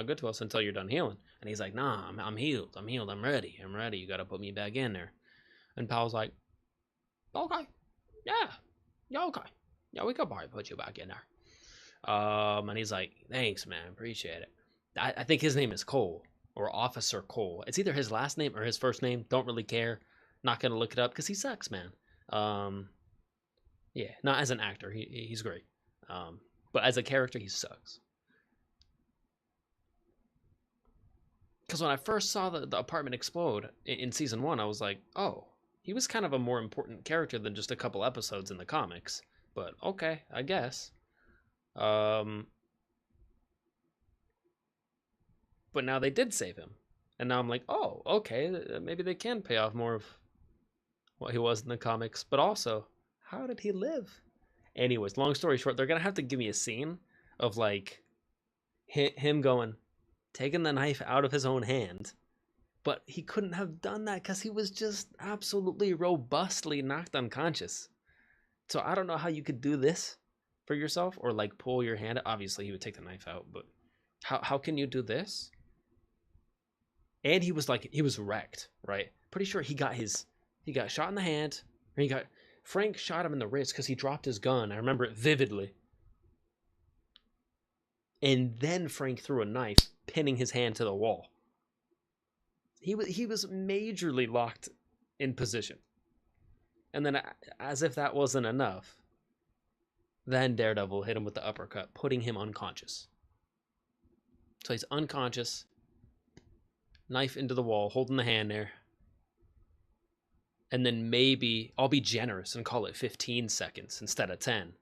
good to us until you're done healing." And he's like, "Nah, I'm healed. I'm healed. I'm ready. You gotta put me back in there." And Powell's like, "Okay, yeah, okay, yeah, we could probably put you back in there." And he's like, "Thanks, man, appreciate it." I think his name is Cole or Officer Cole. It's either his last name or his first name. Don't really care. Not gonna look it up because he sucks, man. Yeah, not as an actor, he's great. But as a character, he sucks. Because when I first saw the apartment explode in season 1, I was like, oh, he was kind of a more important character than just a couple episodes in the comics. But okay, I guess. But now they did save him. And now I'm like, oh, okay, maybe they can pay off more of what he was in the comics. But also, how did he live? Anyways, long story short, they're going to have to give me a scene of like him going, taking the knife out of his own hand. But he couldn't have done that because he was just absolutely robustly knocked unconscious. So I don't know how you could do this for yourself or like pull your hand. Obviously, he would take the knife out, but how can you do this? And he was wrecked, right? Pretty sure he got shot in the hand, or Frank shot him in the wrist because he dropped his gun. I remember it vividly. And then Frank threw a knife, pinning his hand to the wall. He was majorly locked in position. And then, as if that wasn't enough, then Daredevil hit him with the uppercut, putting him unconscious. So he's unconscious, knife into the wall, holding the hand there. And then maybe, I'll be generous and call it 15 seconds instead of 10.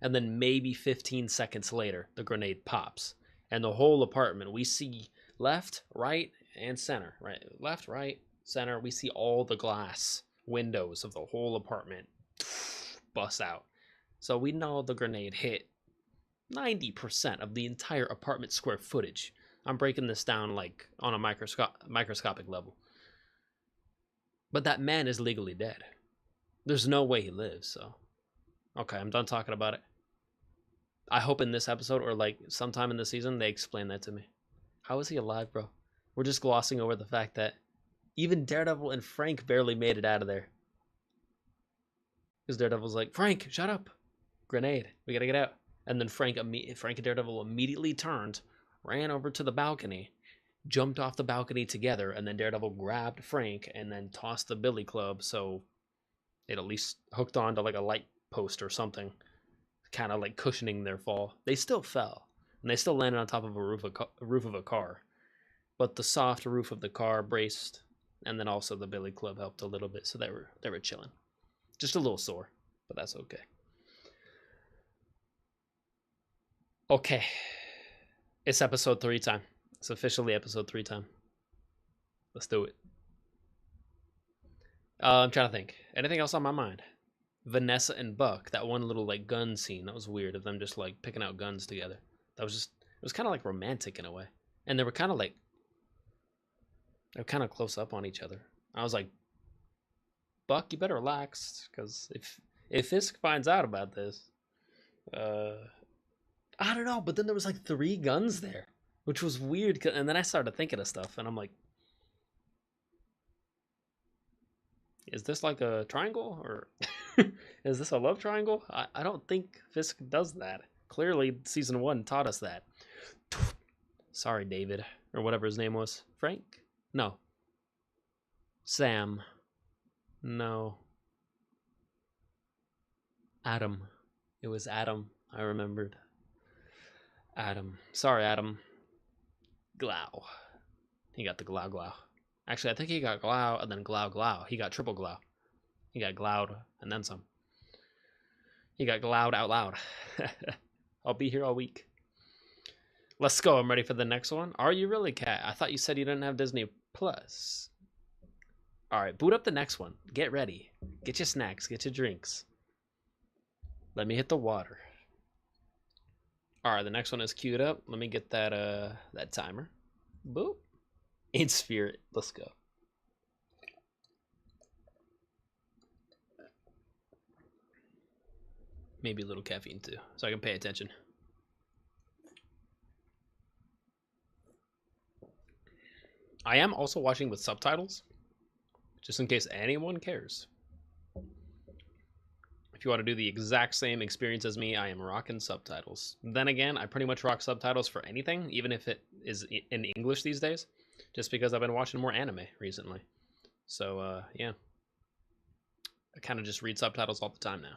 And then maybe 15 seconds later, the grenade pops. And the whole apartment, we see left, right, and center. Right, left, right, center. We see all the glass windows of the whole apartment bust out. So we know the grenade hit 90% of the entire apartment square footage. I'm breaking this down like on a microscopic level. But that man is legally dead. There's no way he lives, so. Okay, I'm done talking about it. I hope in this episode or like sometime in the season they explain that to me. How is he alive, bro? We're just glossing over the fact that even Daredevil and Frank barely made it out of there. Because Daredevil's like, Frank, shut up. Grenade. We gotta get out. And then Frank and Daredevil immediately turned, ran over to the balcony, jumped off the balcony together, and then Daredevil grabbed Frank and then tossed the billy club so it at least hooked onto like a light post or something, kind of like cushioning their fall. They still fell, and they still landed on top of a roof of a car. But the soft roof of the car braced, and then also the billy club helped a little bit, so they were chilling. Just a little sore, but that's okay. Okay, it's episode 3 time. It's officially episode 3 time. Let's do it. I'm trying to think. Anything else on my mind? Vanessa and Buck, that one little like gun scene, that was weird of them just like picking out guns together. That was just, it was kind of like romantic in a way. And they were kind of close up on each other. I was like, Buck, you better relax, because if Fisk finds out about this, I don't know, but then there was like 3 guns there, which was weird. And then I started thinking of stuff, and I'm like, is this like a triangle, or is this a love triangle? I don't think Fisk does that. Clearly, season 1 taught us that. Sorry, David, or whatever his name was. Frank? No. Sam? No. Adam. It was Adam. I remembered. Adam. Sorry, Adam. Glau. He got the Glau Glau. Actually, I think he got Glau and then Glau Glau. He got triple Glau. He got Glaued and then some. He got Glaued out loud. I'll be here all week. Let's go. I'm ready for the next one. Are you really, Cat? I thought you said you didn't have Disney Plus. All right, boot up the next one. Get ready. Get your snacks. Get your drinks. Let me hit the water. All right, the next one is queued up. Let me get that timer. Boop. In spirit. Let's go. Maybe a little caffeine too, so I can pay attention. I am also watching with subtitles, just in case anyone cares. If you want to do the exact same experience as me, I am rocking subtitles. Then again, I pretty much rock subtitles for anything, even if it is in English these days, just because I've been watching more anime recently. So, yeah. I kind of just read subtitles all the time now.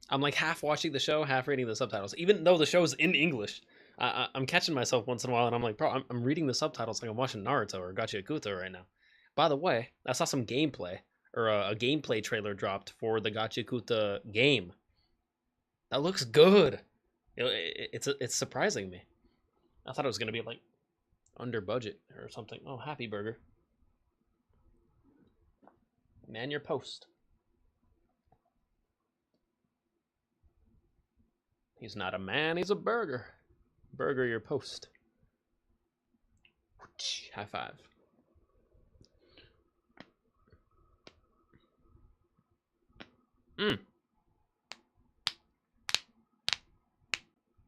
I'm like half watching the show, half reading the subtitles, even though the show's in English. I'm catching myself once in a while, and I'm like, bro, I'm reading the subtitles like I'm watching Naruto or Gachiakuta right now. By the way, I saw some gameplay, or a gameplay trailer dropped for the Gachiakuta game. That looks good. It's surprising me. I thought it was gonna be like under budget or something. Oh, Happy Burger. Man your post. He's not a man, he's a burger. Burger your post. High five. Mmm.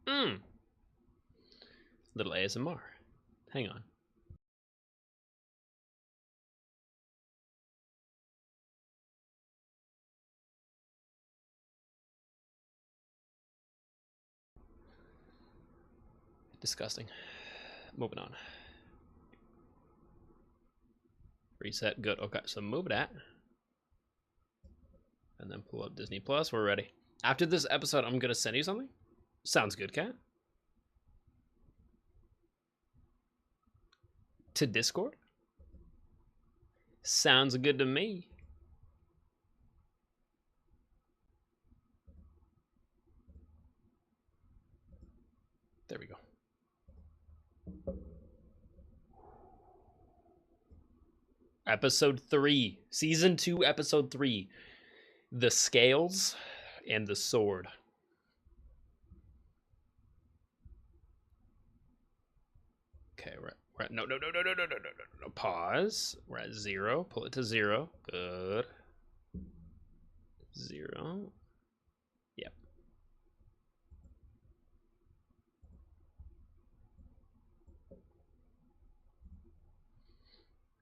Mmm. Little ASMR. Hang on. Disgusting. Moving on. Reset. Good. Okay, so move that. And then pull up Disney Plus. We're ready. After this episode, I'm going to send you something. Sounds good, Kat. To Discord? Sounds good to me. There we go. Episode 3. Season 2, Episode 3. The Scales and the Sword. Okay, we're at no. Pause. We're at 0. Pull it to 0. Good. 0. Yep.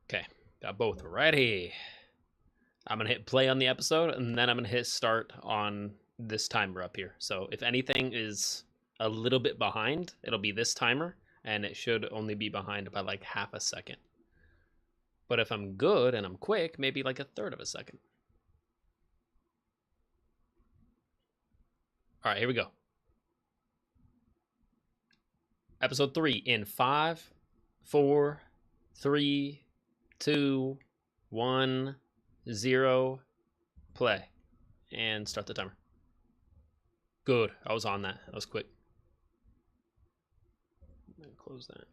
Okay, got both ready. I'm gonna hit play on the episode, and then I'm gonna hit start on this timer up here. So if anything is a little bit behind, it'll be this timer, and it should only be behind by like half a second. But if I'm good and I'm quick, maybe like a third of a second. All right, here we go. Episode 3 in 5, 4, 3, 2, 1, 0. Play. And start the timer. Good. I was on that. That was quick. I'm going to close that.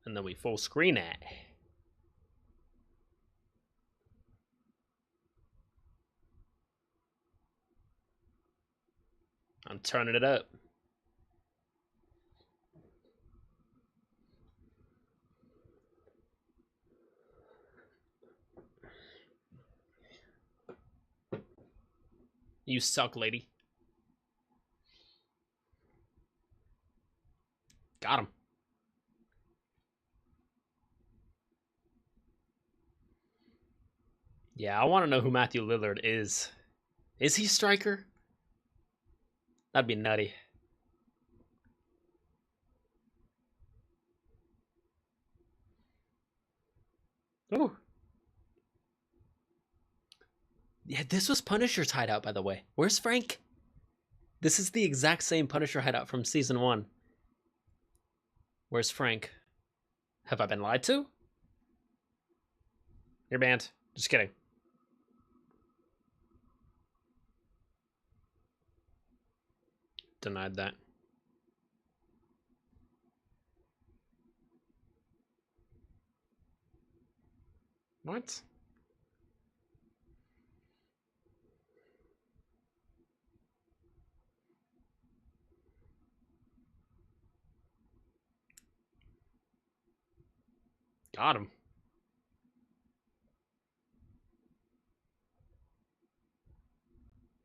And then we full screen it. I'm turning it up. You suck, lady. Got him. Yeah, I want to know who Matthew Lillard is. Is he striker? That'd be nutty. Ooh. Yeah, this was Punisher's hideout, by the way. Where's Frank? This is the exact same Punisher hideout from season 1. Where's Frank? Have I been lied to? You're banned. Just kidding. Denied that. What? Got him.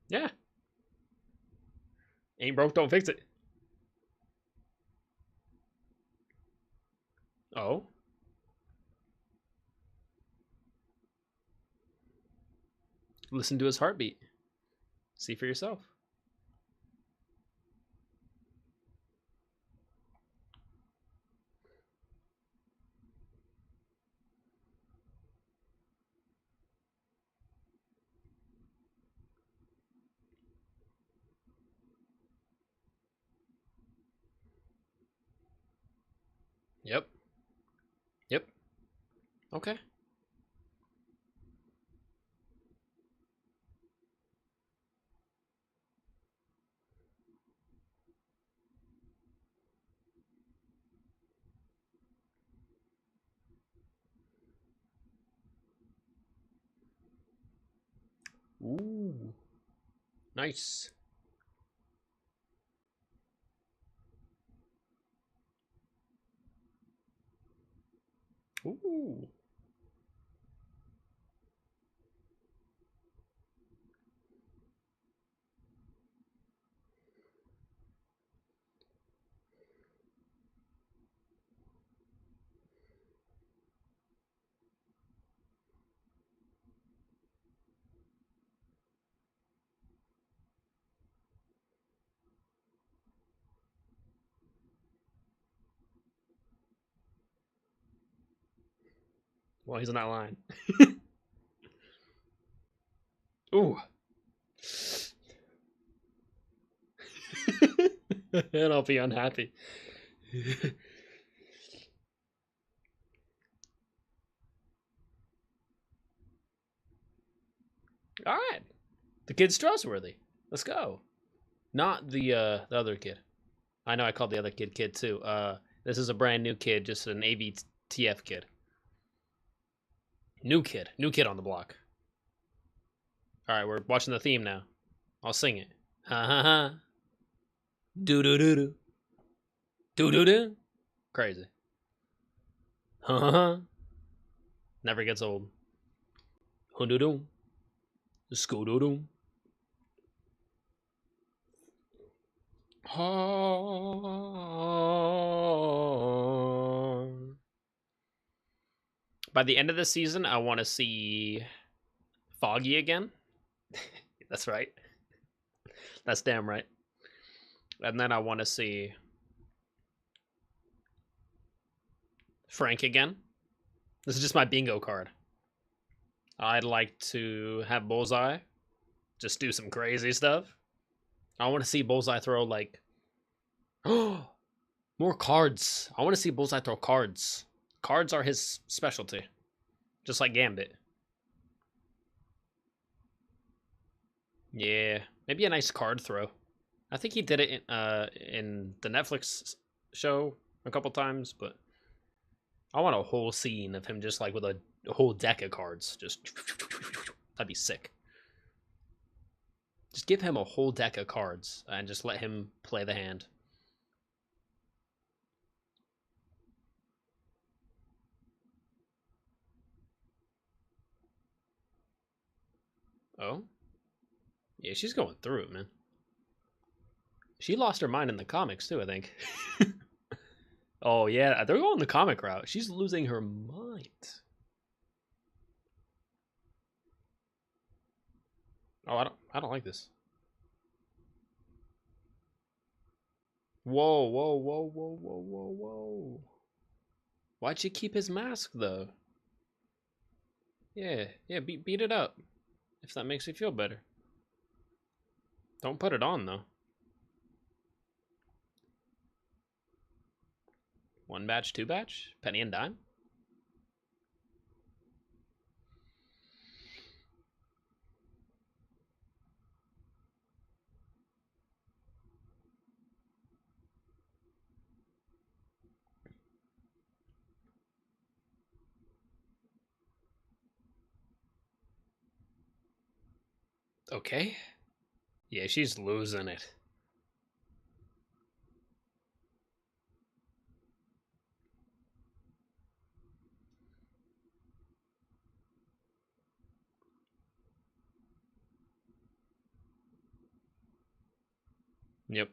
Yeah. Ain't broke, don't fix it. Oh. Listen to his heartbeat. See for yourself. Yep. Yep. Okay. Ooh. Nice. Ooh. Well, he's in that line. Ooh. And I'll be unhappy. All right. The kid's trustworthy. Let's go. Not the other kid. I know I called the other kid too. This is a brand new kid, just an ABTF kid. New kid on the block. All right, we're watching the theme now. I'll sing it. Ha ha ha. Do do do do. Do do do. Crazy. Ha ha ha. Never gets old. Hun do do. Scoo do do. By the end of the season, I want to see Foggy again. That's right. That's damn right. And then I want to see Frank again. This is just my bingo card. I'd like to have Bullseye just do some crazy stuff. I want to see Bullseye throw like more cards. I want to see Bullseye throw cards. Cards are his specialty. Just like Gambit. Yeah, maybe a nice card throw. I think he did it in the Netflix show a couple times, but I want a whole scene of him just like with a whole deck of cards. Just that'd be sick. Just give him a whole deck of cards and just let him play the hand. Oh? Yeah, she's going through it, man. She lost her mind in the comics too, I think. Oh yeah, they're going the comic route. She's losing her mind. Oh, I don't like this. Whoa, whoa, whoa, whoa, whoa, whoa, whoa. Why'd she keep his mask though? Yeah, beat it up. If that makes you feel better. Don't put it on though. One batch, two batch? Penny and dime? Okay. Yeah, she's losing it. Yep.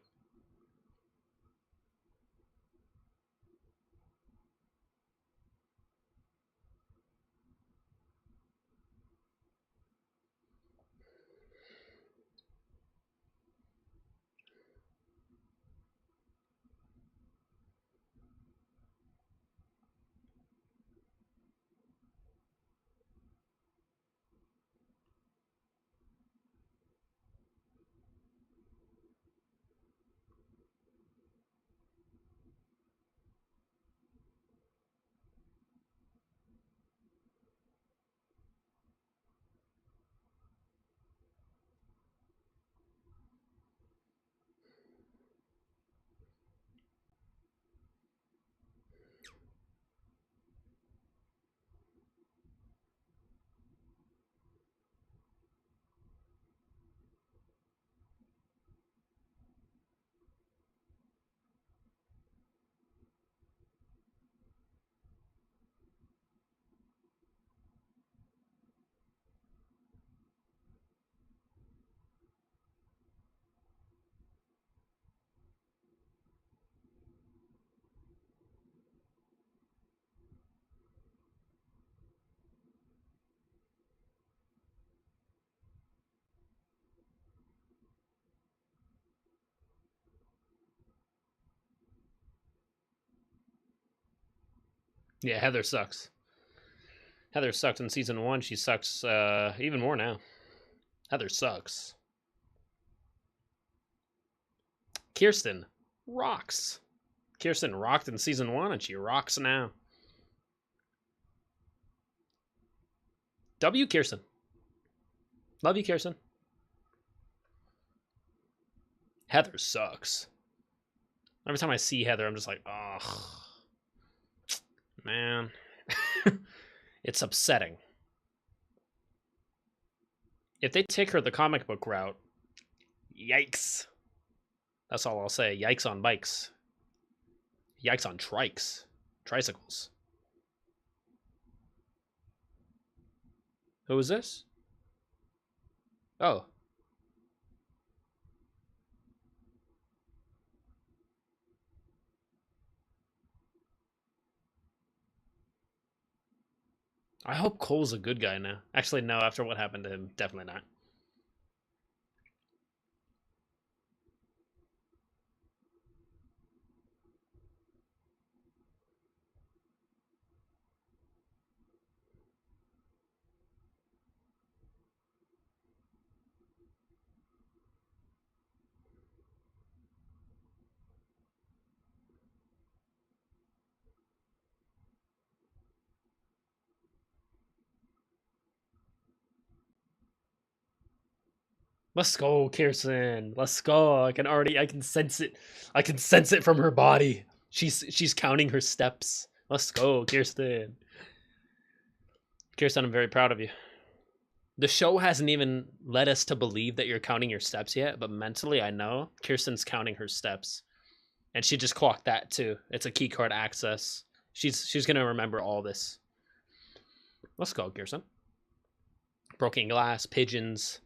Yeah, Heather sucks. Heather sucked in season 1. She sucks even more now. Heather sucks. Kirsten rocks. Kirsten rocked in season 1 and she rocks now. W Kirsten. Love you, Kirsten. Heather sucks. Every time I see Heather, I'm just like, oh, man. It's upsetting. If they take her the comic book route, yikes. That's all I'll say. Yikes on bikes. Yikes on trikes. Tricycles. Who is this? Oh. I hope Cole's a good guy now. Actually, no, after what happened to him, definitely not. Let's go, Kirsten. Let's go. I can sense it. I can sense it from her body. She's counting her steps. Let's go, Kirsten. Kirsten, I'm very proud of you. The show hasn't even led us to believe that you're counting your steps yet, but mentally I know Kirsten's counting her steps. And she just clocked that too. It's a keycard access. She's gonna remember all this. Let's go, Kirsten. Broken glass, pigeons.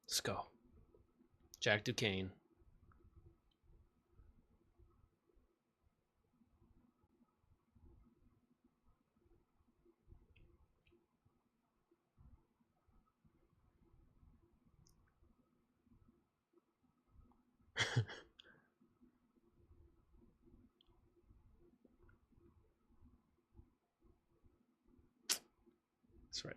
Let's go. Jack Duquesne. That's right.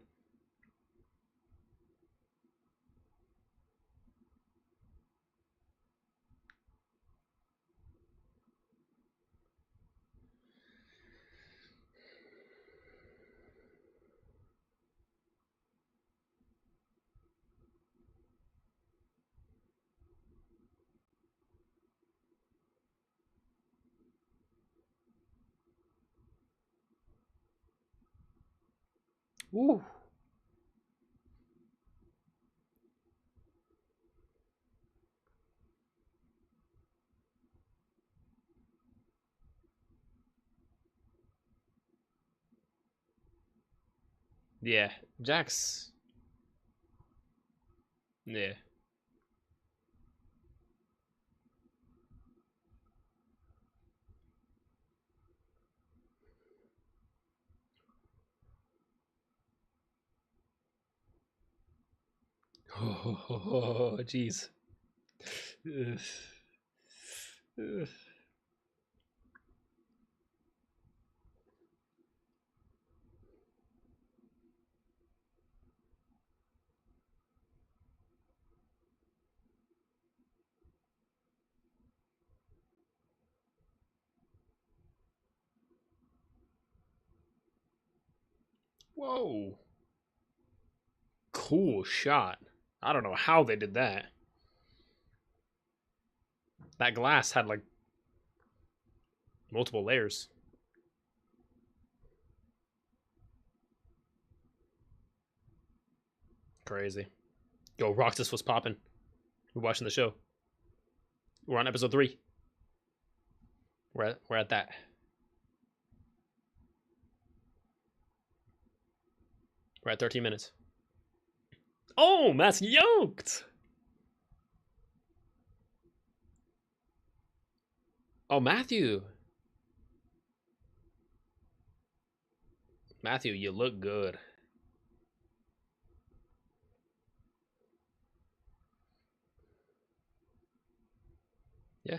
Woo. Yeah, Jack's. Yeah. Oh, jeez. Whoa. Cool shot. I don't know how they did that. That glass had like multiple layers. Crazy. Yo, Roxas was popping. We're watching the show. We're on episode 3. We're at that. We're at 13 minutes. Oh, Matt's yoked. Oh, Matthew. Matthew, you look good. Yeah.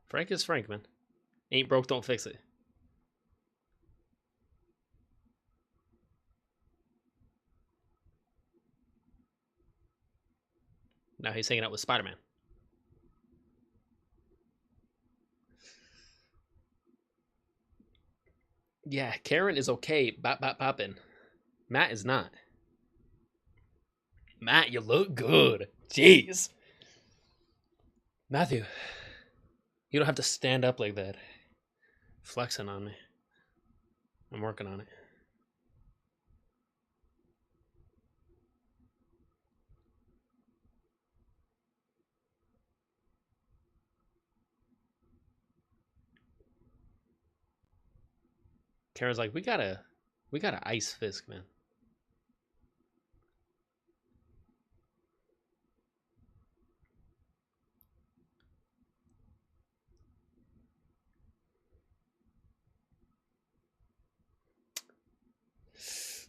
Frank is Frank, man. Ain't broke, don't fix it. Now he's hanging out with Spider-Man. Yeah, Karen is okay. Bopping. Matt is not. Matt, you look good. Jeez. Matthew, you don't have to stand up like that. Flexing on me. I'm working on it. Karen's like, we gotta ice Fisk, man.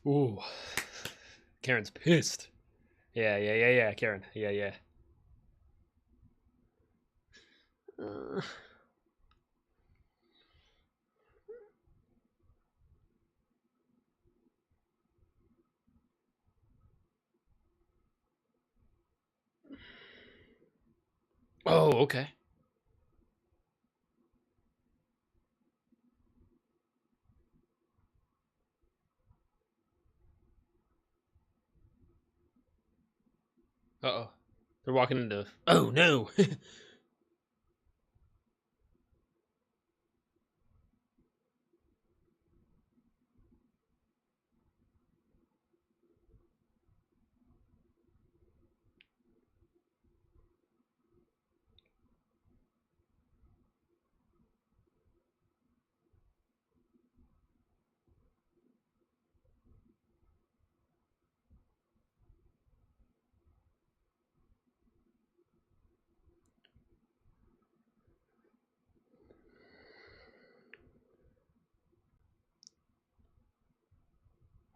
Ooh. Karen's pissed. Yeah, Karen. Yeah. Oh, okay. Uh-oh. They're walking into... Oh, no!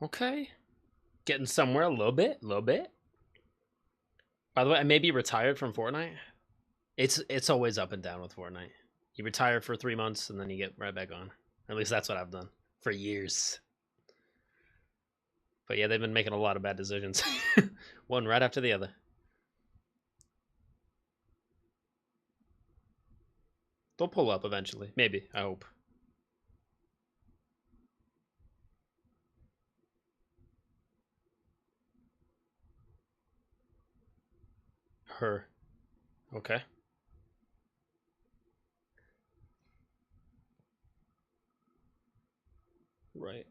Okay. Getting somewhere a little bit. By the way, I may be retired from Fortnite. It's always up and down with Fortnite. You retire for 3 months and then you get right back on. At least that's what I've done for years. But yeah, they've been making a lot of bad decisions. One right after the other. They'll pull up eventually. Maybe. I hope. Her. Okay. Right.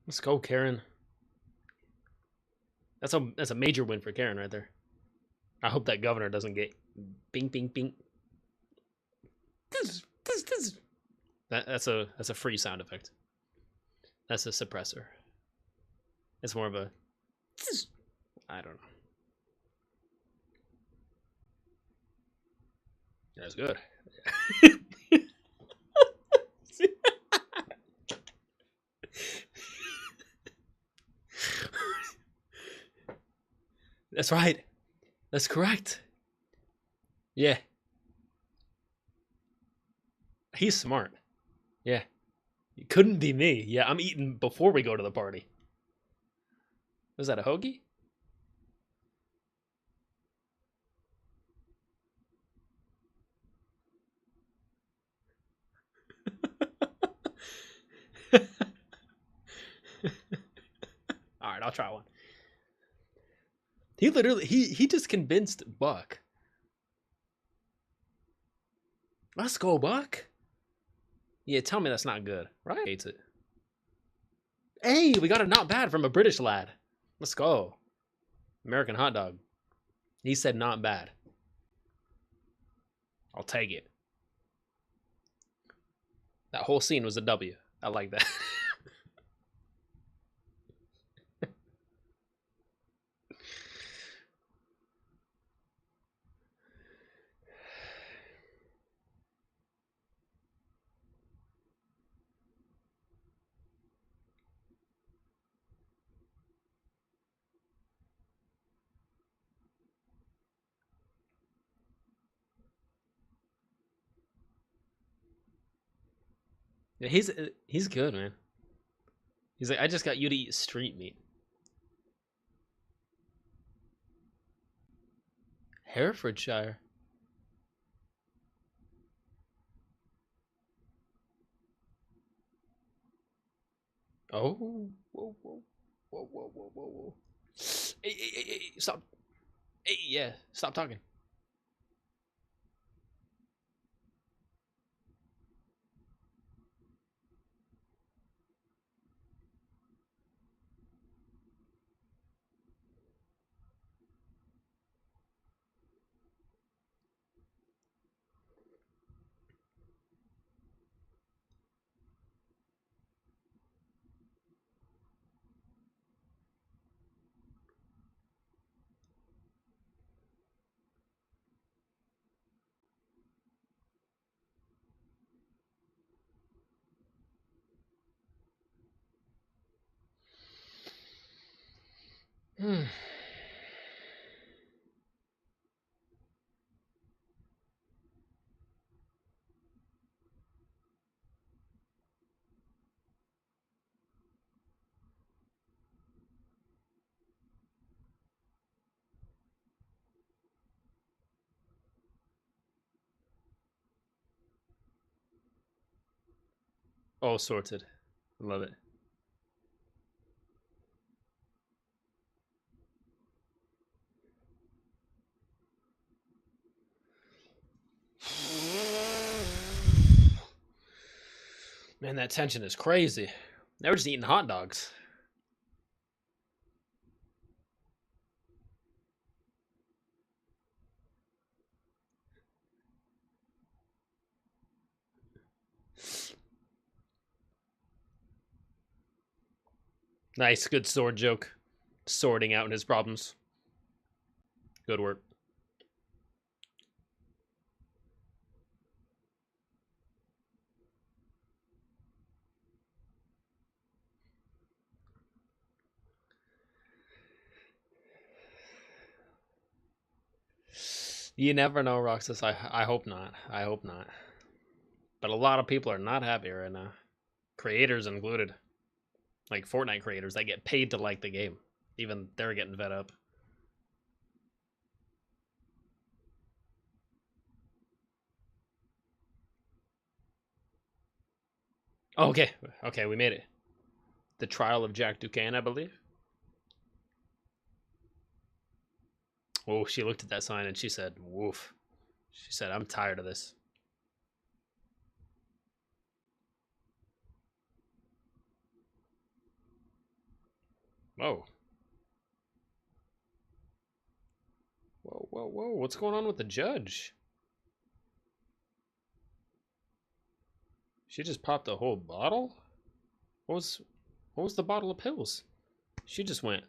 Let's go, Karen. That's a major win for Karen right there. I hope that governor doesn't get bing bing bing. This. That's a free sound effect. That's a suppressor. It's more of a I don't know. That's good. That's right. That's correct. Yeah. He's smart. Yeah. It couldn't be me. Yeah, I'm eating before we go to the party. Was that a hoagie? All right, I'll try one. He literally he just convinced Buck. Let's go, Buck. Yeah, tell me that's not good. Right? Hates it. Hey, we got a not bad from a British lad. Let's go. American hot dog. He said not bad. I'll take it. That whole scene was a W. I like that. Yeah, he's good, man. He's like, I just got you to eat street meat. Herefordshire. Oh, whoa, whoa, whoa, whoa, whoa, whoa, whoa. Hey, stop. Hey, yeah, stop talking. All sorted. Love it. Man, that tension is crazy. They were just eating hot dogs. Nice, good sword joke. Sorting out his problems. Good work. You never know, Roxas. I hope not. I hope not. But a lot of people are not happy right now. Creators included. Like Fortnite creators that get paid to like the game. Even they're getting fed up. Oh, okay. Okay, we made it. The Trial of Jack Duquesne, I believe. Oh, she looked at that sign and she said, woof. She said, I'm tired of this. Whoa. Whoa, whoa, whoa. What's going on with the judge? She just popped a whole bottle? What was the bottle of pills? She just went.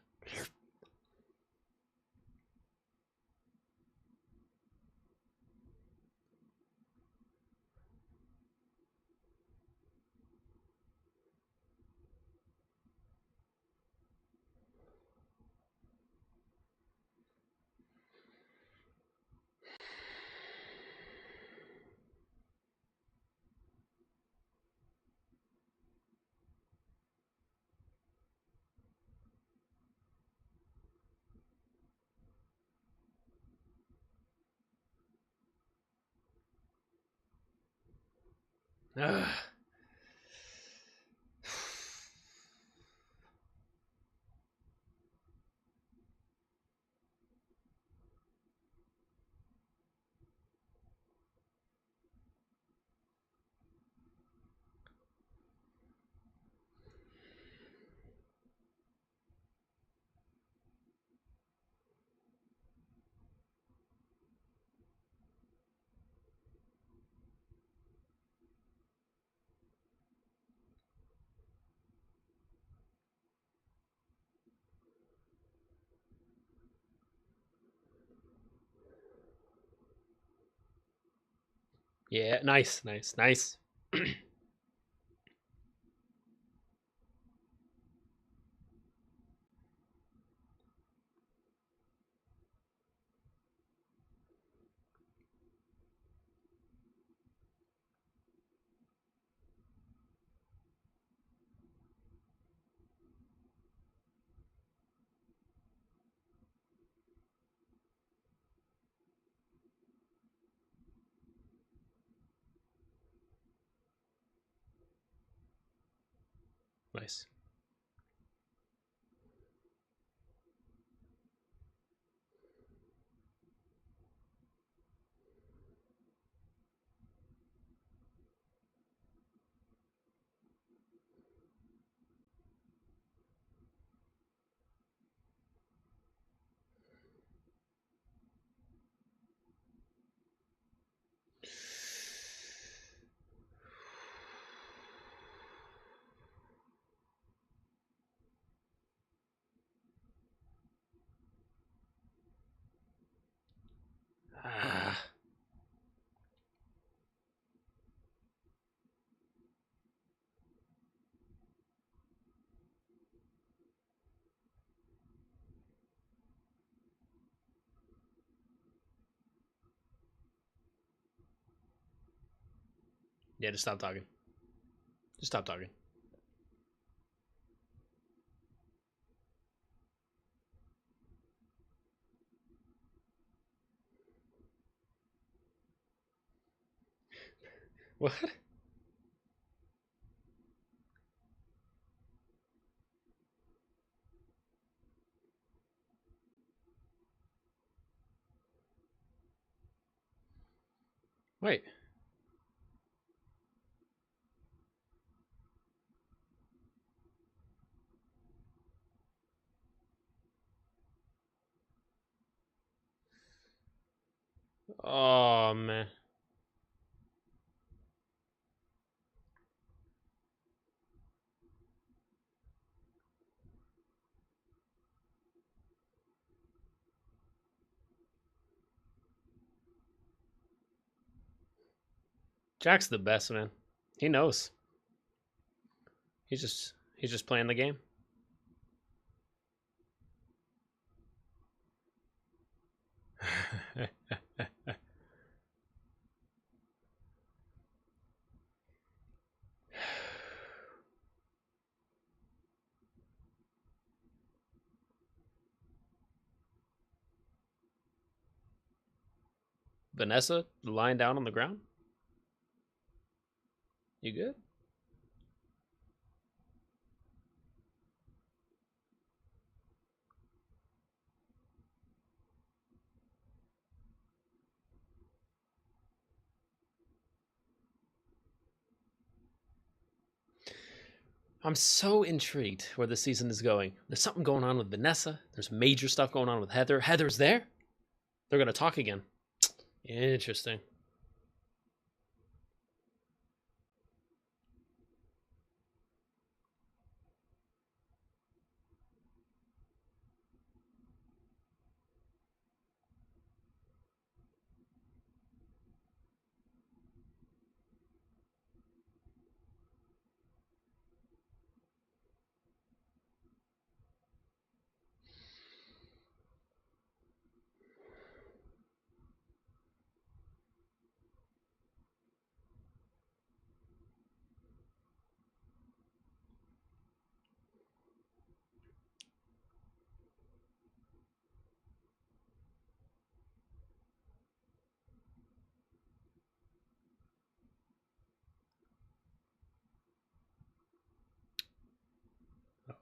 Ugh. Yeah, nice, nice, nice. Nice. Ah. Yeah, just stop talking. Just stop talking. What? Wait. Oh man. Jack's the best, man. He knows. He's just playing the game. Vanessa lying down on the ground. You good? I'm so intrigued where the season is going. There's something going on with Vanessa. There's major stuff going on with Heather. Heather's there. They're gonna talk again. Interesting.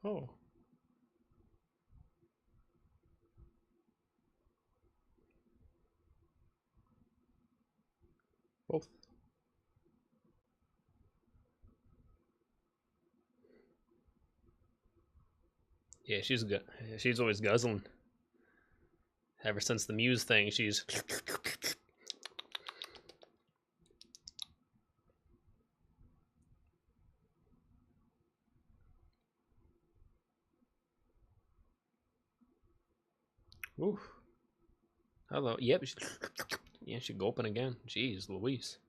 Oh, both. Yeah, she's good. She's always guzzling. Ever since the Muse thing, she's. Ooh. Hello. Yep. Yeah, she gulping again. Jeez, Louise.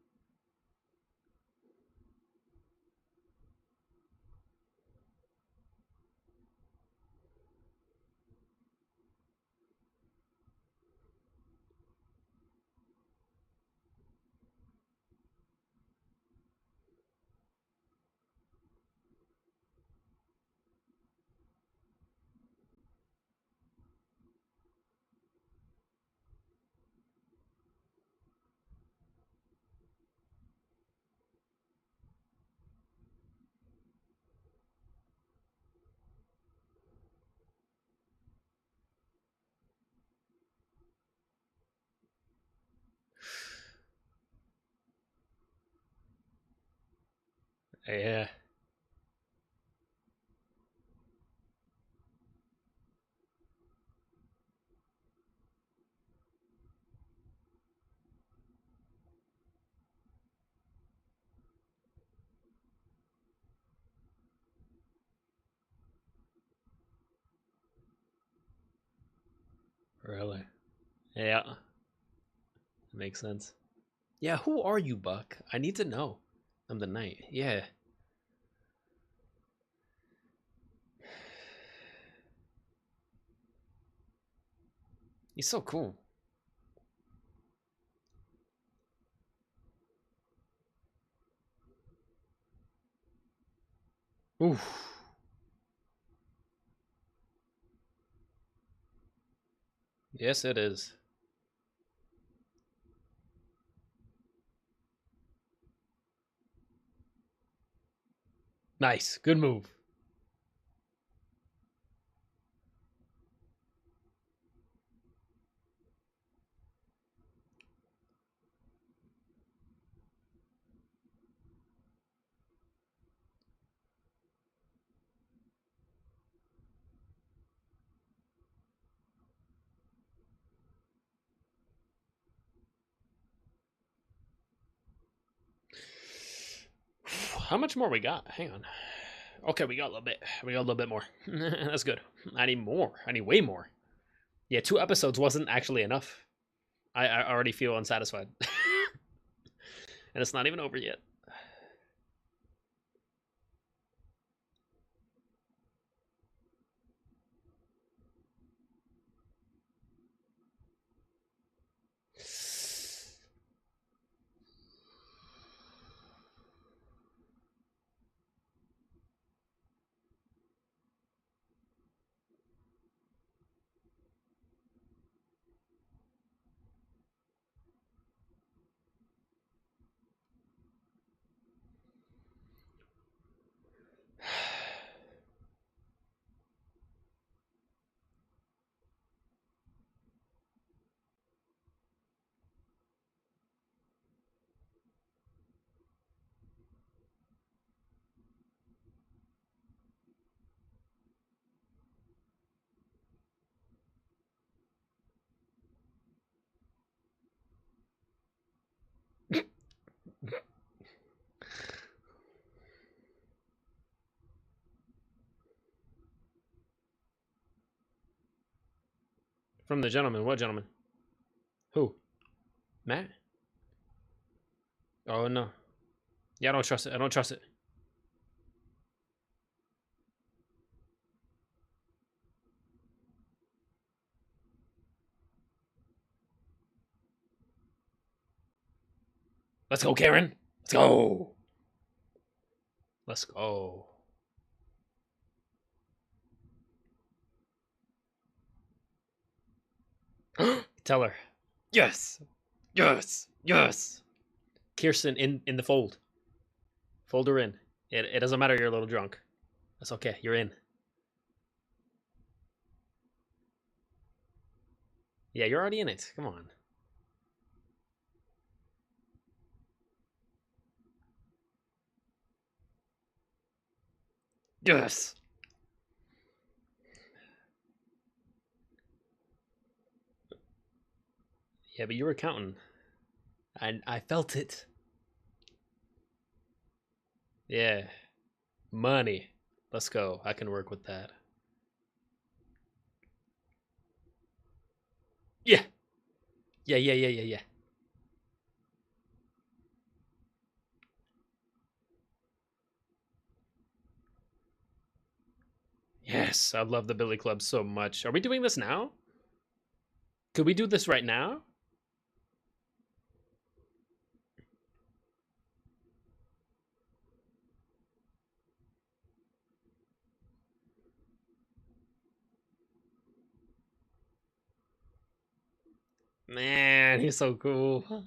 Yeah. Really? Yeah. Makes sense. Yeah, who are you, Buck? I need to know. I'm the knight. Yeah. He's so cool. Oof. Yes, it is. Nice. Good move. How much more we got? Hang on. Okay, we got a little bit. We got a little bit more. That's good. I need more. I need way more. Yeah, 2 episodes wasn't actually enough. I already feel unsatisfied. And it's not even over yet. From the gentleman. What gentleman? Who? Matt? Oh, no. Yeah, I don't trust it. I don't trust it. Let's go, Karen. Let's go. Let's go. Tell her. Yes. Yes. Yes. Kirsten in the fold. Fold her in. It doesn't matter you're a little drunk. That's okay. You're in. Yeah, you're already in it. Come on. Yes. Yeah, but you were counting. I felt it. Yeah. Money. Let's go. I can work with that. Yeah. Yeah, yeah, yeah, yeah, yeah. Yes, I love the Billy Club so much. Are we doing this now? Could we do this right now? Man, he's so cool.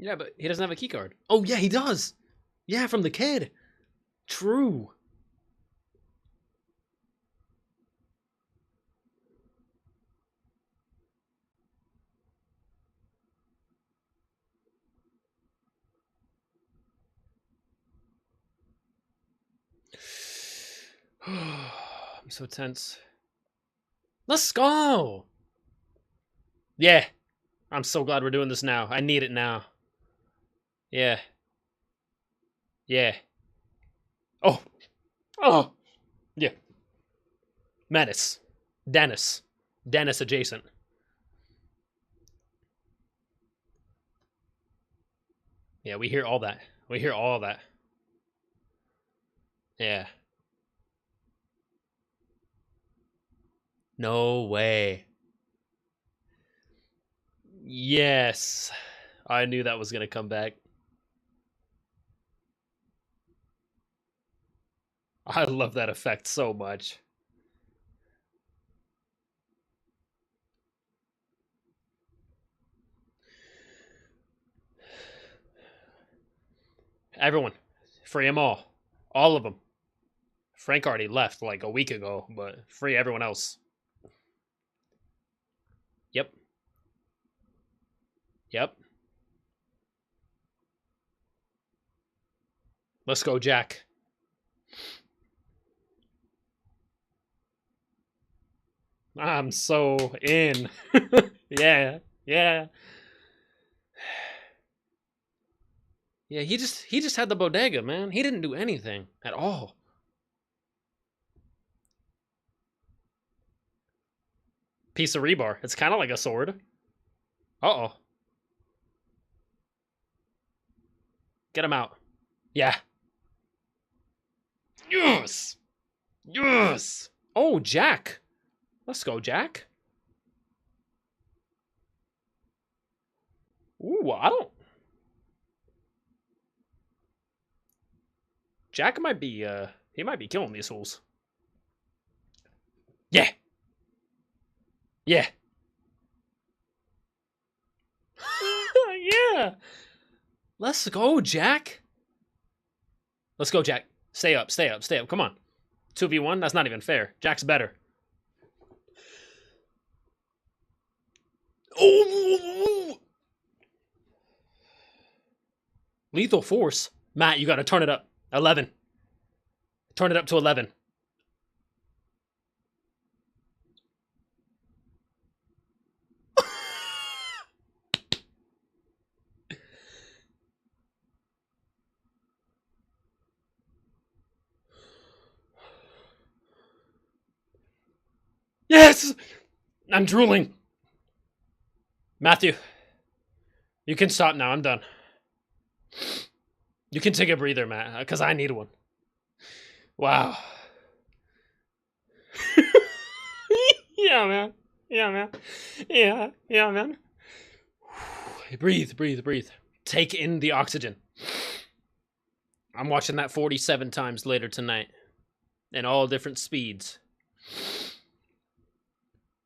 Yeah, but he doesn't have a key card. Oh, yeah, he does. Yeah, from the kid. True. I'm so tense. Let's go. Yeah. I'm so glad we're doing this now. I need it now. Yeah. Yeah. Oh. Oh. Yeah. Menace. Dennis. Dennis adjacent. Yeah, we hear all that. We hear all that. Yeah. No way. Yes. I knew that was going to come back. I love that effect so much. Everyone. Free them all. All of them. Frank already left like a week ago, but free everyone else. Yep. Yep. Let's go, Jack. I'm so in. Yeah. Yeah. Yeah, he just had the bodega, man. He didn't do anything at all. Piece of rebar. It's kind of like a sword. Uh-oh. Get him out. Yeah. Yes. Yes. Oh, Jack. Let's go, Jack. Ooh, I don't... Jack might be, he might be killing these fools. Yeah. Yeah. Yeah. Let's go, Jack. Let's go, Jack. Stay up, stay up, stay up. Come on. 2v1? That's not even fair. Jack's better. Oh! Lethal force. Matt, you gotta turn it up. 11. Turn it up to 11. Yes! I'm drooling. Matthew, you can stop now. I'm done. You can take a breather, Matt, because I need one. Wow. Yeah, man. Yeah, man. Yeah, man. Breathe, breathe, breathe. Take in the oxygen. I'm watching that 47 times later tonight. In all different speeds.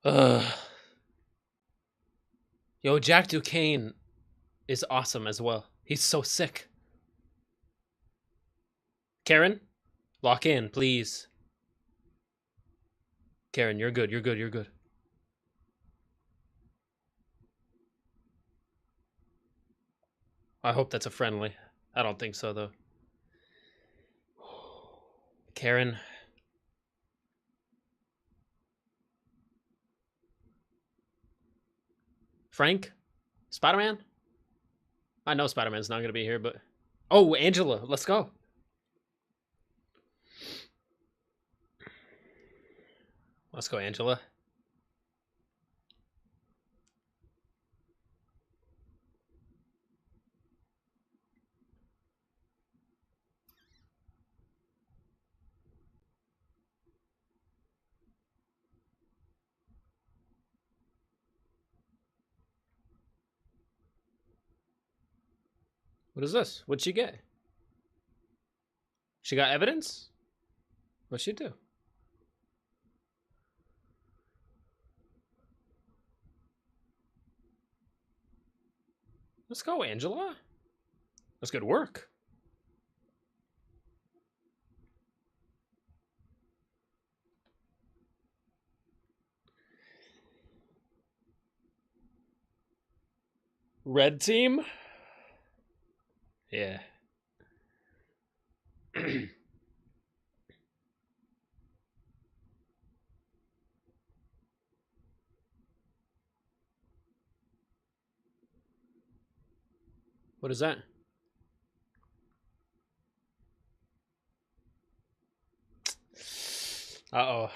Yo, Jack Duquesne is awesome as well. He's so sick. Karen, lock in, please. Karen, you're good, you're good, you're good. I hope that's a friendly. I don't think so, though. Karen. Frank? Spider-Man? I know Spider-Man's not going to be here, but... Oh, Angela, let's go. Let's go, Angela. What is this? What'd she get? She got evidence? What'd she do? Let's go, Angela. That's good work. Red team? Yeah. What is that? Uh-oh.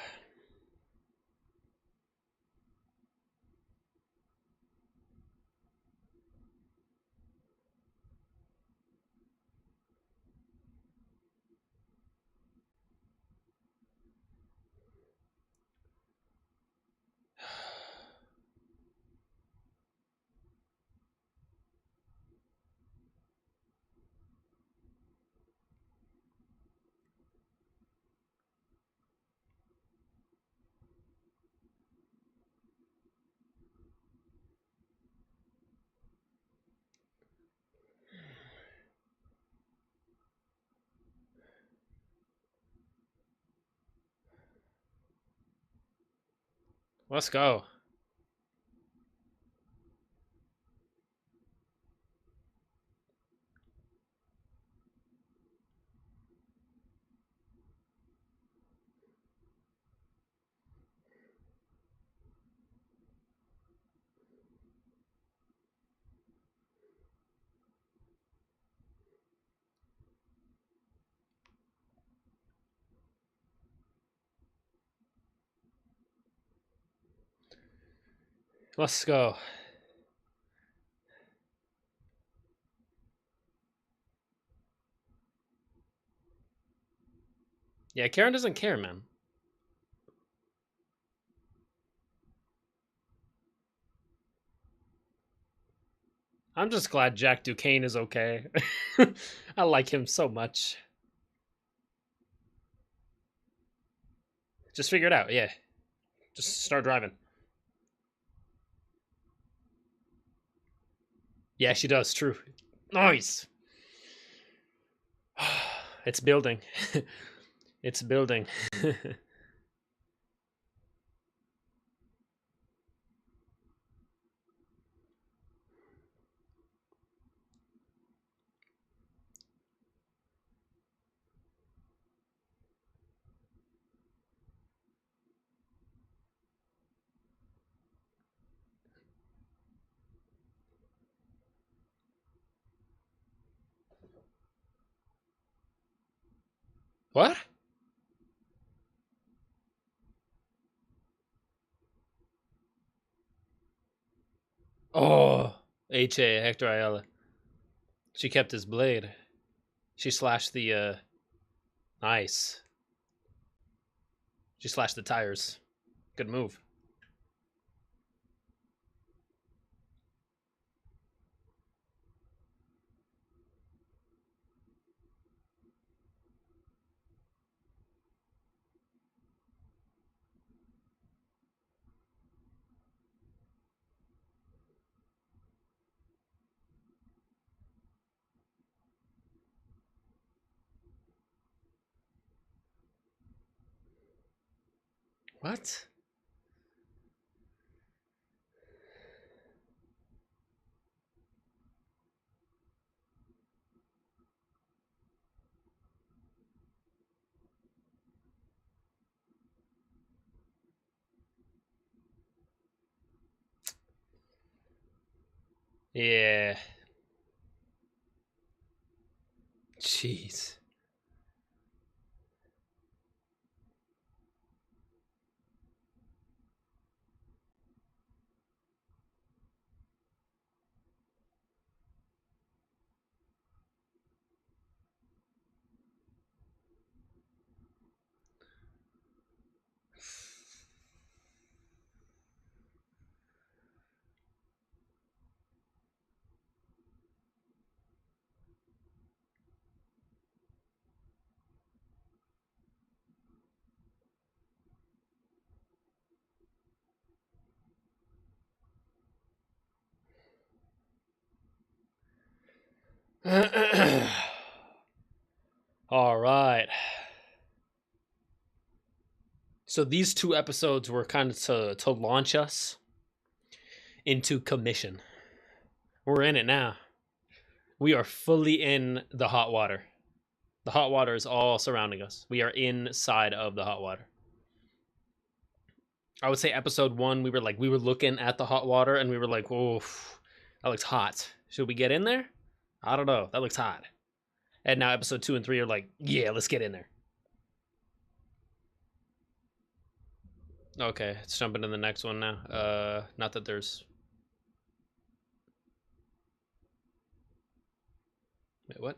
Let's go. Let's go. Yeah, Karen doesn't care, man. I'm just glad Jack Duquesne is okay. I like him so much. Just figure it out, yeah. Just start driving. Yeah, she does, true. Nice. It's building. It's building. What? Oh, H.A. Hector Ayala. She kept his blade. She slashed the, nice. She slashed the tires. Good move. What? Yeah. Jeez. All right. So these two episodes were kind of to launch us into commission. We're in it now. We are fully in the hot water. The hot water is all surrounding us. We are inside of the hot water. I would say episode 1, we were looking at the hot water and we were like, "Oh, that looks hot. Should we get in there? I don't know. That looks hot." And now episode 2 and 3 are like, "Yeah, let's get in there." Okay, let's jump into the next one now. Not that there's... Wait, what?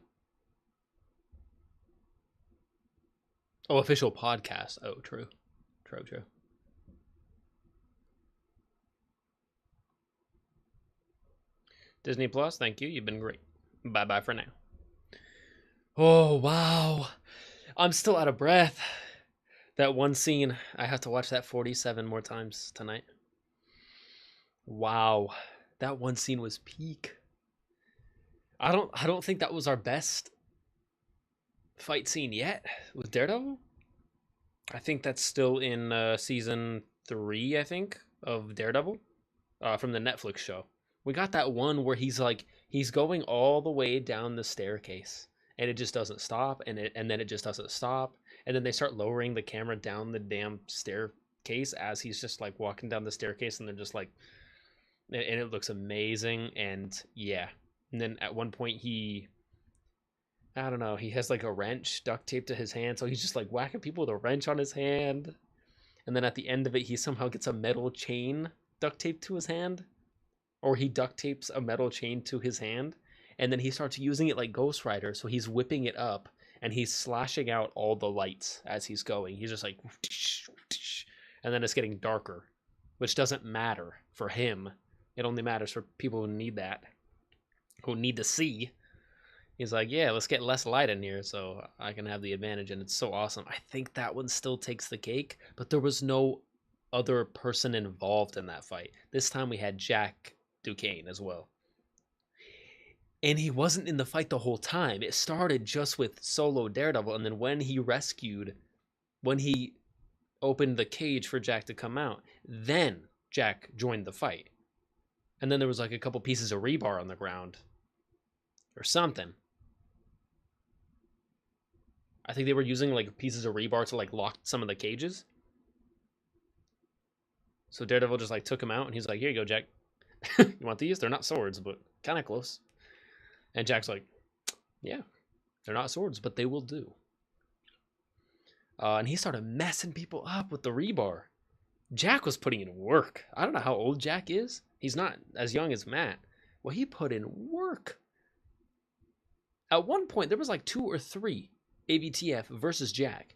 Oh, official podcast. Oh, true. True. Disney Plus, thank you. You've been great. Bye-bye for now. Oh, wow. I'm still out of breath. That one scene, I have to watch that 47 more times tonight. Wow. That one scene was peak. I don't think that was our best fight scene yet with Daredevil. I think that's still in season 3, I think, of Daredevil, from the Netflix show. We got that one where he's going all the way down the staircase and it just doesn't stop, and then it just doesn't stop, and then they start lowering the camera down the damn staircase as he's just like walking down the staircase, and they're just like, and it looks amazing. And yeah, and then at one point I don't know, he has like a wrench duct taped to his hand, so he's just like whacking people with a wrench on his hand, and then at the end of it he somehow gets a metal chain duct taped to his hand, or he duct tapes a metal chain to his hand, and then he starts using it like Ghost Rider, so he's whipping it up and he's slashing out all the lights as he's going. He's just like, and then it's getting darker, which doesn't matter for him. It only matters for people who need that, who need to see. He's like, yeah, let's get less light in here so I can have the advantage, and it's so awesome. I think that one still takes the cake, but there was no other person involved in that fight. This time we had Jack Duquesne as well. And he wasn't in the fight the whole time. It started just with solo Daredevil, and then when he opened the cage for Jack to come out, then Jack joined the fight. And then there was like a couple pieces of rebar on the ground or something. I think they were using like pieces of rebar to like lock some of the cages. So Daredevil just like took him out, and he's like, "Here you go, Jack. You want these? They're not swords, but kind of close." And Jack's like, "Yeah, they're not swords, but they will do." And he started messing people up with the rebar. Jack was putting in work. I don't know how old Jack is. He's not as young as Matt. Well, he put in work. At one point, there was like 2 or 3 ABTF versus Jack.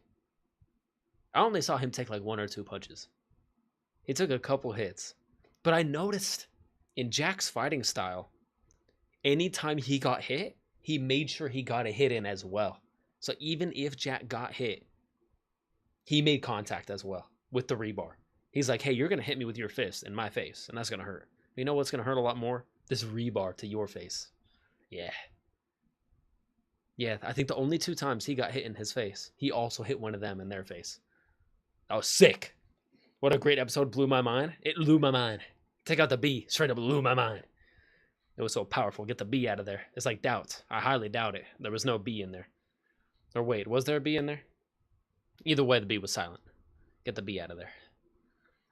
I only saw him take like 1 or 2 punches. He took a couple hits. But I noticed in Jack's fighting style, anytime he got hit, he made sure he got a hit in as well. So even if Jack got hit, he made contact as well with the rebar. He's like, "Hey, you're going to hit me with your fist in my face, and that's going to hurt. You know what's going to hurt a lot more? This rebar to your face." Yeah. Yeah, I think the only 2 times he got hit in his face, he also hit one of them in their face. That was sick. What a great episode. Blew my mind. It blew my mind. Take out the B. Straight up blew my mind. It was so powerful. Get the B out of there. It's like doubt. I highly doubt it. There was no B in there. Or wait, was there a B in there? Either way, the B was silent. Get the B out of there.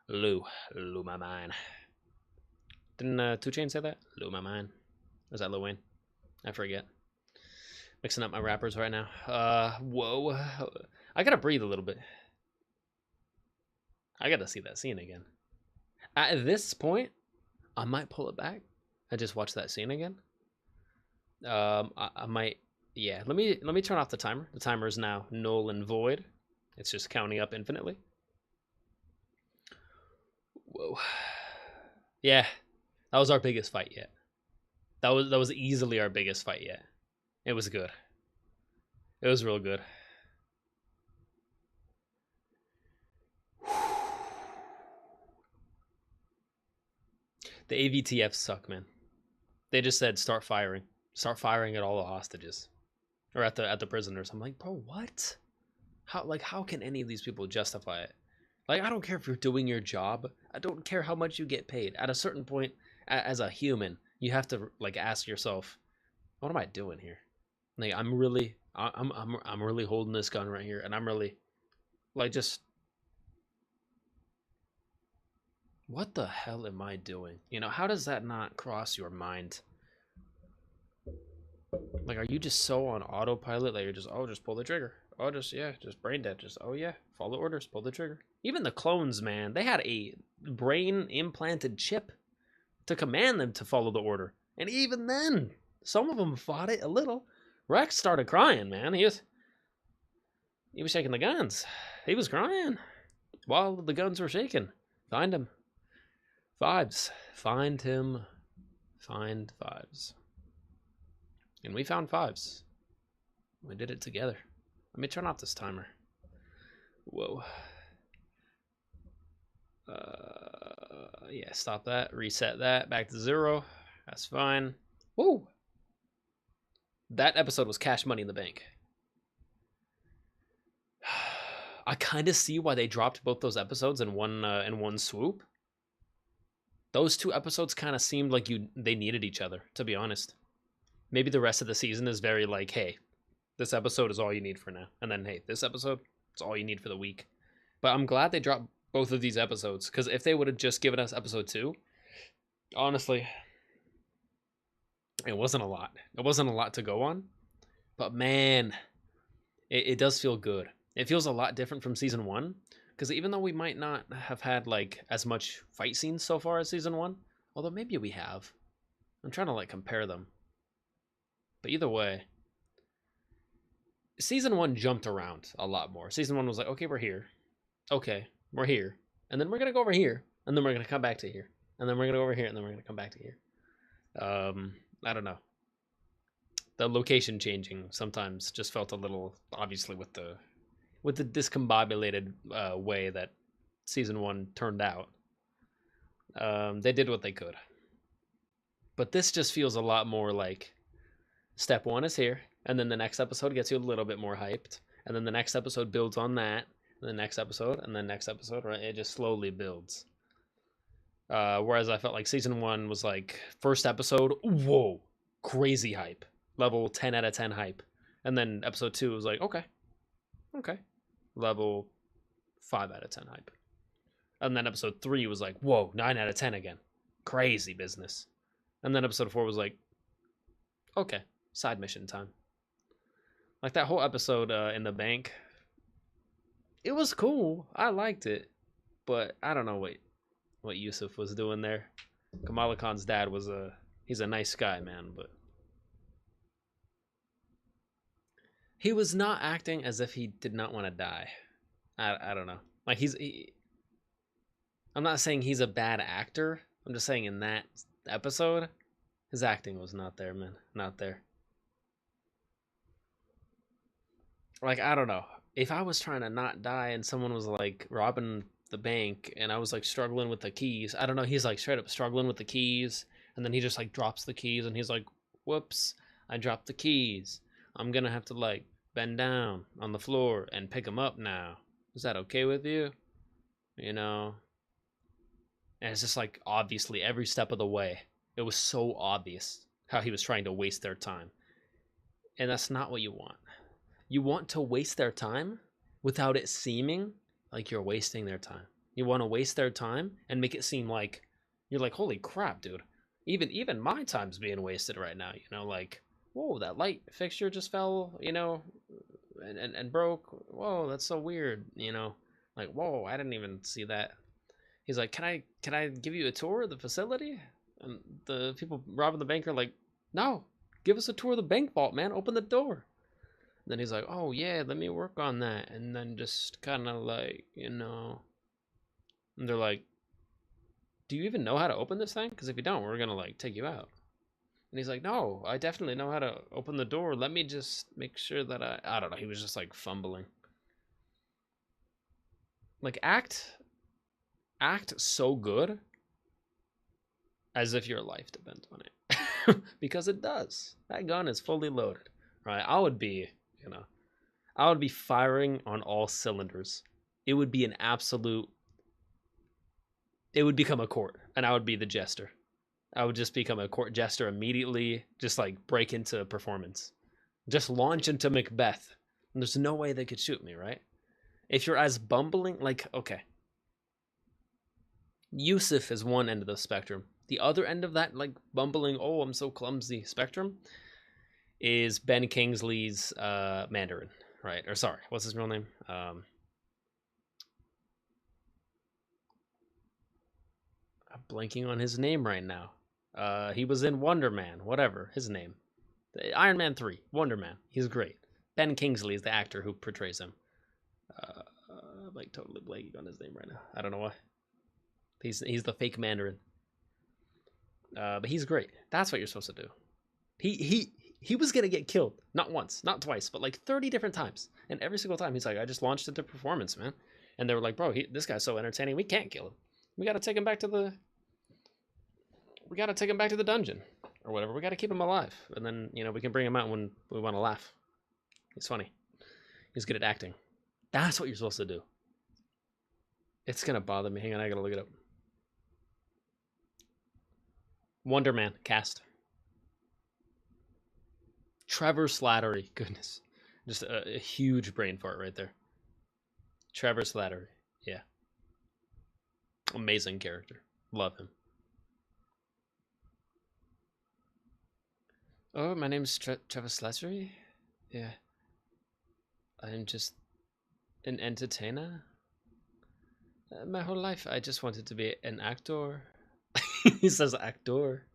Blew my mind. Didn't 2 Chainz say that? Blew my mind. Was that Lil Wayne? I forget. Mixing up my rappers right now. Whoa. I gotta breathe a little bit. I gotta see that scene again. At this point, I might pull it back. I just watched that scene again. I might, yeah. Let me turn off the timer. The timer is now null and void. It's just counting up infinitely. Whoa. Yeah, that was our biggest fight yet. That was easily our biggest fight yet. It was good. It was real good. The AVTFs suck, man. They just said start firing at all the hostages, or at the prisoners. I'm like, bro, what? How can any of these people justify it? Like, I don't care if you're doing your job. I don't care how much you get paid. At a certain point, as a human, you have to like ask yourself, what am I doing here? Like I'm really holding this gun right here, and I'm really like just what the hell am I doing? You know, how does that not cross your mind? Like, are you just so on autopilot that you're just, oh, just pull the trigger. Oh, just, yeah, just brain dead. Just, oh, yeah, follow orders, pull the trigger. Even the clones, man, they had a brain implanted chip to command them to follow the order. And even then, some of them fought it a little. Rex started crying, man. He was shaking the guns. He was crying while the guns were shaking. Find him. Fives. Find him. Find Fives. And we found Fives. We did it together. Let me turn off this timer. Whoa. Yeah, stop that. Reset that. Back to 0. That's fine. Whoa. That episode was Cash Money in the Bank. I kind of see why they dropped both those episodes in one swoop. Those 2 episodes kind of seemed like they needed each other, to be honest. Maybe the rest of the season is very like, hey, this episode is all you need for now. And then, hey, this episode, it's all you need for the week. But I'm glad they dropped both of these episodes, because if they would have just given us episode 2, honestly, it wasn't a lot. It wasn't a lot to go on. But man, it does feel good. It feels a lot different from season 1, because even though we might not have had like as much fight scenes so far as season 1, although maybe we have. I'm trying to like compare them. But either way, season 1 jumped around a lot more. Season 1 was like, okay, we're here. Okay, we're here. And then we're going to go over here. And then we're going to come back to here. And then we're going to go over here. And then we're going to come back to here. I don't know. The location changing sometimes just felt a little, obviously, with the discombobulated way that season 1 turned out. They did what they could. But this just feels a lot more like step 1 is here, and then the next episode gets you a little bit more hyped, and then the next episode builds on that, and the next episode, and the next episode, right? It just slowly builds. Whereas I felt like season 1 was like, first episode, whoa, crazy hype. Level 10 out of 10 hype. And then episode 2 was like, okay. Level 5 out of 10 hype. And then episode 3 was like, whoa, 9 out of 10 again. Crazy business. And then episode 4 was like, okay, side mission time. Like that whole episode in the bank, it was cool. I liked it. But I don't know what Yusuf was doing there. Kamala Khan's dad he's a nice guy, man, but he was not acting as if he did not want to die. I don't know. Like I'm not saying he's a bad actor. I'm just saying in that episode, his acting was not there, man. Not there. Like, I don't know. If I was trying to not die and someone was like robbing the bank and I was like struggling with the keys, I don't know, he's like straight up struggling with the keys, and then he just like drops the keys and he's like, whoops, I dropped the keys. I'm gonna have to like bend down on the floor and pick them up now. Is that okay with you? You know? And it's just like, obviously, every step of the way, it was so obvious how he was trying to waste their time. And that's not what you want. You want to waste their time without it seeming like you're wasting their time. You want to waste their time and make it seem like you're like, holy crap, dude. Even my time's being wasted right now. You know, like, whoa, that light fixture just fell, you know, and broke. Whoa, that's so weird. You know, like, whoa, I didn't even see that. He's like, can I give you a tour of the facility? And the people robbing the bank are like, no, give us a tour of the bank vault, man. Open the door. And then he's like, oh yeah, let me work on that. And then just kind of like, you know, and they're like, do you even know how to open this thing? Because if you don't, we're gonna like take you out. And he's like, no, I definitely know how to open the door. Let me just make sure that I don't know. He was just like fumbling. Like act so good as if your life depends on it. Because it does. That gun is fully loaded, right? I would be firing on all cylinders. It would become a court, and I would be the jester. I would just become a court jester immediately, just like break into performance. Just launch into Macbeth. And there's no way they could shoot me, right? If you're as bumbling, like, okay. Yusuf is one end of the spectrum. The other end of that, like, bumbling, oh, I'm so clumsy spectrum, is Ben Kingsley's Mandarin, right? Or sorry, what's his real name? I'm blanking on his name right now. He was in Wonder Man, whatever his name. Iron Man 3, Wonder Man. He's great. Ben Kingsley is the actor who portrays him. I'm like totally blanking on his name right now. I don't know why. He's the fake Mandarin. But he's great. That's what you're supposed to do. He was gonna get killed. Not once, not twice, but like 30 different times. And every single time he's like, I just launched into performance, man. And they were like, bro, this guy's so entertaining, we can't kill him. We gotta take him back to the dungeon. Or whatever. We gotta keep him alive. And then, we can bring him out when we want to laugh. He's funny. He's good at acting. That's what you're supposed to do. It's gonna bother me. Hang on, I gotta look it up. Wonder Man cast. Trevor Slattery. Goodness. Just a huge brain fart right there. Trevor Slattery. Yeah. Amazing character. Love him. Oh, my name's Trevor Slattery? Yeah. I'm just an entertainer. My whole life, I just wanted to be an actor. He says actor.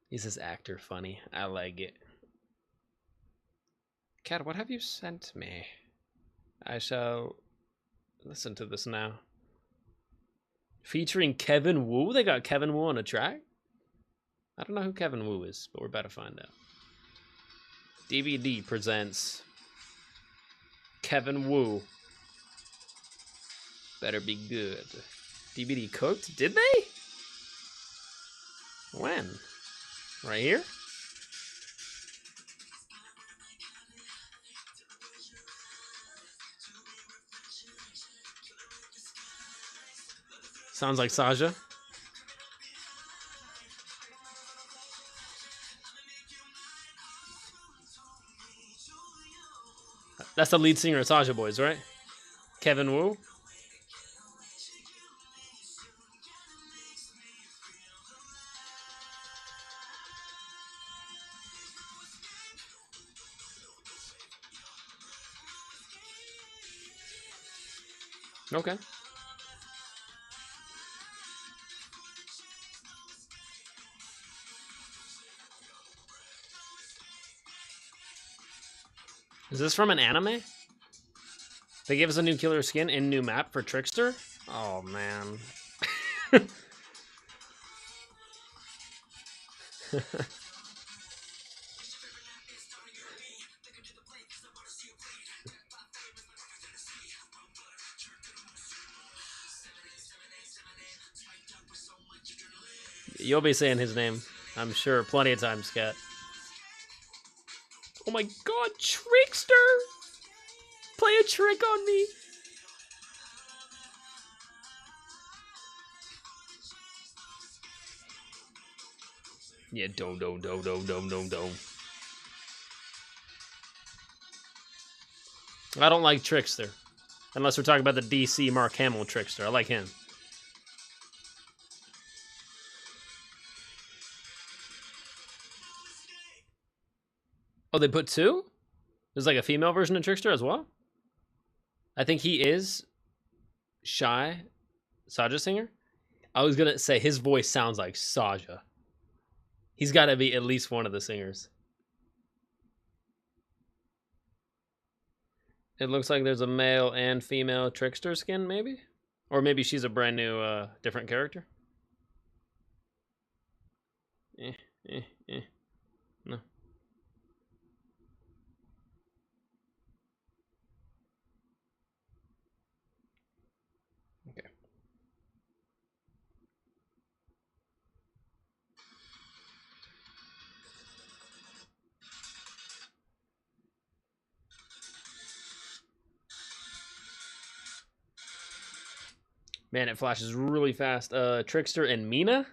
He says actor funny. I like it. Cat, what have you sent me? I shall listen to this now. Featuring Kevin Wu? They got Kevin Wu on a track? I don't know who Kevin Wu is, but we're about to find out. DVD presents Kevin Wu. Better be good. DVD cooked? Did they? When? Right here? Sounds like Saja. That's the lead singer of Saja Boys, right? Kevin Wu. Okay. Is this from an anime? They gave us a new killer skin and new map for Trickster? Oh, man. You'll be saying his name, I'm sure, plenty of times, Cat. Oh my god, Trickster! Play a trick on me! Yeah, dome. I don't like Trickster. Unless we're talking about the DC Mark Hamill Trickster. I like him. Oh, they put two? There's like a female version of Trickster as well? I think he is Shy, Saja singer. I was gonna say his voice sounds like Saja. He's gotta be at least one of the singers. It looks like there's a male and female Trickster skin, maybe? Or maybe she's a brand new, different character. No. Okay. Man, it flashes really fast. Trickster and Mina?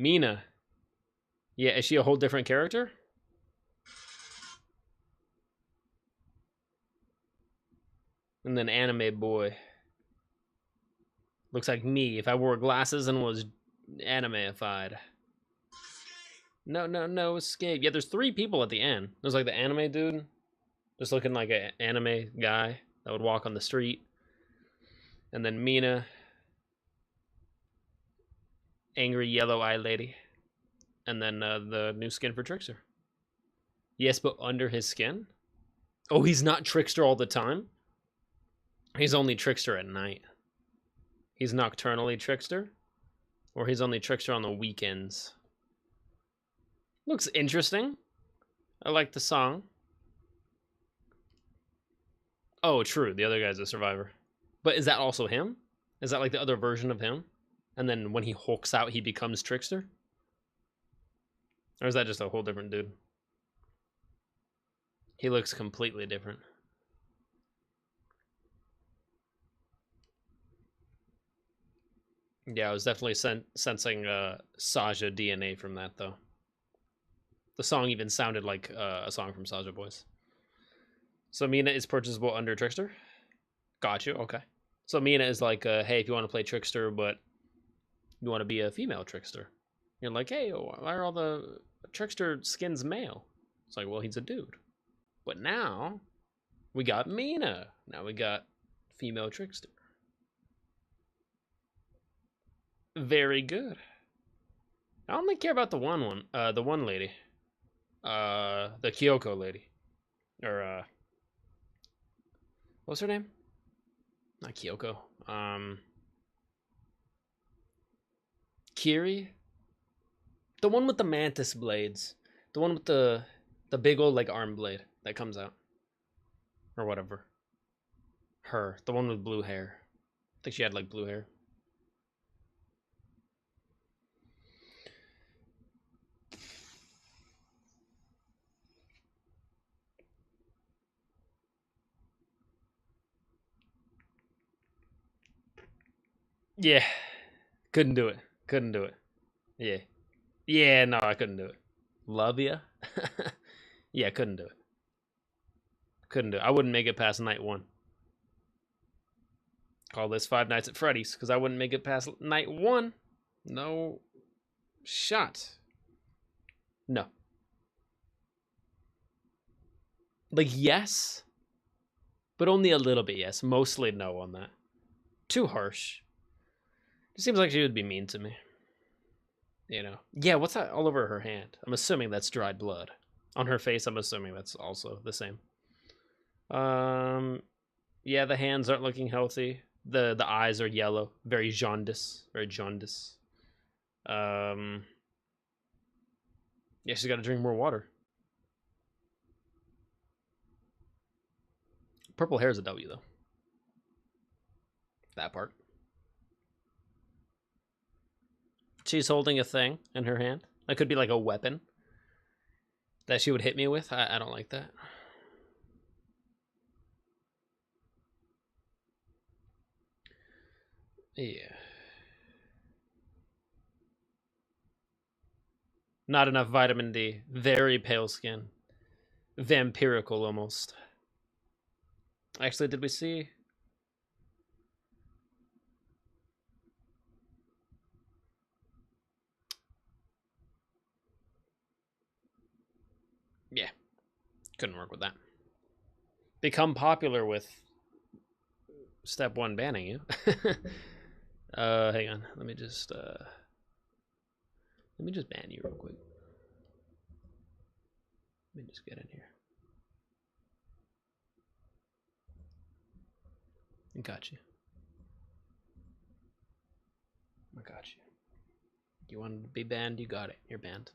Mina. Yeah, is she a whole different character? And then anime boy. Looks like me if I wore glasses and was animeified. No, escape. Yeah, there's 3 people at the end. There's like the anime dude, just looking like an anime guy that would walk on the street. And then Mina, angry yellow-eyed lady. And then the new skin for Trickster. Yes, but under his skin? Oh, he's not Trickster all the time? He's only Trickster at night. He's nocturnally Trickster? Or he's only Trickster on the weekends? Looks interesting. I like the song. Oh, true. The other guy's a survivor. But is that also him? Is that like the other version of him? And then when he hulks out, he becomes Trickster? Or is that just a whole different dude? He looks completely different. Yeah, I was definitely sensing Saja DNA from that, though. The song even sounded like a song from Saja Boys. So Mina is purchasable under Trickster? Got you, okay. So Mina is like, hey, if you want to play Trickster, but you want to be a female Trickster. You're like, hey, why are all the Trickster skins male? It's like, well, he's a dude. But now, we got Mina. Now we got female Trickster. Very good. I only care about the one lady. The Kyoko lady. Or, what's her name? Not Kyoko. Kiri? The one with the mantis blades. The one with the big old, like, arm blade that comes out. Or whatever. Her. The one with blue hair. I think she had, like, blue hair. Yeah. Couldn't do it. Couldn't do it. Yeah. Yeah, no, I couldn't do it. Love ya? Yeah, couldn't do it. Couldn't do it. I wouldn't make it past night 1. Call this Five Nights at Freddy's, because I wouldn't make it past night 1. No shot. No. Like, yes, but only a little bit yes. Mostly no on that. Too harsh. It seems like she would be mean to me. You know. Yeah, what's that all over her hand? I'm assuming that's dried blood. On her face, I'm assuming that's also the same. Yeah, the hands aren't looking healthy. The eyes are yellow. Very jaundice. Very jaundice. Yeah, she's got to drink more water. Purple hair is a W, though. That part. She's holding a thing in her hand. That could be like a weapon that she would hit me with. I don't like that. Yeah. Not enough vitamin D. Very pale skin. Vampirical almost. Actually, did we see? Yeah. Couldn't work with that. Become popular with step 1 banning you. Hang on. Let me just ban you real quick. Let me just get in here. I got you. I got you. You wanted to be banned? You got it. You're banned.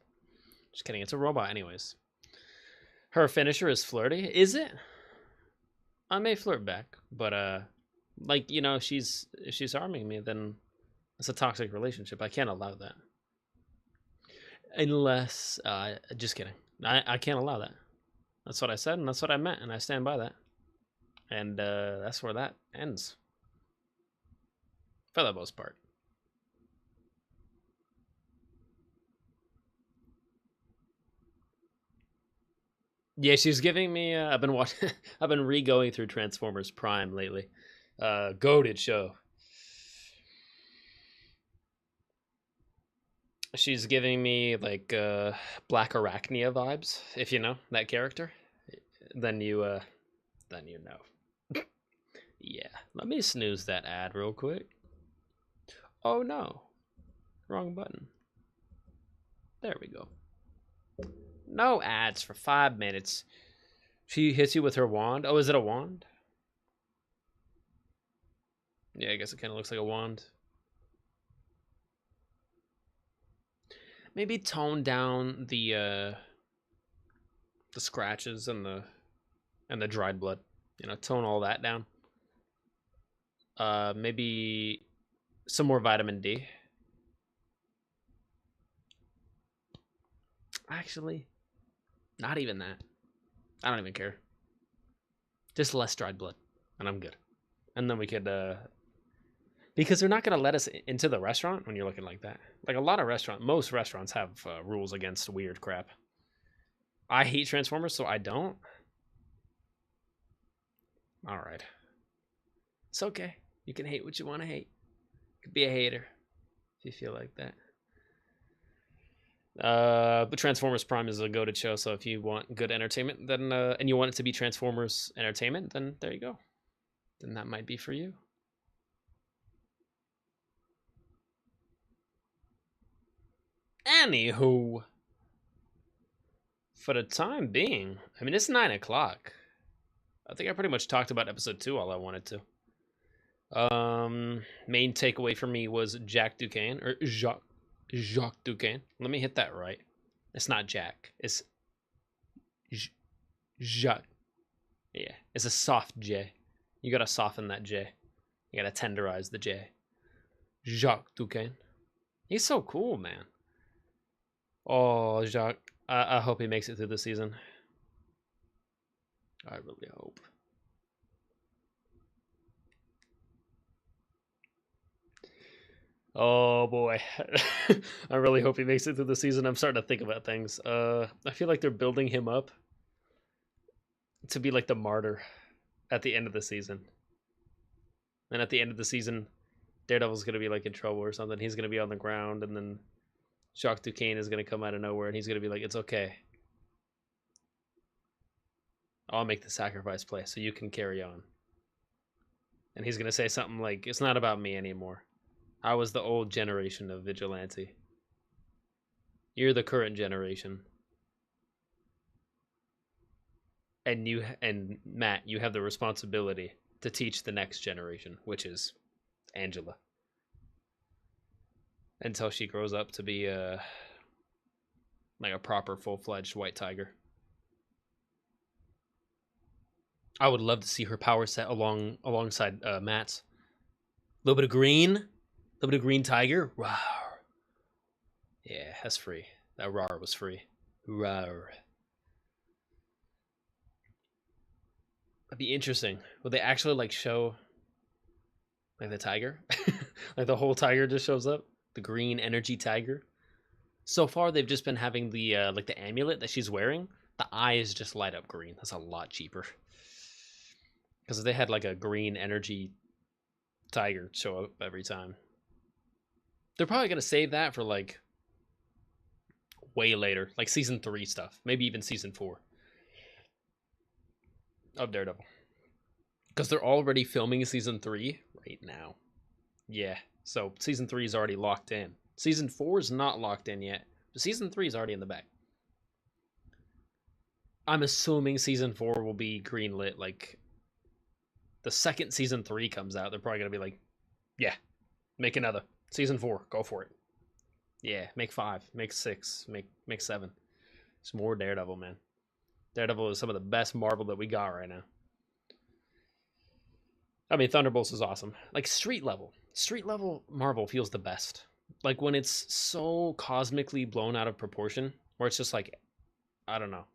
Just kidding. It's a robot anyways. Her finisher is flirty. Is it? I may flirt back, but like, you know, if she's harming me, then it's a toxic relationship. I can't allow that. Unless, just kidding. I can't allow that. That's what I said, and that's what I meant, and I stand by that. And that's where that ends. For the most part. Yeah, she's giving me. I've been watching. I've been re-going through Transformers Prime lately. Goated show. She's giving me like Black Arachnia vibes. If you know that character, then you know. Yeah, let me snooze that ad real quick. Oh no, wrong button. There we go. No ads for 5 minutes. She hits you with her wand. Oh, is it a wand? Yeah, I guess it kind of looks like a wand. Maybe tone down the scratches and the dried blood. You know, tone all that down. Maybe some more vitamin D. Actually, not even that. I don't even care. Just less dried blood, and I'm good. And then we could, because they're not gonna let us into the restaurant when you're looking like that. Like a lot of most restaurants have rules against weird crap. I hate Transformers, so I don't. All right, it's okay. You can hate what you want to hate. You could be a hater if you feel like that. But Transformers Prime is a goated show, so if you want good entertainment, then and you want it to be Transformers entertainment, then there you go. Then that might be for you. Anywho, for the time being, I mean it's 9 o'clock. I think I pretty much talked about episode 2 all I wanted to. Main takeaway for me was Jack Duquesne or Jacques Duquesne. Let me hit that right. It's not Jack. It's Jacques. Yeah, it's a soft J. You gotta soften that J. You gotta tenderize the J. Jacques Duquesne. He's so cool, man. Oh, Jacques. I hope he makes it through the season. I really hope. Oh boy. I really hope he makes it through the season. I'm starting to think about things. I feel like they're building him up to be like the martyr at the end of the season. And at the end of the season, Daredevil's gonna be like in trouble or something. He's gonna be on the ground, and then Jacques Duquesne is gonna come out of nowhere, and he's gonna be like, "It's okay. I'll make the sacrifice play so you can carry on." And he's gonna say something like, "It's not about me anymore. I was the old generation of vigilante. You're the current generation. And Matt, you have the responsibility to teach the next generation, which is Angela. Until she grows up to be like a proper full-fledged white tiger." I would love to see her power set alongside Matt's. A little bit of green tiger. Rawr. Yeah, that's free. That rawr was free. Rawr. That'd be interesting. Would they actually like show like the tiger? Like the whole tiger just shows up? The green energy tiger? So far they've just been having the like the amulet that she's wearing. The eyes just light up green. That's a lot cheaper. Because if they had like a green energy tiger show up every time, they're probably gonna save that for like way later, like season 3 stuff, maybe even season 4 of Daredevil, because they're already filming season 3 right now. Yeah, so season 3 is already locked in. Season 4 is not locked in yet, but season 3 is already in the bag. I'm assuming season 4 will be greenlit like the second season 3 comes out. They're probably gonna be like, yeah, make another season 4, go for it. Yeah, make 5, make 6, make 7. It's more Daredevil, man. Daredevil is some of the best Marvel that we got right now. I mean, Thunderbolts is awesome. Like street level Marvel feels the best. Like when it's so cosmically blown out of proportion, where it's just like, I don't know.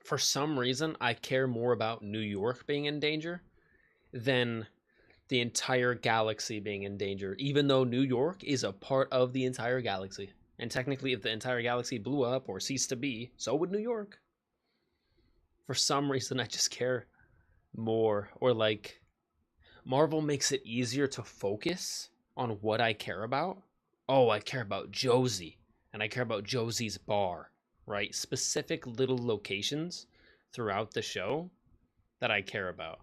For some reason, I care more about New York being in danger than the entire galaxy being in danger, even though New York is a part of the entire galaxy. And technically, if the entire galaxy blew up or ceased to be, so would New York. For some reason, I just care more. Or like, Marvel makes it easier to focus on what I care about. Oh, I care about Josie, and I care about Josie's bar, right? Specific little locations throughout the show that I care about.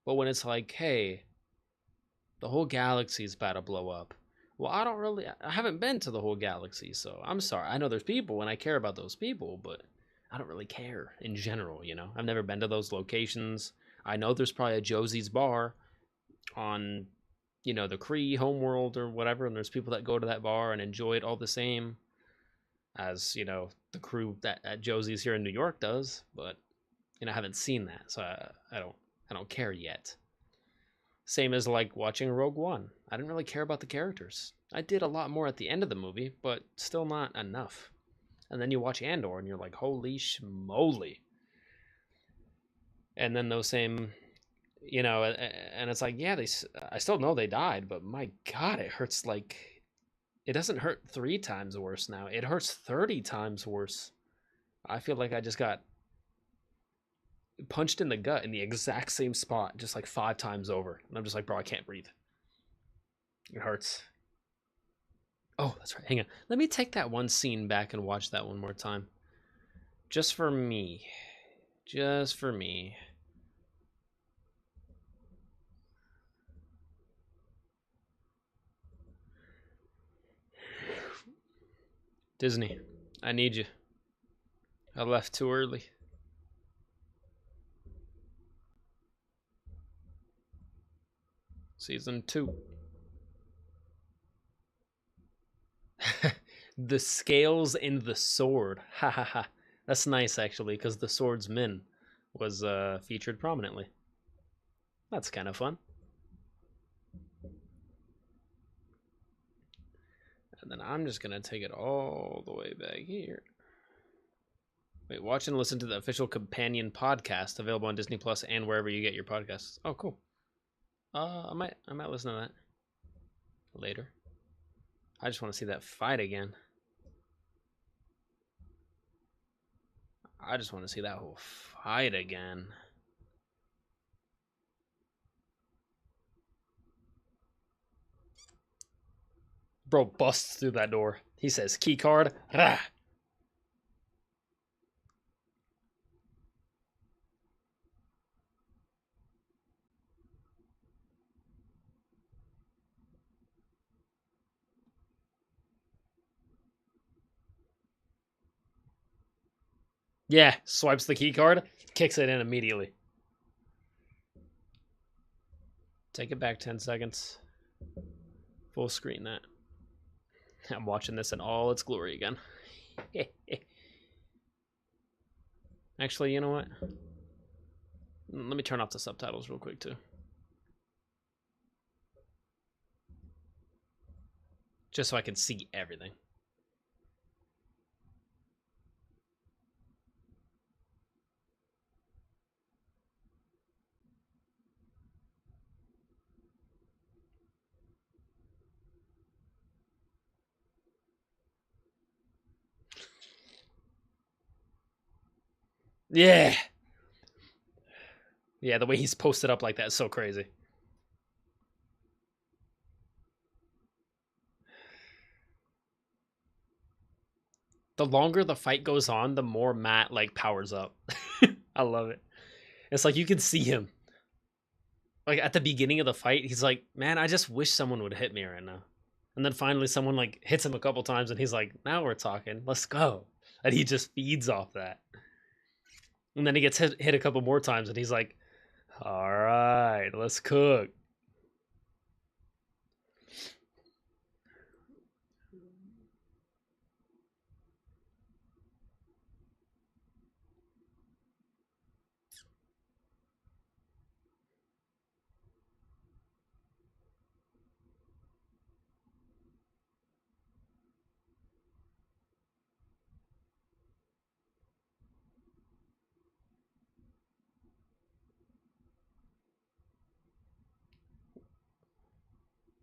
But when it's like, hey, the whole galaxy's about to blow up. Well, I haven't been to the whole galaxy, so I'm sorry. I know there's people and I care about those people, but I don't really care in general, you know? I've never been to those locations. I know there's probably a Josie's bar on, you know, the Kree homeworld or whatever, and there's people that go to that bar and enjoy it all the same as, you know, the crew that at Josie's here in New York does, but you know, I haven't seen that, so I don't care yet. Same as like watching Rogue One. I didn't really care about the characters. I did a lot more at the end of the movie, but still not enough. And then you watch Andor and you're like, holy schmoly. And then those same, you know, and it's like, yeah, I still know they died, but my God, it hurts like, it doesn't hurt 3 times worse now. It hurts 30 times worse. I feel like I just got punched in the gut in the exact same spot, just like 5 times over. And I'm just like, bro, I can't breathe. It hurts. Oh, that's right. Hang on. Let me take that one scene back and watch that one more time. Just for me. Just for me. Disney, I need you. I left too early. Season 2. The scales in the sword. Ha ha ha. That's nice, actually, because the swordsman was featured prominently. That's kind of fun. And then I'm just going to take it all the way back here. Wait, watch and listen to the official companion podcast available on Disney Plus and wherever you get your podcasts. Oh, cool. I might listen to that later. I just want to see that fight again. I just want to see that whole fight again. Bro busts through that door. He says, key card. Rah! Yeah, swipes the key card, kicks it in immediately. Take it back 10 seconds. Full screen that. I'm watching this in all its glory again. Actually, you know what? Let me turn off the subtitles real quick, too. Just so I can see everything. Yeah. Yeah, the way he's posted up like that is so crazy. The longer the fight goes on, the more Matt like powers up. I love it. It's like you can see him. Like at the beginning of the fight, he's like, "Man, I just wish someone would hit me right now." And then finally someone like hits him a couple times and he's like, "Now we're talking. Let's go." And he just feeds off that. And then he gets hit a couple more times and he's like, "All right, let's cook."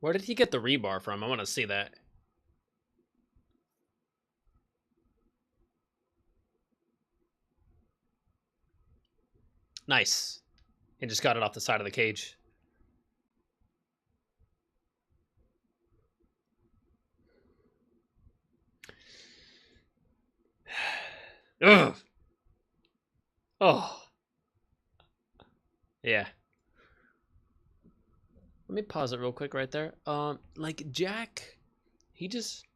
Where did he get the rebar from? I want to see that. Nice. He just got it off the side of the cage. Ugh. Oh. Yeah. Let me pause it real quick right there. Like Jack just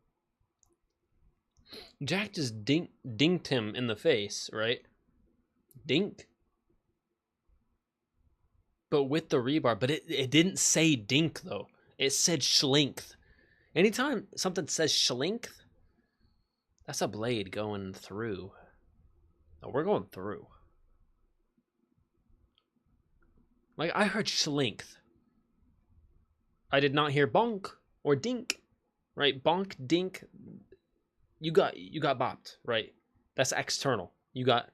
dinked him in the face, right? Dink. But with the rebar, but it didn't say dink though. It said schlinkth. Anytime something says schlinkth, that's a blade going through. No, we're going through. Like I heard schlinkth. I did not hear bonk or dink. Right? Bonk, dink. You got bopped, right? That's external. You got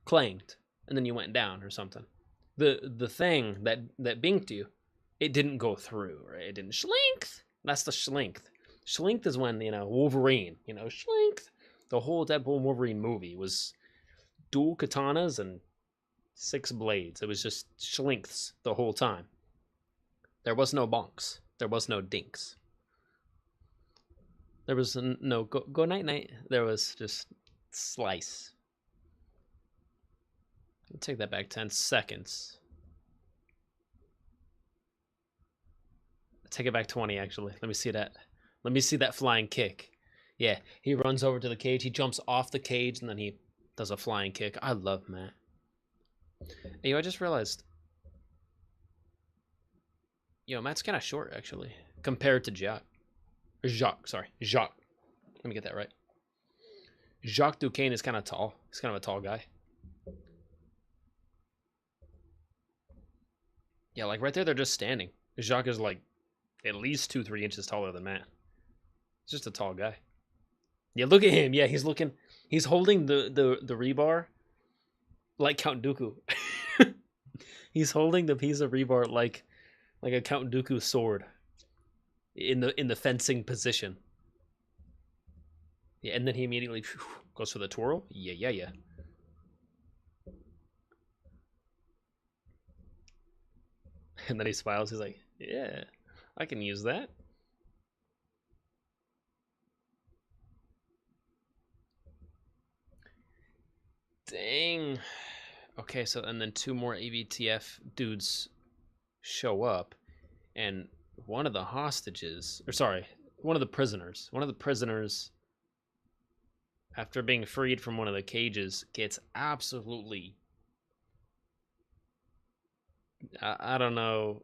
clanged, and then you went down or something. The thing that binked you, it didn't go through, right? It didn't schlinkth. That's the schlinkth. Schlinkth is when, Wolverine, schlinkth. The whole Deadpool and Wolverine movie was dual katanas and 6 blades. It was just schlinkths the whole time. There was no bonks. There was no dinks. There was no go night night. There was just slice. I'll take that back 10 seconds. I'll take it back 20 actually. Let me see that. Let me see that flying kick. Yeah, he runs over to the cage. He jumps off the cage and then he does a flying kick. I love Matt. Hey, I just realized. Matt's kind of short actually compared to Jacques. Jacques. Let me get that right. Jacques Duquesne is kind of tall. He's kind of a tall guy. Yeah, like right there, they're just standing. Jacques is like at least 2-3 inches taller than Matt. He's just a tall guy. Yeah, look at him. Yeah, he's holding the rebar like Count Dooku. He's holding the piece of rebar like a Count Dooku sword in the fencing position. Yeah, and then he immediately goes for the twirl. Yeah. And then he smiles. He's like, yeah, I can use that. Dang. Okay, so and then 2 more AVTF dudes show up, and one of the prisoners, after being freed from one of the cages, gets absolutely, I don't know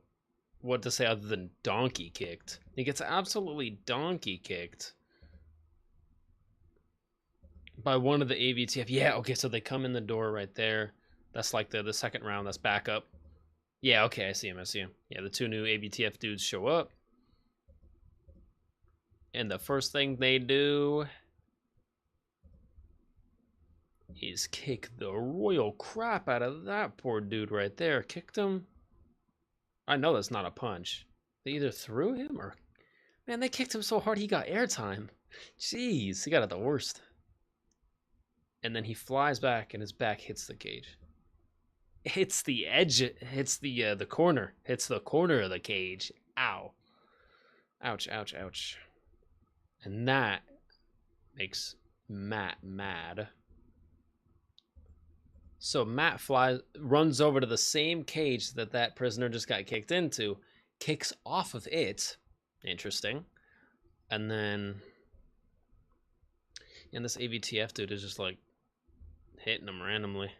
what to say other than donkey kicked. He gets absolutely donkey kicked by one of the AVTF. Yeah, okay, so they come in the door right there. That's like the second round. That's backup. Yeah, okay, I see him. Yeah, the 2 new AVTF dudes show up. And the first thing they do is kick the royal crap out of that poor dude right there. Kicked him. I know that's not a punch. They either threw him or... Man, they kicked him so hard he got airtime. Jeez, he got it the worst. And then he flies back and his back hits the cage. Hits the edge, hits the corner. Hits the corner of the cage. Ow. Ouch, ouch, ouch. And that makes Matt mad. So Matt runs over to the same cage that prisoner just got kicked into, kicks off of it. Interesting. And then... And this AVTF dude is just like hitting him randomly.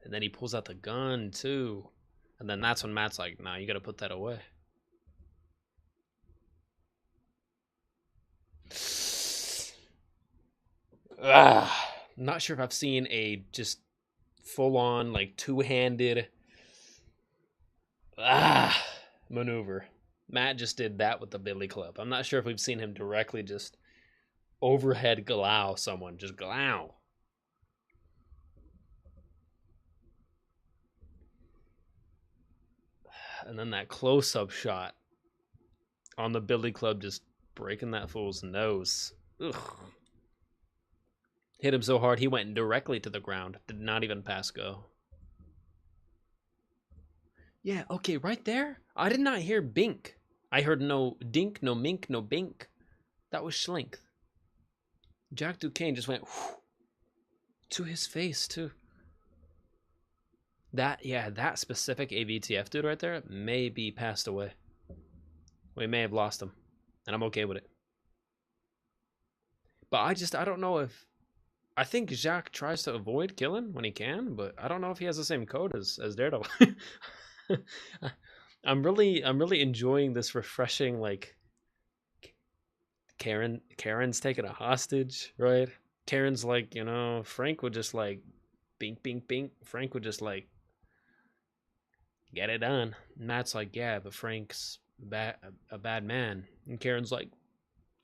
And then he pulls out the gun too. And then that's when Matt's like, nah, you gotta put that away. Not sure if I've seen a just full-on, like, two-handed maneuver. Matt just did that with the billy club. I'm not sure if we've seen him directly just overhead glow someone. Just glow. And then that close-up shot on the billy club just breaking that fool's nose. Ugh. Hit him so hard he went directly to the ground. Did not even pass go. Yeah, okay, right there. I did not hear bink. I heard no dink, no mink, no bink. That was Schlink. Jack Duquesne just went whew, to his face too. That specific AVTF dude right there may be passed away. We may have lost him, and I'm okay with it. But I don't know if I think Jacques tries to avoid killing when he can, but I don't know if he has the same code as Daredevil. I'm really enjoying this refreshing like Karen's taking a hostage, right? Karen's like, Frank would just like bink bink bink. Frank would just like get it done. And Matt's like, yeah, but Frank's a bad man. And Karen's like,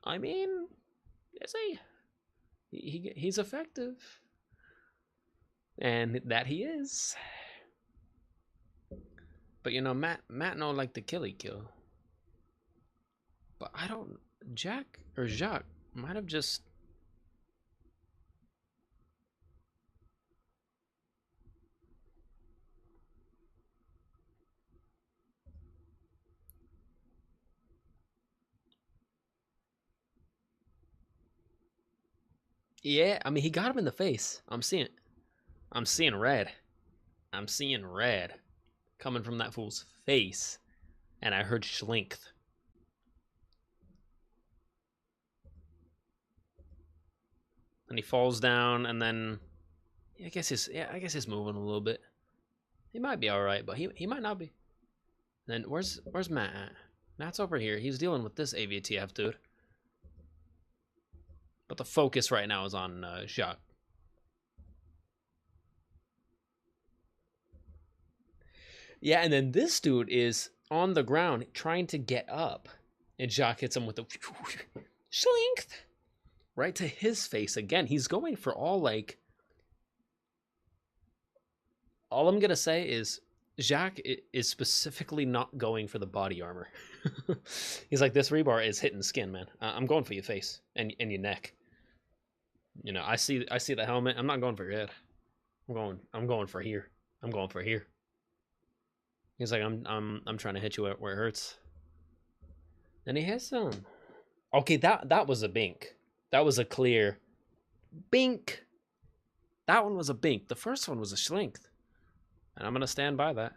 I mean, is he's effective. And that he is. But Matt don't like the killy kill. But I don't Jack or Jacques might have just yeah, I mean he got him in the face. I'm seeing red. I'm seeing red coming from that fool's face. And I heard schlinkth. And he falls down, and then I guess he's moving a little bit. He might be all right, but he might not be. And then where's Matt at? Matt's over here. He's dealing with this AVTF dude. But the focus right now is on Jacques. Yeah, and then this dude is on the ground trying to get up, and Jacques hits him with a schlinkth right to his face again. He's going for all like. All I'm gonna say is Jacques is specifically not going for the body armor. He's like, this rebar is hitting skin, man. I'm going for your face and your neck. I see the helmet. I'm not going for your head. I'm going for here. I'm going for here. He's like, I'm trying to hit you where it hurts. And he hits him. Okay, that was a bink. That was a clear bink. That one was a bink. The first one was a schlinkth. And I'm going to stand by that.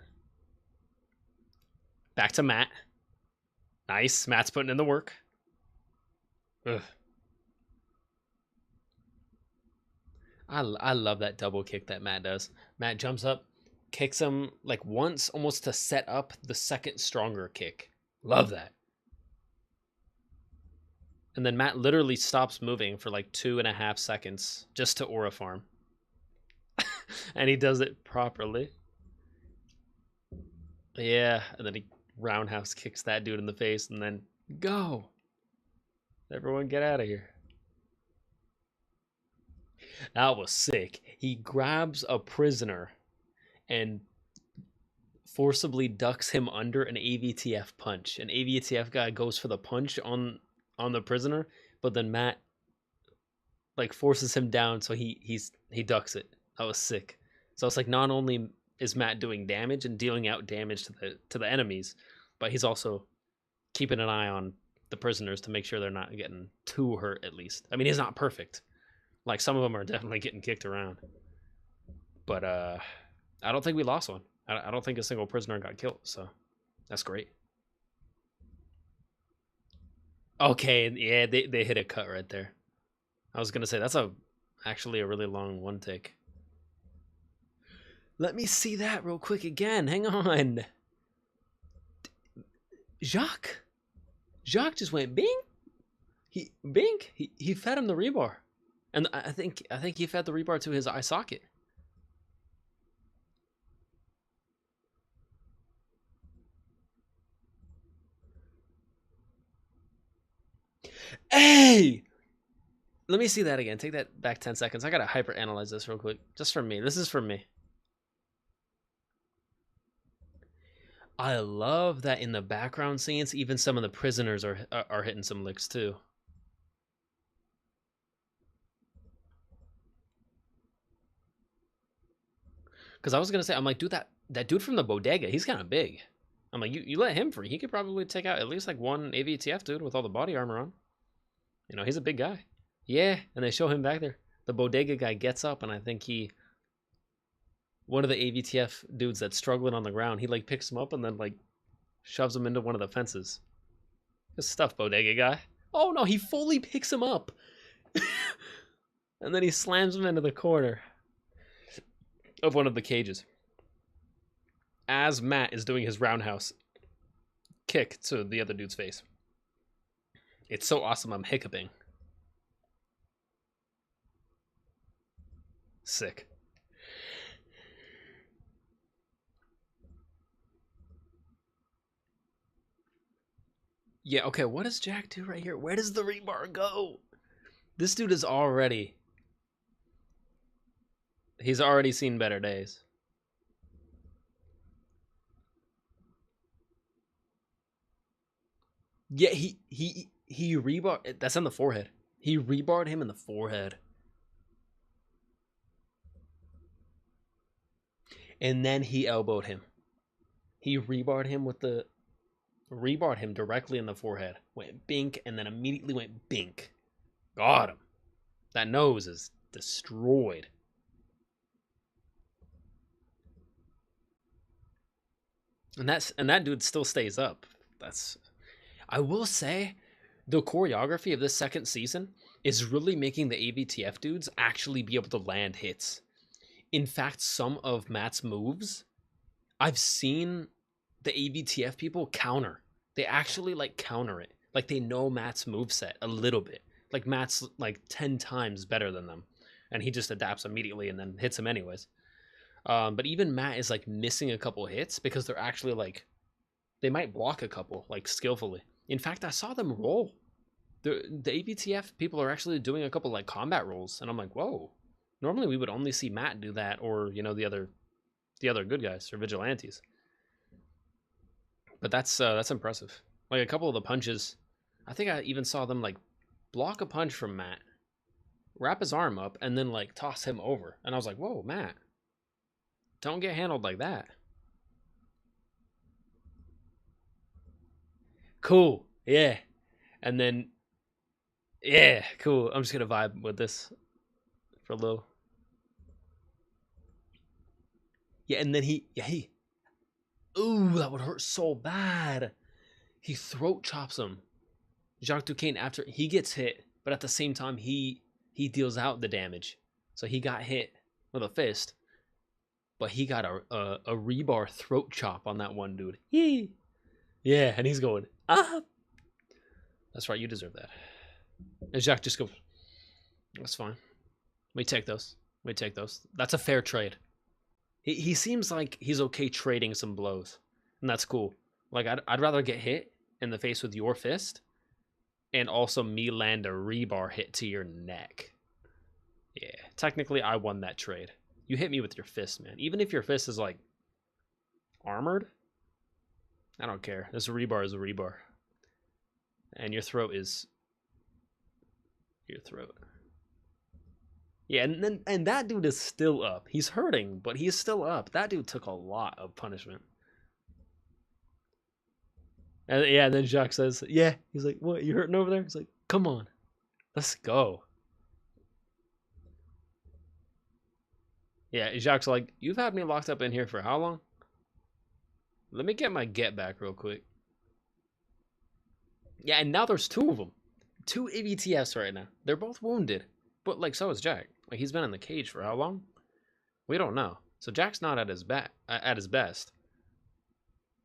Back to Matt. Nice. Matt's putting in the work. Ugh. I love that double kick that Matt does. Matt jumps up, kicks him like once, almost to set up the second stronger kick. Love that. And then Matt literally stops moving for like 2.5 seconds just to aura farm. And he does it properly. Yeah, and then he roundhouse kicks that dude in the face and then go. Everyone get out of here. That was sick. He grabs a prisoner and forcibly ducks him under an AVTF punch. An AVTF guy goes for the punch on the prisoner, but then Matt like forces him down, so he ducks it. That was sick. So it's like not only is Matt doing damage and dealing out damage to the enemies, but he's also keeping an eye on the prisoners to make sure they're not getting too hurt at least. I mean, he's not perfect. Like some of them are definitely getting kicked around. But I don't think we lost one. I don't think a single prisoner got killed, so that's great. Okay, yeah, they hit a cut right there. I was gonna say that's actually a really long one take. Let me see that real quick again. Hang on. Jacques just went bing. He fed him the rebar, and I think he fed the rebar to his eye socket. Hey! Let me see that again. Take that back 10 seconds. I gotta hyper analyze this real quick. Just for me. This is for me. I love that in the background scenes, even some of the prisoners are hitting some licks too. Because I was gonna say, I'm like, dude, that dude from the bodega, he's kind of big. I'm like, you let him free, he could probably take out at least like one AVTF dude with all the body armor on. You know, he's a big guy. Yeah, and they show him back there. The bodega guy gets up, and I think one of the AVTF dudes that's struggling on the ground, he like picks him up and then like shoves him into one of the fences. Good stuff, bodega guy. Oh no, he fully picks him up. And then he slams him into the corner of one of the cages. As Matt is doing his roundhouse kick to the other dude's face. It's so awesome, I'm hiccuping. Sick. Yeah, okay, what does Jack do right here? Where does the rebar go? This dude is already... He's already seen better days. Yeah, he rebar... That's on the forehead. He rebarred him in the forehead. And then he elbowed him. He rebarred him with the... Rebarred him directly in the forehead. Went bink, and then immediately went bink. Got him. That nose is destroyed. And that dude still stays up. I will say, the choreography of this second season is really making the AVTF dudes actually be able to land hits. In fact, some of Matt's moves, I've seen the AVTF people counter. They actually like counter it. Like they know Matt's moveset a little bit. Like Matt's like 10 times better than them. And he just adapts immediately and then hits him anyways. But even Matt is like missing a couple hits because they're actually like, they might block a couple like skillfully. In fact, I saw them roll. The AVTF people are actually doing a couple like combat rolls, and I'm like, whoa. Normally we would only see Matt do that, or you know the other good guys or vigilantes. But that's impressive. Like a couple of the punches, I think I even saw them like block a punch from Matt, wrap his arm up, and then like toss him over. And I was like, whoa, Matt. Don't get handled like that. Cool. Yeah. And then, yeah, cool. I'm just going to vibe with this for a little. Yeah, and then ooh, that would hurt so bad. He throat chops him. Jacques Duquesne, after he gets hit, but at the same time, he deals out the damage. So he got hit with a fist, but he got a rebar throat chop on that one dude. Yeah, and he's going, ah. That's right, you deserve that. And Jacques just goes, that's fine. We take those. That's a fair trade. He seems like he's okay trading some blows, and that's cool. Like, I'd rather get hit in the face with your fist and also me land a rebar hit to your neck. Yeah, technically I won that trade. You hit me with your fist, man. Even if your fist is, like, armored, I don't care. This rebar is a rebar. And your throat is... your throat. Yeah, and that dude is still up. He's hurting, but he's still up. That dude took a lot of punishment. And yeah, and then Jacques says, yeah. He's like, what, you hurting over there? He's like, come on. Let's go. Yeah, Jacques like, you've had me locked up in here for how long? Let me get my get back real quick. Yeah, and now there's two of them. 2 AVTFs right now. They're both wounded. But, like, so is Jack. Like, he's been in the cage for how long? We don't know. So Jack's not at his best.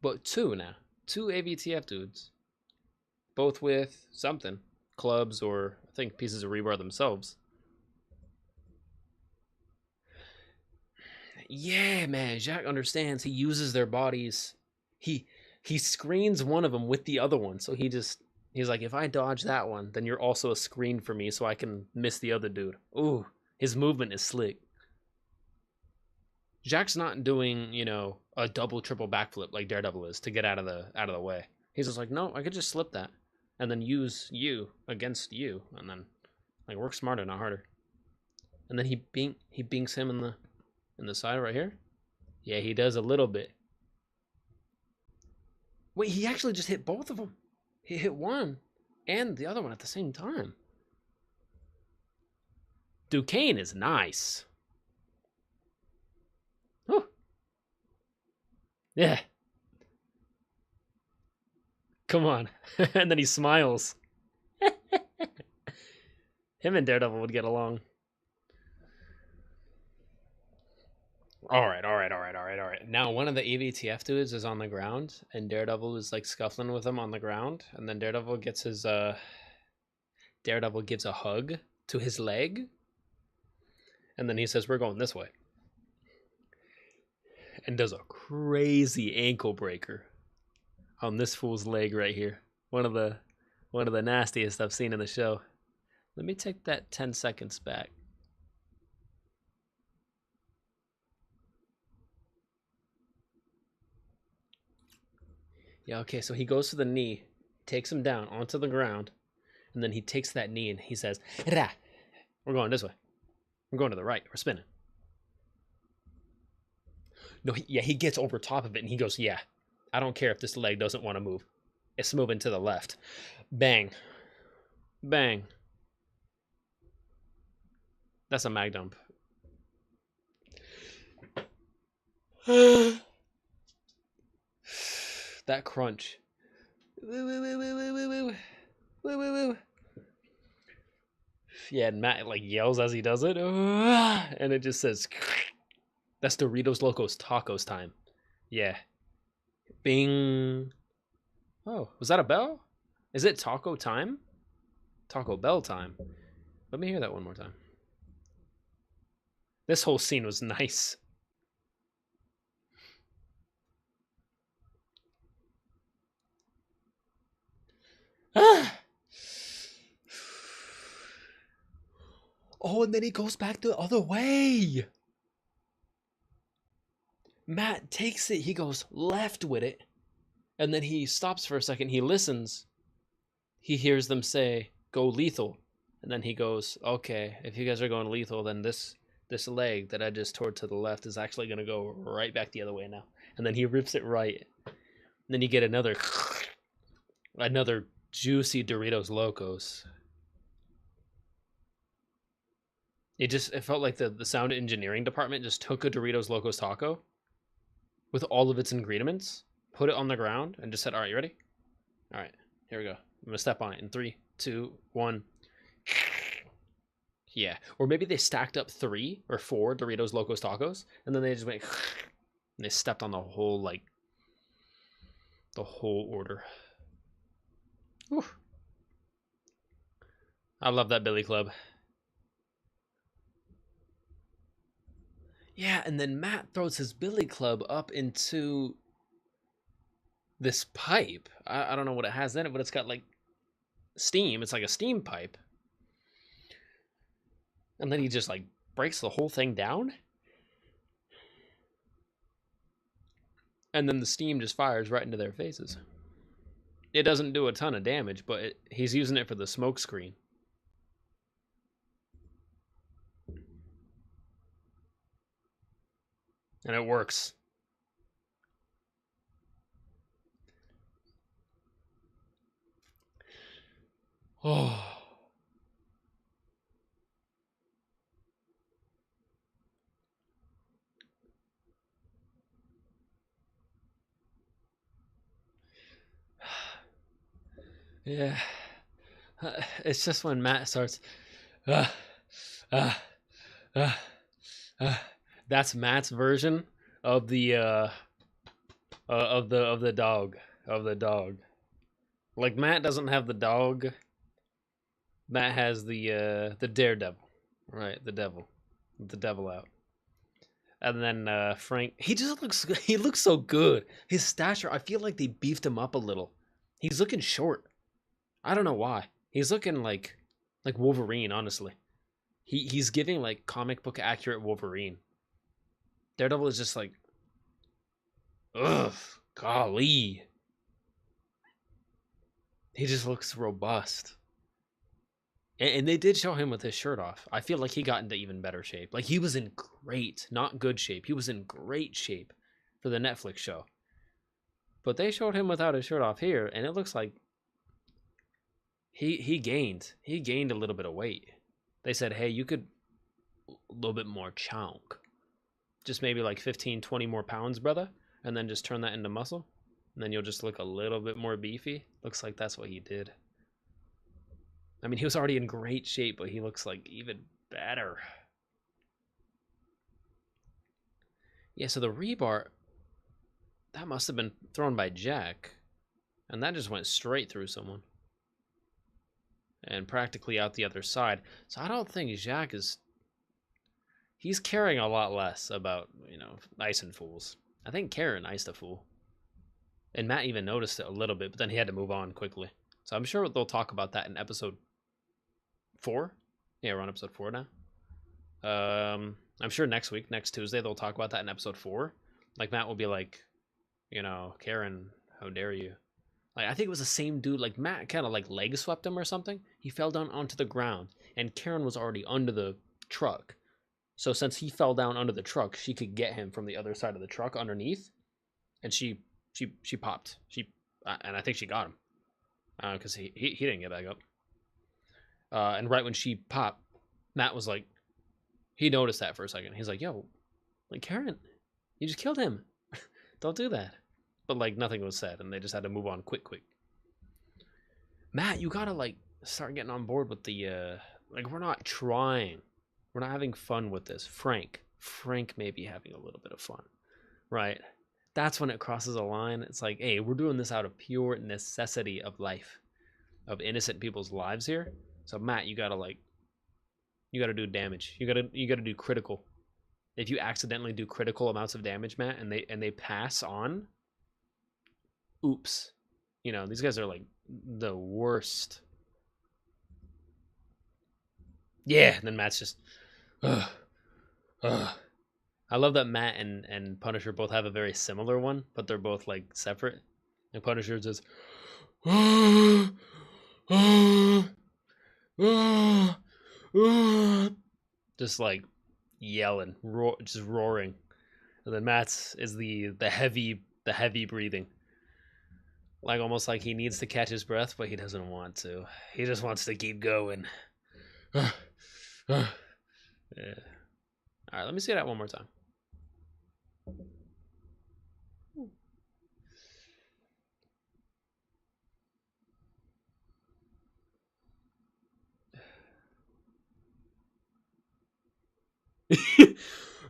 But 2 now. 2 AVTF dudes. Both with something. Clubs or, I think, pieces of rebar themselves. Yeah, man. Jack understands. He uses their bodies. He screens one of them with the other one. So he's like, if I dodge that one, then you're also a screen for me so I can miss the other dude. Ooh, his movement is slick. Jack's not doing, you know, a double, triple backflip like Daredevil is to get out of the way. He's just like, no, I could just slip that and then use you against you and then like work smarter, not harder. And then he binks him in the side right here. Yeah, he does a little bit. Wait, he actually just hit both of them. He hit one and the other one at the same time. Duquesne is nice. Oh. Yeah. Come on. And then he smiles. Him and Daredevil would get along. All right. Now, one of the AVTF dudes is on the ground, and Daredevil is like scuffling with him on the ground, and then Daredevil gets his Daredevil gives a hug to his leg, and then he says, "We're going this way," and does a crazy ankle breaker on this fool's leg right here. One of the nastiest I've seen in the show. Let me take that 10 seconds back. Yeah, okay, so he goes to the knee, takes him down onto the ground, and then he takes that knee and he says, "Rah, we're going this way. We're going to the right. We're spinning." No, he gets over top of it and he goes, "Yeah, I don't care if this leg doesn't want to move. It's moving to the left." Bang. Bang. That's a mag dump. That crunch. Yeah, and Matt like yells as he does it, and it just says, "That's Doritos Locos Tacos time." Yeah. Bing. Oh, was that a bell? Is it taco time? Taco Bell time. Let me hear that one more time. This whole scene was nice. Oh, and then he goes back the other way. Matt takes it. He goes left with it. And then he stops for a second. He listens. He hears them say, "Go lethal." And then he goes, "Okay, if you guys are going lethal, then this leg that I just tore to the left is actually going to go right back the other way now." And then he rips it right. And then you get another juicy Doritos Locos. It felt like the sound engineering department just took a Doritos Locos taco with all of its ingredients, put it on the ground, and just said, "All right, you ready? All right, here we go. I'm going to step on it in 3, 2, 1. Yeah. Or maybe they stacked up 3 or 4 Doritos Locos tacos, and then they just went, and they stepped on the whole order. Whew. I love that Billy Club. Yeah, and then Matt throws his Billy Club up into this pipe. I don't know what it has in it, but it's got like steam. It's like a steam pipe. And then he just like breaks the whole thing down. And then the steam just fires right into their faces. It doesn't do a ton of damage, but he's using it for the smoke screen. And it works. Oh. Yeah. It's just when Matt starts that's Matt's version of the dog. Like Matt doesn't have the dog. Matt has the Daredevil. Right, the devil out. And then Frank, he looks so good. His stature, I feel like they beefed him up a little. He's looking short. I don't know why. He's looking like Wolverine, honestly. He's giving like comic book accurate Wolverine. Daredevil is just like, ugh, golly. He just looks robust. And they did show him with his shirt off. I feel like he got into even better shape. Like he was in great, not good shape. He was in great shape for the Netflix show. But they showed him without his shirt off here, and it looks like he gained a little bit of weight. They said, hey, you could a little bit more chunk. Just maybe like 15, 20 more pounds, brother. And then just turn that into muscle. And then you'll just look a little bit more beefy. Looks like that's what he did. I mean, he was already in great shape, but he looks like even better. Yeah, so the rebar, that must have been thrown by Jack. And that just went straight through someone. And practically out the other side. So I don't think Jack is... He's caring a lot less about, icing fools. I think Karen iced a fool. And Matt even noticed it a little bit, but then he had to move on quickly. So I'm sure they'll talk about that in episode 4. Yeah, we're on episode 4 now. I'm sure next Tuesday, they'll talk about that in episode 4. Like, Matt will be like, Karen, how dare you? Like, I think it was the same dude. Like, Matt kind of like leg swept him or something. He fell down onto the ground, and Karen was already under the truck. So since he fell down under the truck, she could get him from the other side of the truck underneath, and she popped. And I think she got him because he didn't get back up. And right when she popped, Matt was like, he noticed that for a second. He's like, yo, like, Karen, you just killed him. Don't do that. But like nothing was said, and they just had to move on quick. Matt, you gotta like start getting on board with the like, we're not trying. We're not having fun with this. Frank may be having a little bit of fun, right? That's when it crosses a line. It's like, hey, we're doing this out of pure necessity of life, of innocent people's lives here. So Matt, you gotta do damage. You gotta do critical. If you accidentally do critical amounts of damage, Matt, and they pass on, oops. These guys are like the worst. Yeah, and then Matt's just I love that Matt and Punisher both have a very similar one, but they're both like separate. And Punisher just just like yelling, just roaring. And then Matt's is the heavy breathing. Like almost like he needs to catch his breath, but he doesn't want to. He just wants to keep going. Yeah. All right, let me see that one more time.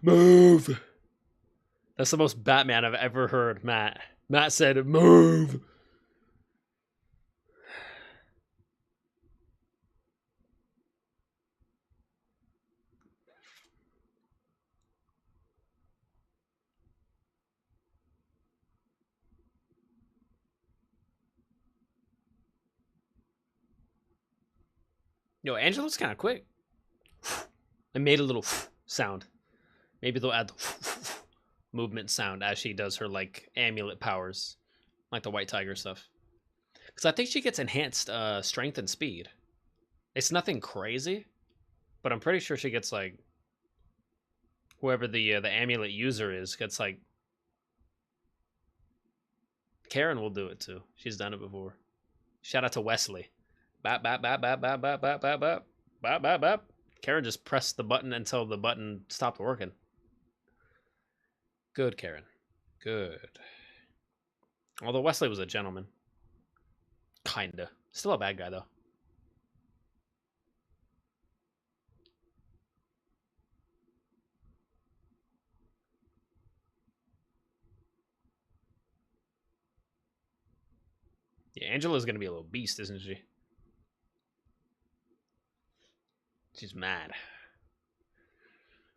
Move. That's the most Batman I've ever heard, Matt. Matt said, move. Yo, Angela's kind of quick. I made a little sound. Maybe they'll add the movement sound as she does her like amulet powers, like the White Tiger stuff. Because I think she gets enhanced strength and speed. It's nothing crazy, but I'm pretty sure she gets like whoever the amulet user is gets like. Karen will do it too. She's done it before. Shout out to Wesley. Bap bap bap bap bap bap bap bap bap bap bap bap. Karen just pressed the button until the button stopped working. Good, Karen. Good. Although Wesley was a gentleman. Kinda. Still a bad guy, though. Yeah, Angela's gonna be a little beast, isn't she? She's mad.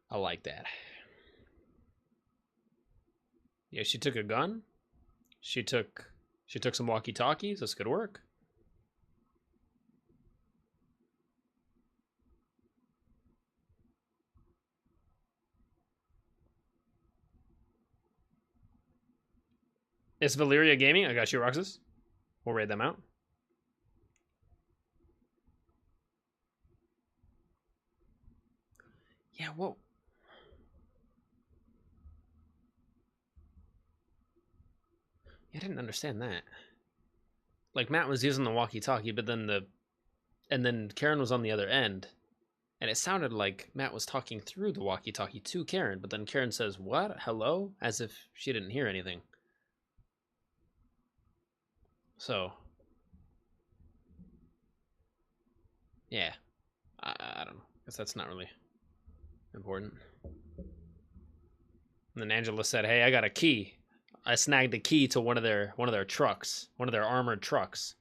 I like that. Yeah, she took a gun. She took some walkie-talkies. That's good work. It's Valyria Gaming. I got you, Roxas. We'll raid them out. Yeah, whoa. I didn't understand that. Like Matt was using the walkie-talkie, but then Karen was on the other end, and it sounded like Matt was talking through the walkie-talkie to Karen, but then Karen says, "What? Hello?" as if she didn't hear anything. So, yeah, I don't know. Guess that's not really important. And then Angela said, "Hey, I got a key. I snagged a key to one of their trucks, one of their armored trucks."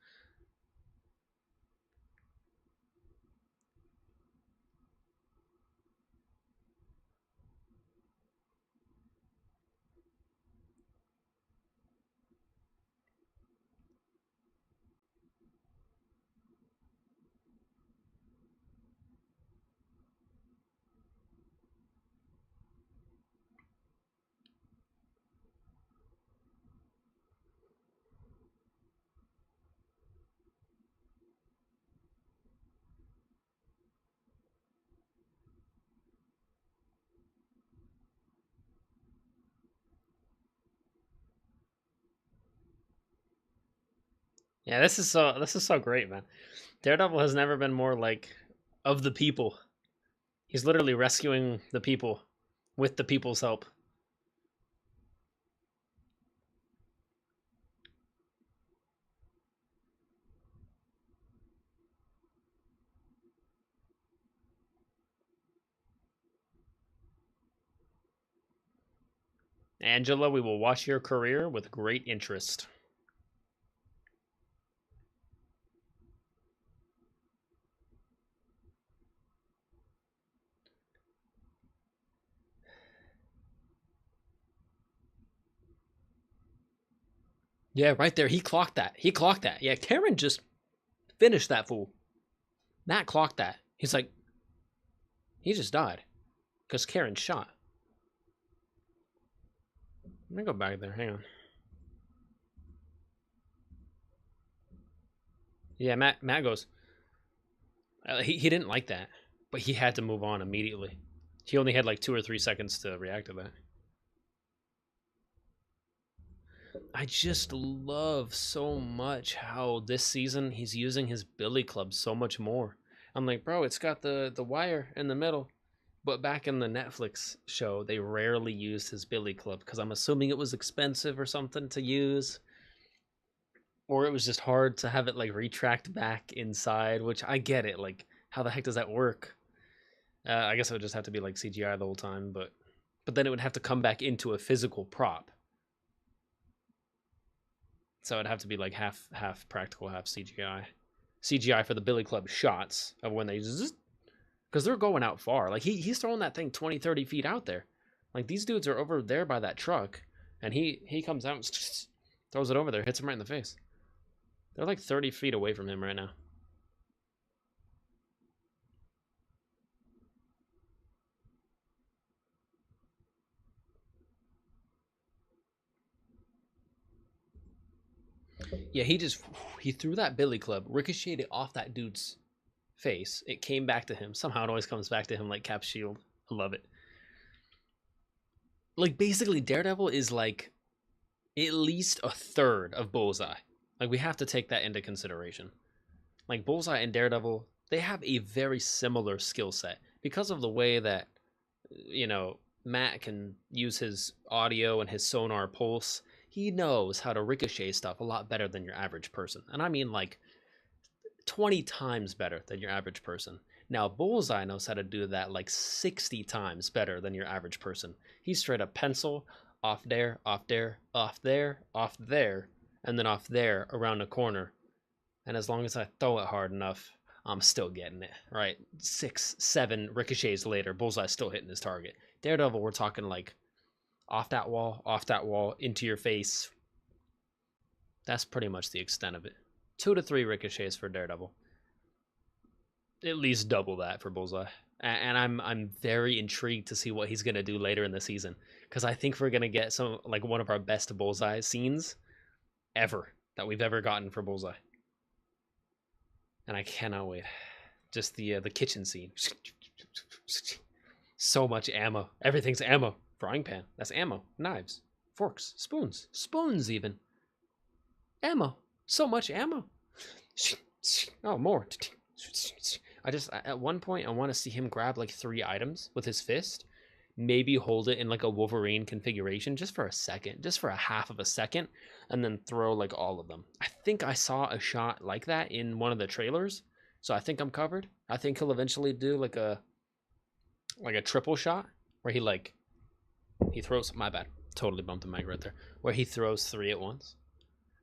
Yeah, this is so great, man. Daredevil has never been more like of the people. He's literally rescuing the people with the people's help. Angela, we will watch your career with great interest. Yeah, right there. He clocked that. He clocked that. Yeah, Karen just finished that fool. Matt clocked that. He's like, he just died because Karen shot. Let me go back there. Hang on. Yeah, Matt goes. He didn't like that, but he had to move on immediately. He only had like 2 or 3 seconds to react to that. I just love so much how this season he's using his billy club so much more. I'm like, bro, it's got the wire in the middle. But back in the Netflix show, they rarely used his billy club because I'm assuming it was expensive or something to use. Or it was just hard to have it like retract back inside, which I get it. Like, how the heck does that work? I guess it would just have to be like CGI the whole time, but then it would have to come back into a physical prop. So it'd have to be like half practical, half CGI. CGI for the Billy Club shots of when they because they're going out far. Like he's throwing that thing 20, 30 feet out there. Like these dudes are over there by that truck, and he comes out and throws it over there, hits him right in the face. They're like 30 feet away from him right now. Yeah, he threw that billy club, ricocheted off that dude's face. It came back to him. Somehow it always comes back to him like Cap's shield. I love it. Like basically Daredevil is like at least a third of Bullseye. Like we have to take that into consideration. Like Bullseye and Daredevil, they have a very similar skill set because of the way that Matt can use his audio and his sonar pulse. He knows how to ricochet stuff a lot better than your average person. And I mean like 20 times better than your average person. Now, Bullseye knows how to do that like 60 times better than your average person. He's straight up pencil, off there, off there, off there, off there, and then off there around the corner. And as long as I throw it hard enough, I'm still getting it, right? 6, 7 ricochets later, Bullseye's still hitting his target. Daredevil, we're talking like off that wall, into your face. That's pretty much the extent of it. 2 to 3 ricochets for Daredevil. At least double that for Bullseye. And I'm very intrigued to see what he's gonna do later in the season because I think we're gonna get some like one of our best Bullseye scenes ever that we've ever gotten for Bullseye, and I cannot wait. Just the kitchen scene. So much ammo. Everything's ammo. Frying pan. That's ammo. Knives. Forks. Spoons. Spoons even. Ammo. So much ammo. Oh, more. At one point, I want to see him grab like 3 items with his fist. Maybe hold it in like a Wolverine configuration just for a second. Just for a half of a second. And then throw like all of them. I think I saw a shot like that in one of the trailers. So I think I'm covered. I think he'll eventually do like a triple shot where he throws, my bad, totally bumped the mic right there, where he throws 3 at once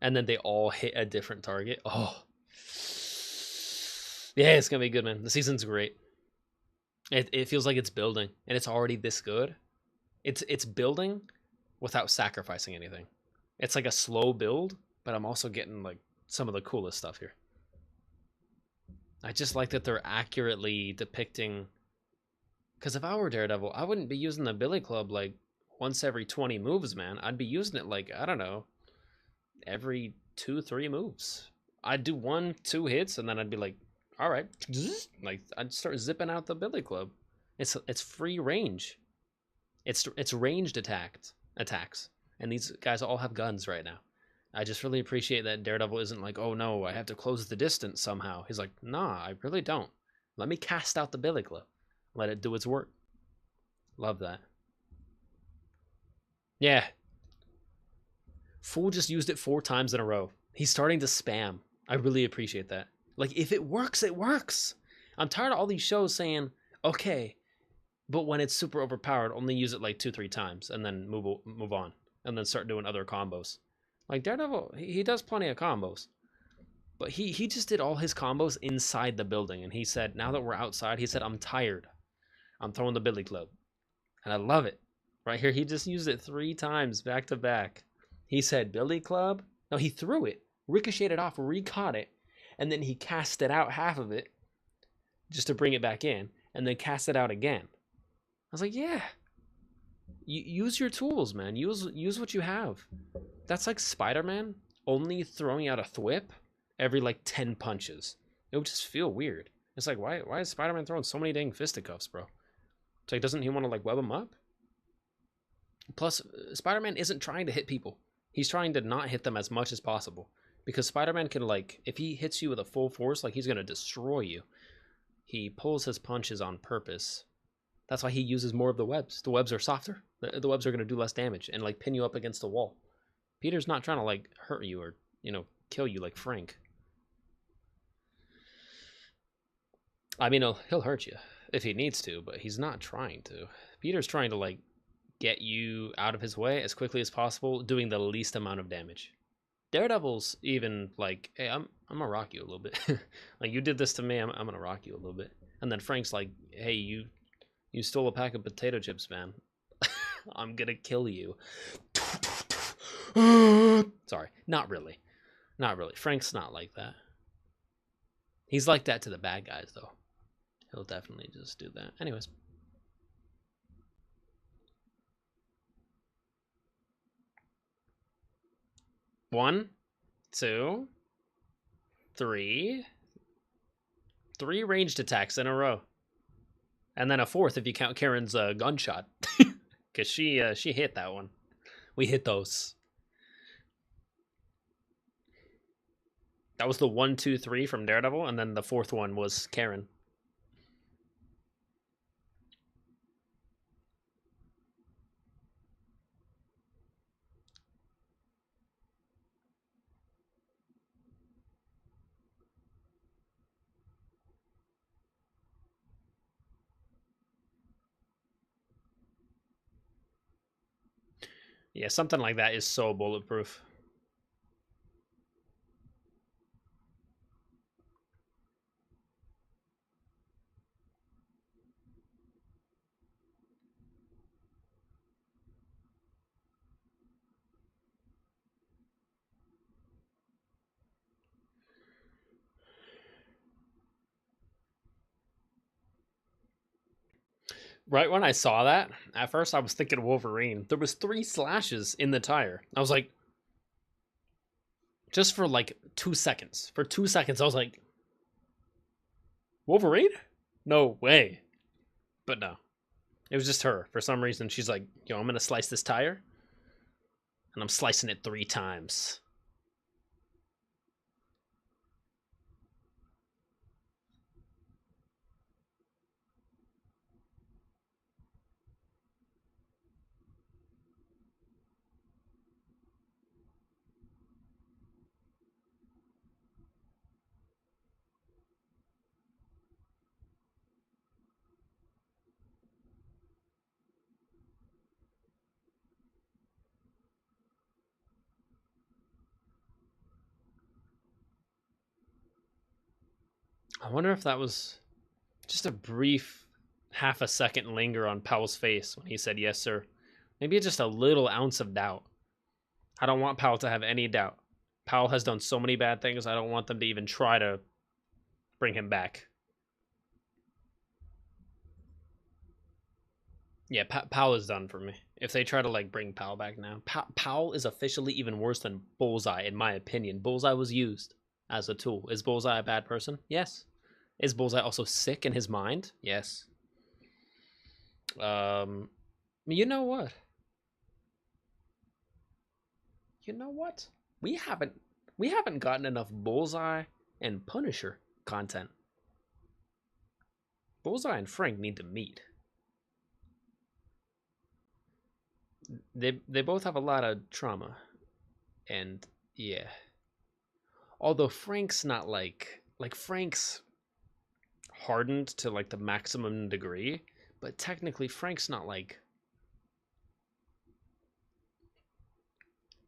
and then they all hit a different target. Oh yeah, it's gonna be good, man. The season's great. It feels like it's building, and it's already this good. It's building without sacrificing anything. It's like a slow build, but I'm also getting like some of the coolest stuff here. I just like that they're accurately depicting. Because if I were Daredevil, I wouldn't be using the Billy Club like once every 20 moves, man. I'd be using it like, I don't know, every 2-3 moves. I'd do 1-2 hits, and then I'd be like, all right. Like, I'd start zipping out the Billy Club. It's free range. It's ranged attacks. And these guys all have guns right now. I just really appreciate that Daredevil isn't like, oh no, I have to close the distance somehow. He's like, nah, I really don't. Let me cast out the Billy Club. Let it do its work. Love that. Yeah. Fool just used it 4 times in a row. He's starting to spam. I really appreciate that. Like, if it works, it works. I'm tired of all these shows saying, okay, but when it's super overpowered, only use it like 2-3 times and then move on. And then start doing other combos. Like, Daredevil, he does plenty of combos. But he just did all his combos inside the building. And he said, now that we're outside, he said, I'm tired. I'm throwing the Billy Club. And I love it. Right here, he just used it 3 times back to back. He said, Billy Club? No, he threw it, ricocheted it off, re-caught it, and then he cast it out half of it just to bring it back in, and then cast it out again. I was like, yeah. Use your tools, man. Use what you have. That's like Spider-Man only throwing out a thwip every like 10 punches. It would just feel weird. It's like, why is Spider-Man throwing so many dang fisticuffs, bro? It's like, doesn't he want to like web them up? Plus, Spider-Man isn't trying to hit people. He's trying to not hit them as much as possible. Because Spider-Man can, like, if he hits you with a full force, like, he's going to destroy you. He pulls his punches on purpose. That's why he uses more of the webs. The webs are softer. The webs are going to do less damage and, like, pin you up against the wall. Peter's not trying to, like, hurt you or, you know, kill you like Frank. I mean, he'll hurt you if he needs to, but he's not trying to. Peter's trying to, like, get you out of his way as quickly as possible, doing the least amount of damage. Daredevil's even like, hey, I'm gonna rock you a little bit. Like, you did this to me, I'm gonna rock you a little bit. And then Frank's like, hey, you stole a pack of potato chips, man. I'm gonna kill you. Sorry, not really. Not really. Frank's not like that. He's like that to the bad guys, though. He'll definitely just do that. Anyways. One, 2, 3. 3 ranged attacks in a row. And then a 4th if you count Karen's gunshot. Because she hit that one. We hit those. That was the 1, 2, 3 from Daredevil, and then the 4th one was Karen. Yeah, something like that is so bulletproof. Right when I saw that, at first I was thinking Wolverine. There was 3 slashes in the tire. I was like, just for like 2 seconds. For 2 seconds, I was like, Wolverine? No way. But no. It was just her. For some reason, she's like, yo, I'm going to slice this tire. And I'm slicing it 3 times. I wonder if that was just a brief half a second linger on Powell's face when he said, yes, sir. Maybe just a little ounce of doubt. I don't want Powell to have any doubt. Powell has done so many bad things, I don't want them to even try to bring him back. Yeah, Powell is done for me. If they try to like bring Powell back now, Powell is officially even worse than Bullseye, in my opinion. Bullseye was used as a tool. Is Bullseye a bad person? Yes. Is Bullseye also sick in his mind? Yes. You know what? You know what? We haven't gotten enough Bullseye and Punisher content. Bullseye and Frank need to meet. They both have a lot of trauma, and yeah. Although Frank's not like Frank's hardened to like the maximum degree, but technically Frank's not like,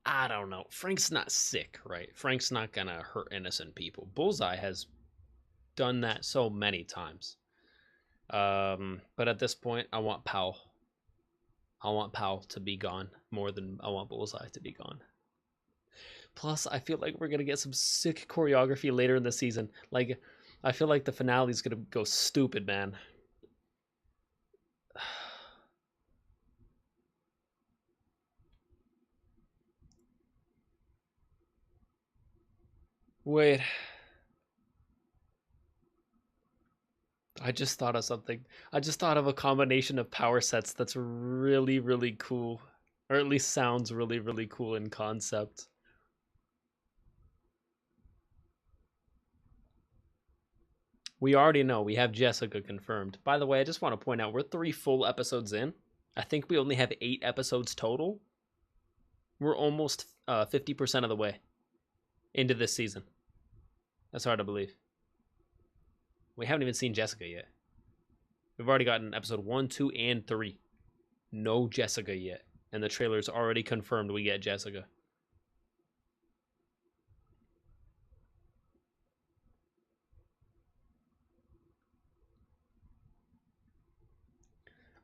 I don't know. Frank's not sick, right? Frank's not gonna hurt innocent people. Bullseye has done that so many times. But at this point, I want Powell. I want Powell to be gone more than I want Bullseye to be gone. Plus, I feel like we're gonna get some sick choreography later in the season. Like, I feel like the finale is gonna go stupid, man. Wait. I just thought of something. I just thought of a combination of power sets that's really, really cool. Or at least sounds really, really cool in concept. We already know we have Jessica confirmed. By the way, I just want to point out we're 3 full episodes in. I think we only have 8 episodes total. We're almost 50% of the way into this season. That's hard to believe. We haven't even seen Jessica yet. We've already gotten episode 1, 2, and 3. No Jessica yet. And the trailer's already confirmed we get Jessica.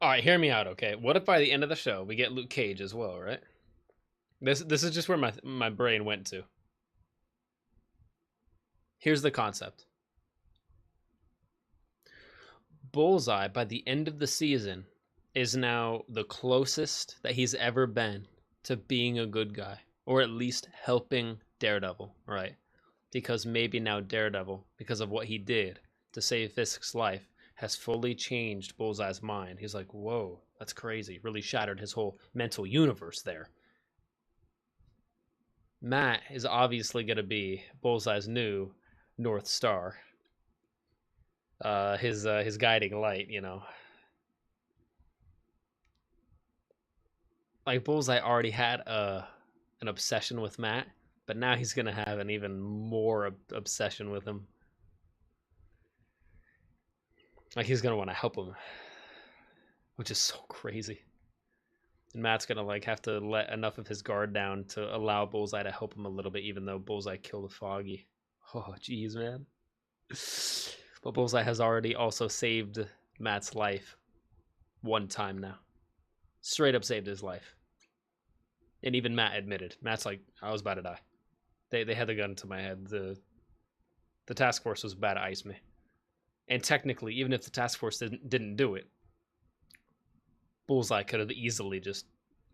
All right, hear me out, okay? What if by the end of the show we get Luke Cage as well, right? This is just where my brain went to. Here's the concept. Bullseye, by the end of the season, is now the closest that he's ever been to being a good guy, or at least helping Daredevil, right? Because maybe now Daredevil, because of what he did to save Fisk's life, has fully changed Bullseye's mind. He's like, whoa, that's crazy. Really shattered his whole mental universe there. Matt is obviously going to be Bullseye's new North Star. His guiding light, you know. Like Bullseye already had an obsession with Matt, but now he's gonna have an even more obsession with him. Like he's gonna want to help him, which is so crazy. And Matt's gonna like have to let enough of his guard down to allow Bullseye to help him a little bit, even though Bullseye killed Foggy. Oh, jeez, man. But Bullseye has already also saved Matt's life 1 time now. Straight up saved his life. And even Matt admitted. Matt's like, I was about to die. They had the gun to my head. The task force was about to ice me. And technically, even if the task force didn't do it, Bullseye could have easily just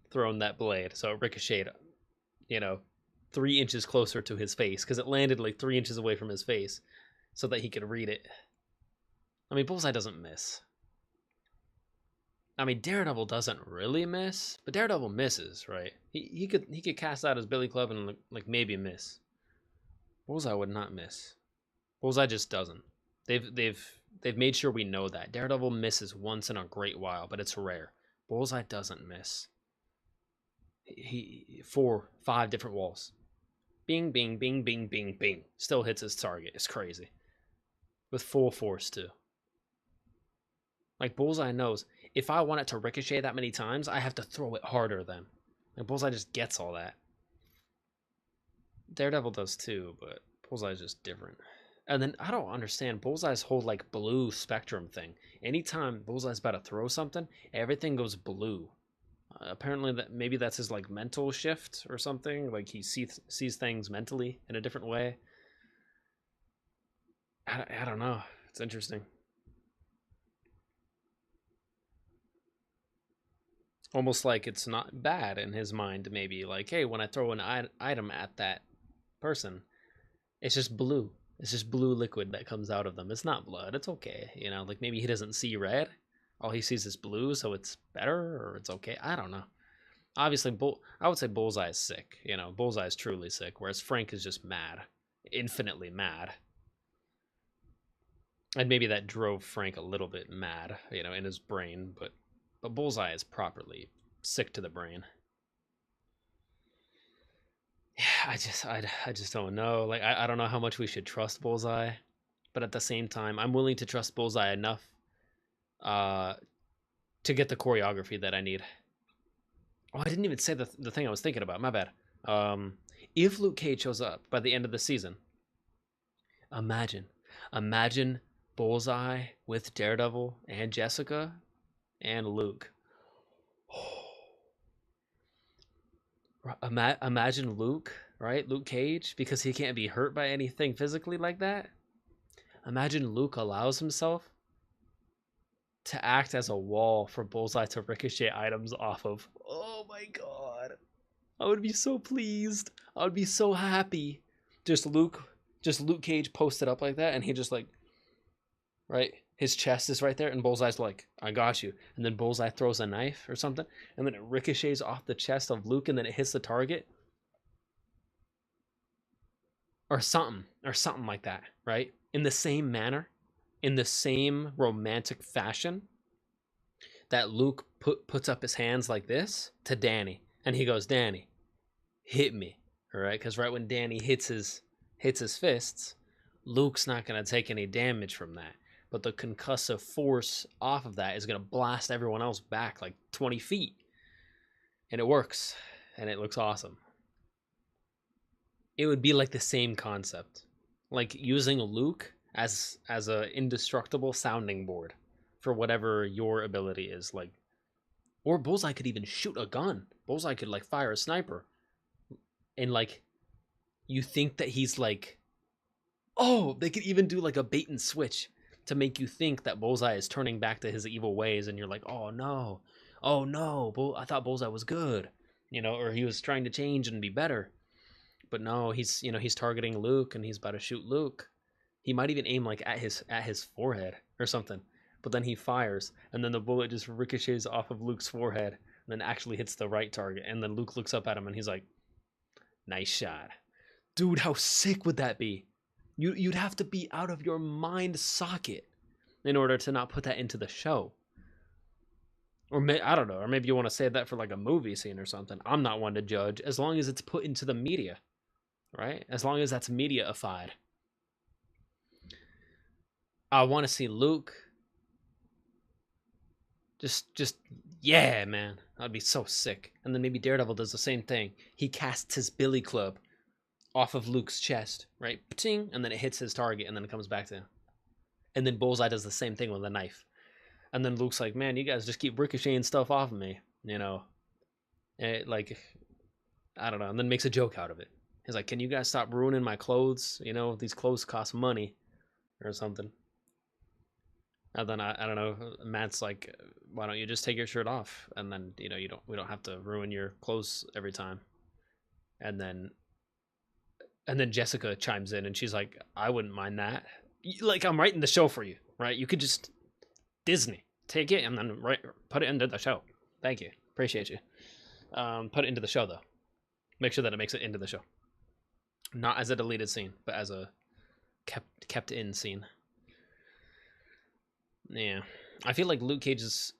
thrown that blade. So it ricocheted, 3 inches closer to his face. Because it landed like 3 inches away from his face. So that he could read it. I mean, Bullseye doesn't miss. I mean, Daredevil doesn't really miss, but Daredevil misses, right? He could cast out his Billy Club and like maybe miss. Bullseye would not miss. Bullseye just doesn't. They've made sure we know that Daredevil misses once in a great while, but it's rare. Bullseye doesn't miss. He 4, 5 different walls. Bing, bing, bing, bing, bing, bing. Still hits his target. It's crazy. With full force too. Like Bullseye knows if I want it to ricochet that many times, I have to throw it harder then. Like Bullseye just gets all that. Daredevil does too, but Bullseye's just different. And then I don't understand Bullseye's whole like blue spectrum thing. Anytime Bullseye's about to throw something, everything goes blue. Apparently, that maybe that's his like mental shift or something. Like he sees things mentally in a different way. I don't know. It's interesting. Almost like it's not bad in his mind. Maybe like, hey, when I throw an item at that person, it's just blue. It's just blue liquid that comes out of them. It's not blood. It's okay. You know, like maybe he doesn't see red. All he sees is blue, so it's better or it's okay. I don't know. Obviously, I would say Bullseye is sick. You know, Bullseye is truly sick, whereas Frank is just mad, infinitely mad. And maybe that drove Frank a little bit mad, you know, in his brain. But Bullseye is properly sick to the brain. Yeah, I just don't know. Like I don't know how much we should trust Bullseye, but at the same time, I'm willing to trust Bullseye enough uh to get the choreography that I need. Oh, I didn't even say the thing I was thinking about. My bad. Um, if Luke Cage shows up by the end of the season, imagine, imagine Bullseye with Daredevil and Jessica and Luke. Imagine Luke, right? Luke Cage, because he can't be hurt by anything physically like that. Imagine Luke allows himself to act as a wall for Bullseye to ricochet items off of. Oh my god. I would be so pleased. I would be so happy. Just Luke Cage posted up like that, and he just like, right, his chest is right there, and Bullseye's like, I got you. And then Bullseye throws a knife or something, and then it ricochets off the chest of Luke, and then it hits the target. Or something like that, right? In the same manner, in the same romantic fashion that Luke puts up his hands like this to Danny, and he goes, Danny, hit me, all right? Because right when Danny hits his fists, Luke's not gonna take any damage from that, but the concussive force off of that is gonna blast everyone else back like 20 feet, and it works, and it looks awesome. It would be like the same concept, like using Luke as a indestructible sounding board for whatever your ability is, like, or Bullseye could even shoot a gun. Bullseye could like fire a sniper, and like you think that he's like, oh, they could even do like a bait and switch to make you think that Bullseye is turning back to his evil ways, and you're like, oh no, I thought Bullseye was good, you know, or he was trying to change and be better. But no, he's targeting Luke, and he's about to shoot Luke. He might even aim like at his forehead or something. But then he fires, and then the bullet just ricochets off of Luke's forehead, and then actually hits the right target. And then Luke looks up at him, and he's like, "Nice shot, dude! How sick would that be? You'd have to be out of your mind socket in order to not put that into the show." Or I don't know, or maybe you want to save that for like a movie scene or something. I'm not one to judge, as long as it's put into the media. Right? As long as that's media-ified. I want to see Luke. Just yeah, man. That'd be so sick. And then maybe Daredevil does the same thing. He casts his Billy Club off of Luke's chest, right? Pting, and then it hits his target, and then it comes back to him. And then Bullseye does the same thing with a knife. And then Luke's like, man, you guys just keep ricocheting stuff off of me, you know? And it, like, I don't know. And then makes a joke out of it. He's like, can you guys stop ruining my clothes? You know, these clothes cost money or something. And then I don't know, Matt's like, why don't you just take your shirt off? And then, you know, we don't have to ruin your clothes every time. And then Jessica chimes in, and she's like, I wouldn't mind that. Like, I'm writing the show for you, right? You could just Disney. take it and then put it into the show. Thank you. Appreciate you. Put it into the show, though. Make sure that it makes it into the show. Not as a deleted scene, but as a kept in scene. Yeah. I feel like Luke Cage's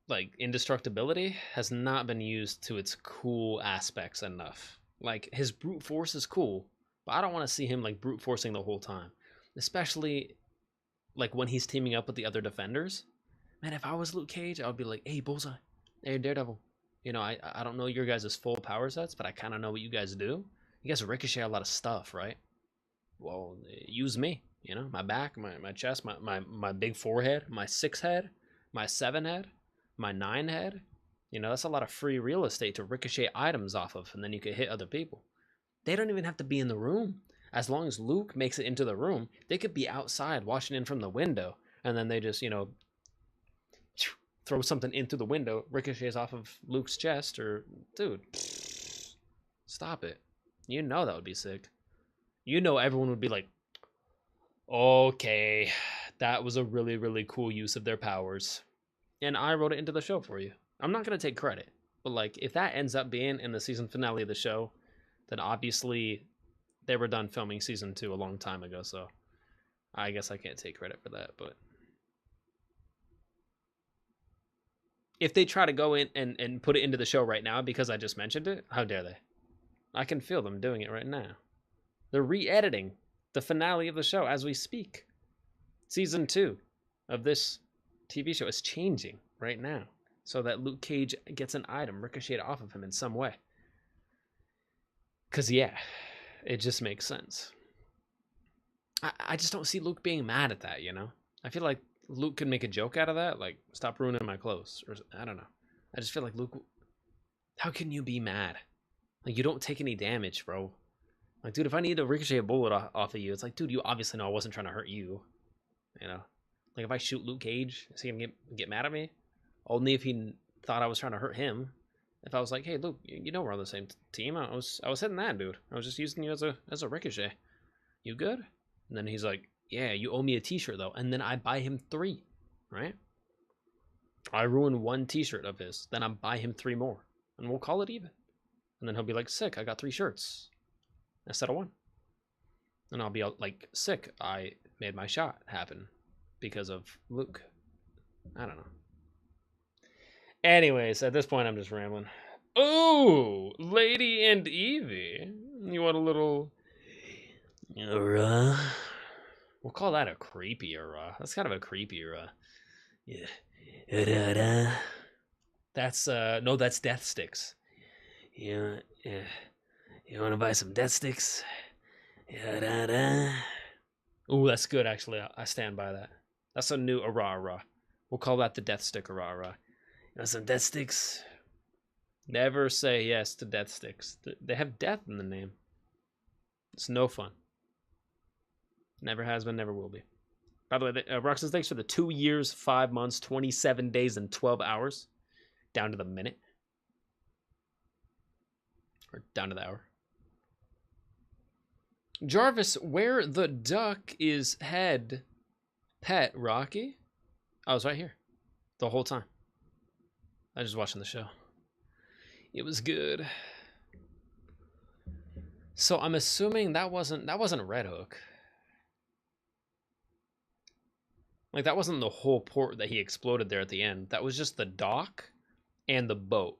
like indestructibility has not been used to its cool aspects enough. Like his brute force is cool, but I don't want to see him like brute forcing the whole time. Especially like when he's teaming up with the other defenders. Man, if I was Luke Cage, I would be like, hey, Bullseye, hey, Daredevil. You know, I don't know your guys' full power sets, but I kind of know what you guys do. You guys ricochet a lot of stuff, right? Well, use me. You know, my back, my chest, my big 4 head, my 6 head, my 7 head, my 9 head. You know, that's a lot of free real estate to ricochet items off of, and then you can hit other people. They don't even have to be in the room. As long as Luke makes it into the room, they could be outside watching in from the window, and then they just, you know, throw something into the window, ricochets off of Luke's chest, or, dude, stop it. You know that would be sick. You know everyone would be like, okay, that was a really, really cool use of their powers. And I wrote it into the show for you. I'm not going to take credit, but like if that ends up being in the season finale of the show, then obviously they were done filming season 2 a long time ago, so I guess I can't take credit for that. But if they try to go in and put it into the show right now because I just mentioned it, how dare they? I can feel them doing it right now. They're re-editing the finale of the show as we speak. Season 2 of this TV show is changing right now so that Luke Cage gets an item ricocheted off of him in some way. Because, yeah, it just makes sense. I just don't see Luke being mad at that, you know? I feel like Luke could make a joke out of that, like, stop ruining my clothes, or I don't know. I just feel like Luke, how can you be mad? Like, you don't take any damage, bro. Like, dude, if I need to ricochet a bullet off of you, it's like, dude, you obviously know I wasn't trying to hurt you. You know? Like, if I shoot Luke Cage, is he gonna get mad at me? Only if he thought I was trying to hurt him. If I was like, hey, Luke, you know we're on the same team. I was hitting that dude. I was just using you as a ricochet. You good? And then he's like, yeah, you owe me a t-shirt, though. And then I buy him 3, right? I ruin 1 t-shirt of his. Then I buy him 3 more. And we'll call it even. And then he'll be like, sick, I got 3 shirts instead of 1. And I'll be like, sick, I made my shot happen because of Luke. I don't know. Anyways, at this point, I'm just rambling. Oh, Lady and Evie. You want a little... We'll call that a creepy era. That's kind of a creepy era. Yeah. That's, no, that's Death Sticks. Yeah. You want to buy some Death Sticks? Ooh, that's good, actually. I stand by that. That's a new ara. We'll call that the Death Stick ara. You want some Death Sticks? Never say yes to Death Sticks. They have death in the name. It's no fun. Never has been, never will be. By the way, Roxas, thanks for the 2 years, 5 months, 27 days, and 12 hours. Down to the minute. Or down to the hour. Jarvis, where the duck is head pet, Rocky? I was right here. The whole time. I was just watching the show. It was good. So I'm assuming that wasn't Red Hook. Like, that wasn't the whole port that he exploded there at the end. That was just the dock and the boat.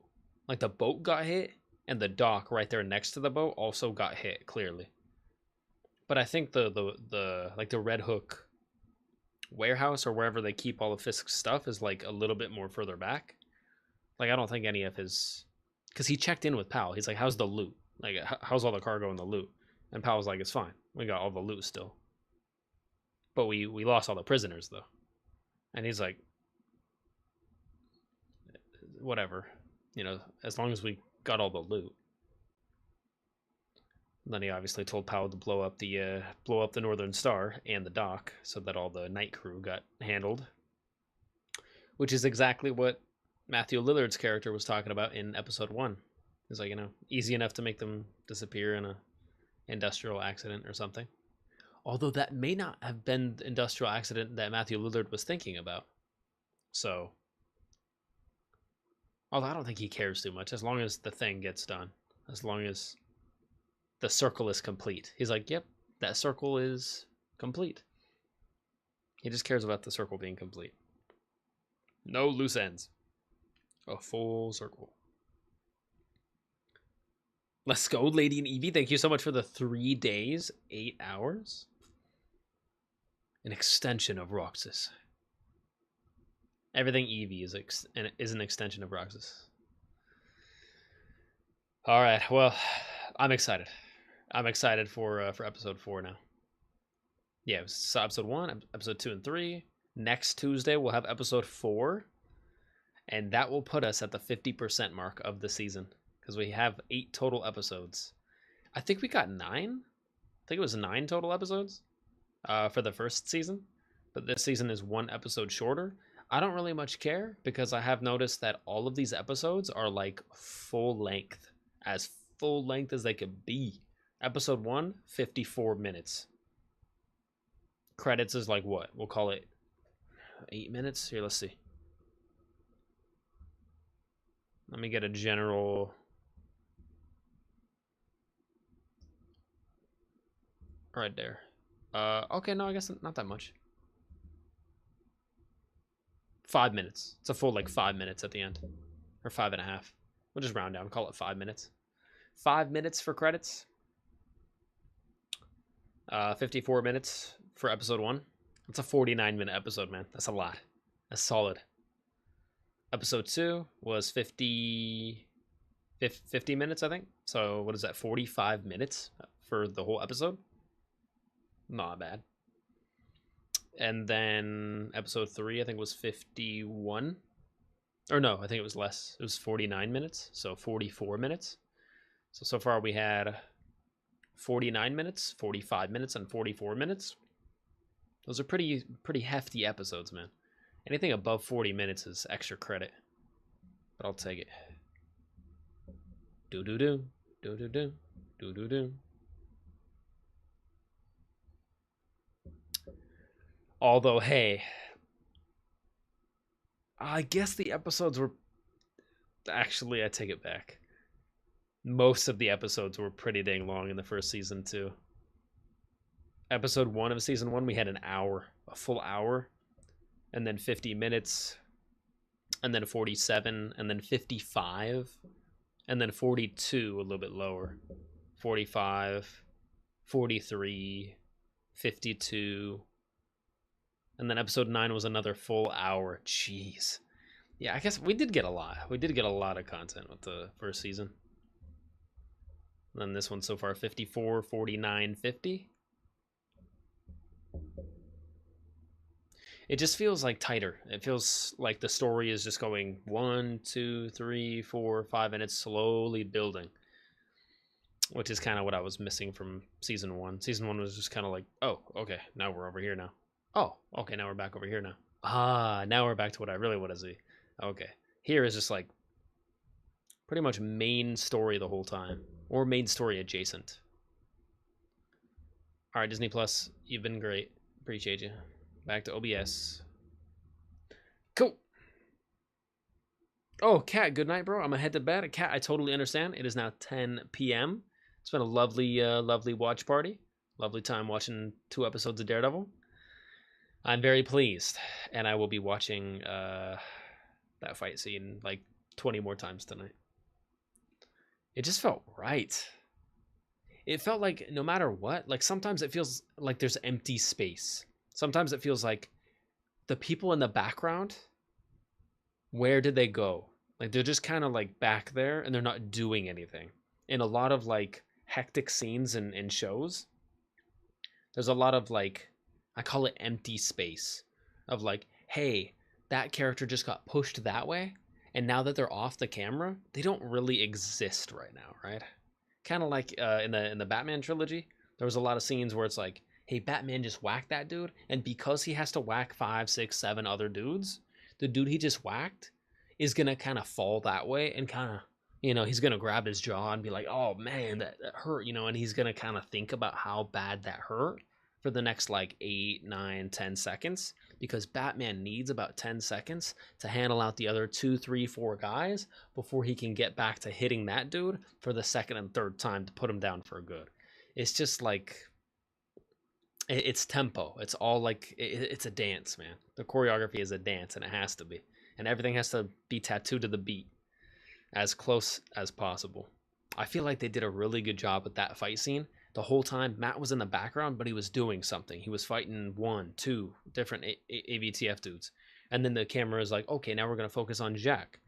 Like, the boat got hit, and the dock right there next to the boat also got hit, clearly. But I think the Red Hook warehouse or wherever they keep all of Fisk's stuff is, like, a little bit more further back. Like, I don't think any of his... Because he checked in with Powell. He's like, how's the loot? Like, how's all the cargo and the loot? And Powell's like, it's fine. We got all the loot still. But we lost all the prisoners, though. And he's like, whatever. You know, as long as we got all the loot. And then he obviously told Powell to blow up the Northern Star and the dock so that all the night crew got handled. Which is exactly what Matthew Lillard's character was talking about in episode 1. He's like, you know, easy enough to make them disappear in a industrial accident or something. Although that may not have been the industrial accident that Matthew Lillard was thinking about. So, although I don't think he cares too much, as long as the thing gets done, as long as the circle is complete. He's like, yep, that circle is complete. He just cares about the circle being complete. No loose ends. A full circle. Let's go, Lady and Evie. Thank you so much for the 3 days, 8 hours. An extension of Roxas. Everything Evie is an extension of Roxas. All right, well, I'm excited. I'm excited for episode 4 now. Yeah, so episode 1, episode 2 and 3. Next Tuesday we'll have episode 4, and that will put us at the 50% mark of the season because we have 8 total episodes. I think we got 9. I think it was 9 total episodes for the first season, but this season is 1 episode shorter. I don't really much care because I have noticed that all of these episodes are like full length as they could be. Episode 1, 54 minutes. Credits is like what? We'll call it 8 minutes. Here, let's see. Let me get a general. Right there. Okay, no, I guess not that much. 5 minutes. It's a full like 5 minutes at the end. Or 5.5. We'll just round down, call it 5 minutes. 5 minutes for credits. 54 minutes for episode 1. That's a 49-minute episode, man. That's a lot. That's solid. Episode 2 was 50 minutes, I think. So what is that, 45 minutes for the whole episode? Not bad. And then episode 3, I think, was 51. Or no, I think it was less. It was 49 minutes, so 44 minutes. So far we had 49 minutes, 45 minutes, and 44 minutes. Those are pretty hefty episodes, man. Anything above 40 minutes is extra credit. But I'll take it. Do-do-do. Do-do-do. Do-do-do. Although, hey, I guess the episodes were... Actually, I take it back. Most of the episodes were pretty dang long in the first season, too. Episode 1 of season 1, we had an hour. A full hour. And then 50 minutes. And then 47. And then 55. And then 42, a little bit lower. 45. 43. 52. And then episode 9 was another full hour. Jeez. Yeah, I guess we did get a lot. We did get a lot of content with the first season. And then this one so far, 54, 49, 50. It just feels like tighter. It feels like the story is just going 1, 2, 3, 4, 5, and it's slowly building. Which is kind of what I was missing from season 1. Season 1 was just kind of like, oh, okay, now we're over here now. Oh, okay, now we're back over here now. Ah, now we're back to what I really want to see. Okay. Here is just like pretty much main story the whole time. Or main story adjacent. Alright, Disney Plus, you've been great. Appreciate you. Back to OBS. Cool. Oh, Kat, good night, bro. I'm gonna head to bed. Kat, I totally understand. It is now 10 p.m. It's been a lovely, lovely watch party. Lovely time watching 2 episodes of Daredevil. I'm very pleased, and I will be watching that fight scene like 20 more times tonight. It just felt right. It felt like no matter what, like sometimes it feels like there's empty space. Sometimes it feels like the people in the background, where did they go? Like they're just kind of like back there and they're not doing anything. In a lot of like hectic scenes in shows, there's a lot of like, I call it empty space of like, hey, that character just got pushed that way. And now that they're off the camera, they don't really exist right now, right? Kind of like in the Batman trilogy, there was a lot of scenes where it's like, hey, Batman just whacked that dude. And because he has to whack 5, 6, 7 other dudes, the dude he just whacked is going to kind of fall that way and kind of, you know, he's going to grab his jaw and be like, oh man, that hurt, you know, and he's going to kind of think about how bad that hurt. for the next like 8, 9, 10 seconds, because Batman needs about 10 seconds to handle out the other 2, 3, 4 guys before he can get back to hitting that dude for the second and third time to put him down for good. It's just like, it's tempo. It's all like, it's a dance, man. The choreography is a dance, and it has to be. And everything has to be tattooed to the beat as close as possible. I feel like they did a really good job with that fight scene. The whole time, Matt was in the background, but he was doing something. He was fighting 1, 2 different AVTF dudes. And then the camera is like, okay, now we're going to focus on Jack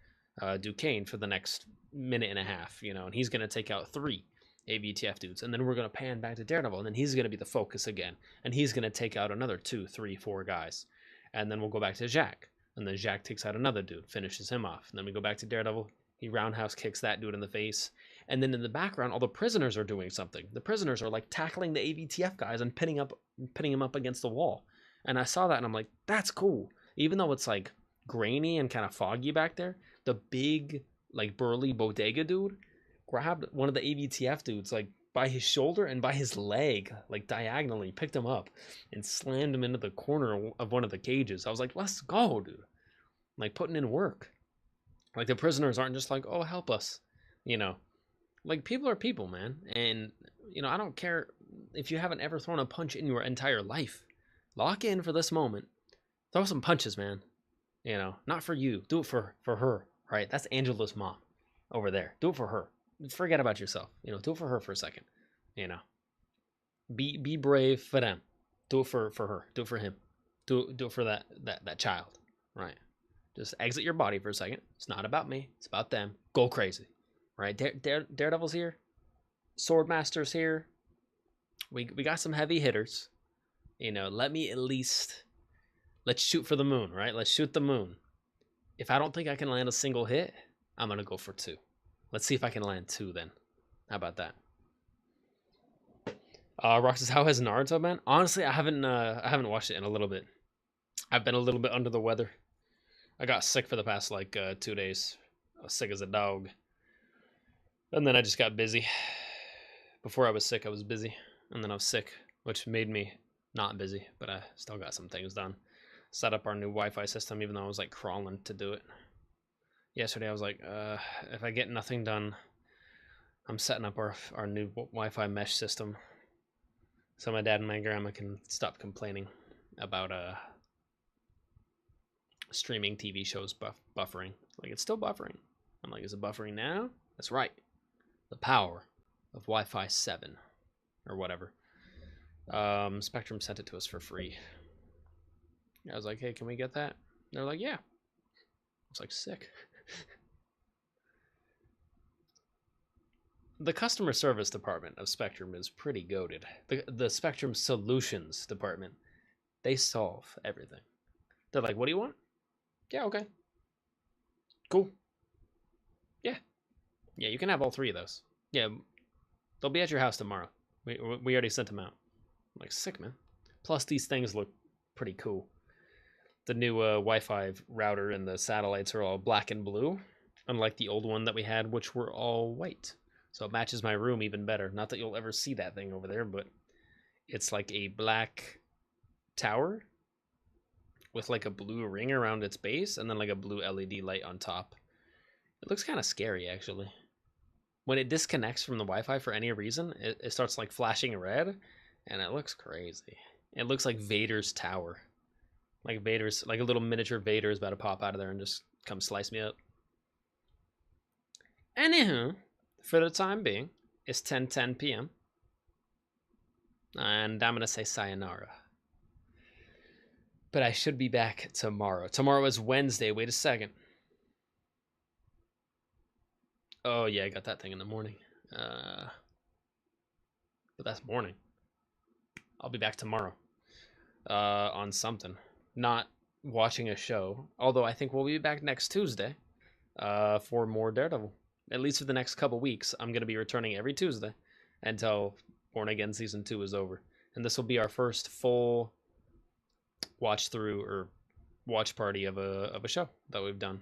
Duquesne for the next minute and a half, you know, and he's going to take out 3 AVTF dudes. And then we're going to pan back to Daredevil, and then he's going to be the focus again. And he's going to take out another 2, 3, 4 guys. And then we'll go back to Jack. And then Jack takes out another dude, finishes him off. And then we go back to Daredevil. He roundhouse kicks that dude in the face. And then in the background, all the prisoners are doing something. The prisoners are like tackling the AVTF guys and pinning him up against the wall. And I saw that and I'm like, that's cool. Even though it's like grainy and kind of foggy back there, the big, like burly bodega dude grabbed one of the AVTF dudes like by his shoulder and by his leg, like diagonally, picked him up and slammed him into the corner of one of the cages. I was like, let's go, dude. Like putting in work. Like the prisoners aren't just like, oh, help us, you know. Like, people are people, man. And, you know, I don't care if you haven't ever thrown a punch in your entire life. Lock in for this moment. Throw some punches, man. You know, not for you. Do it for her, right? That's Angela's mom over there. Do it for her. Forget about yourself. You know, do it for her for a second. You know. Be brave for them. Do it for her. Do it for him. Do it for that child, right? Just exit your body for a second. It's not about me. It's about them. Go crazy. Right, Daredevil's here, Swordmaster's here. We got some heavy hitters. You know, let's shoot for the moon, right? Let's shoot the moon. If I don't think I can land a single hit, I'm gonna go for 2. Let's see if I can land 2 then. How about that? Rox says, how has Naruto been? Honestly, I haven't watched it in a little bit. I've been a little bit under the weather. I got sick for the past like 2 days. I was sick as a dog. And then I just got busy. Before I was sick, I was busy. And then I was sick, which made me not busy. But I still got some things done. Set up our new Wi-Fi system, even though I was like crawling to do it. Yesterday I was like, if I get nothing done, I'm setting up our new Wi-Fi mesh system. So my dad and my grandma can stop complaining about streaming TV shows buffering. Like, it's still buffering. I'm like, is it buffering now? That's right. The power of Wi-Fi 7 or whatever. Spectrum sent it to us for free. I was like, hey, can we get that? They're like, yeah. I was like, sick. The customer service department of Spectrum is pretty goated. The Spectrum Solutions department, they solve everything. They're like, what do you want? Yeah, okay. Cool. Yeah. Yeah, you can have all 3 of those. Yeah, they'll be at your house tomorrow. We already sent them out. I'm like, sick, man. Plus, these things look pretty cool. The new Wi-Fi router and the satellites are all black and blue, unlike the old one that we had, which were all white. So it matches my room even better. Not that you'll ever see that thing over there, but it's like a black tower with like a blue ring around its base and then like a blue LED light on top. It looks kind of scary, actually. When it disconnects from the Wi-Fi for any reason, it starts like flashing red, and it looks crazy. It looks like Vader's tower. Like Vader's, like a little miniature Vader is about to pop out of there and just come slice me up. Anywho, for the time being, it's 10:10 p.m. And I'm going to say sayonara. But I should be back tomorrow. Tomorrow is Wednesday. Wait a second. Oh, yeah, I got that thing in the morning. But that's morning. I'll be back tomorrow on something. Not watching a show. Although I think we'll be back next Tuesday for more Daredevil. At least for the next couple weeks. I'm going to be returning every Tuesday until Born Again Season 2 is over. And this will be our first full watch through or watch party of a show that we've done.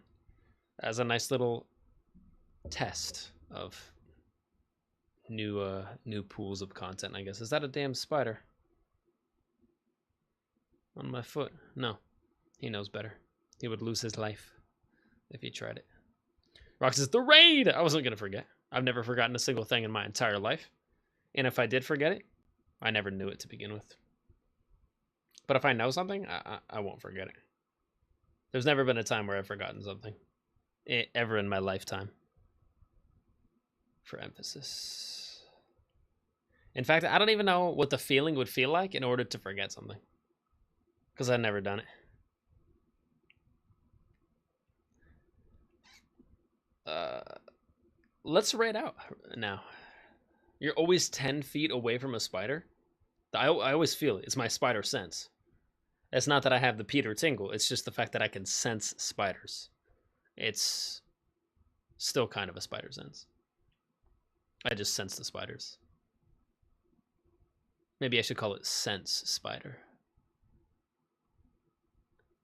As a nice little test of new pools of content, I guess. Is that a damn spider? on my foot. No, he knows better. He would lose his life if he tried it. Rox says, the raid! I wasn't going to forget. I've never forgotten a single thing in my entire life. And if I did forget it, I never knew it to begin with. But if I know something, I won't forget it. There's never been a time where I've forgotten something. Ever in my lifetime. For emphasis. In fact, I don't even know what the feeling would feel like in order to forget something. Because I've never done it. Let's raid out now. You're always 10 feet away from a spider? I always feel it. It's my spider sense. It's not that I have the Peter tingle. It's just the fact that I can sense spiders. It's still kind of a spider sense. I just sense the spiders. Maybe I should call it sense spider.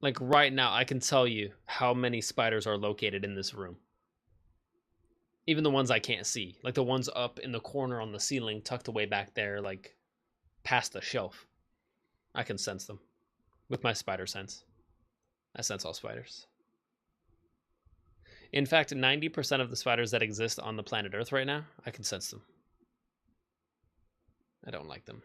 Like right now, I can tell you how many spiders are located in this room. Even the ones I can't see. Like the ones up in the corner on the ceiling, tucked away back there, like past the shelf. I can sense them with my spider sense. I sense all spiders. In fact, 90% of the spiders that exist on the planet Earth right now, I can sense them. I don't like them.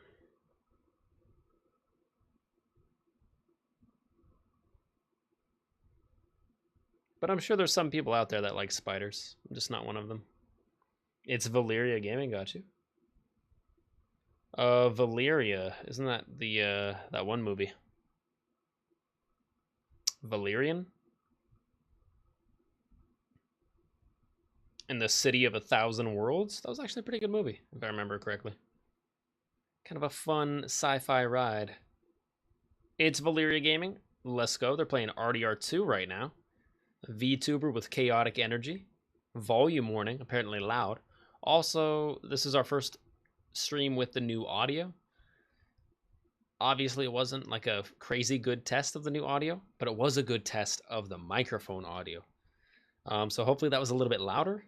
But I'm sure there's some people out there that like spiders. I'm just not one of them. It's Valeria Gaming, got you. Valeria, isn't that the that one movie? Valerian? In the City of 1,000 Worlds? That was actually a pretty good movie, if I remember correctly. Kind of a fun sci-fi ride. It's Valeria Gaming. Let's go. They're playing RDR2 right now. VTuber with chaotic energy. Volume warning, apparently loud. Also, this is our first stream with the new audio. Obviously, it wasn't like a crazy good test of the new audio, but it was a good test of the microphone audio. So hopefully that was a little bit louder.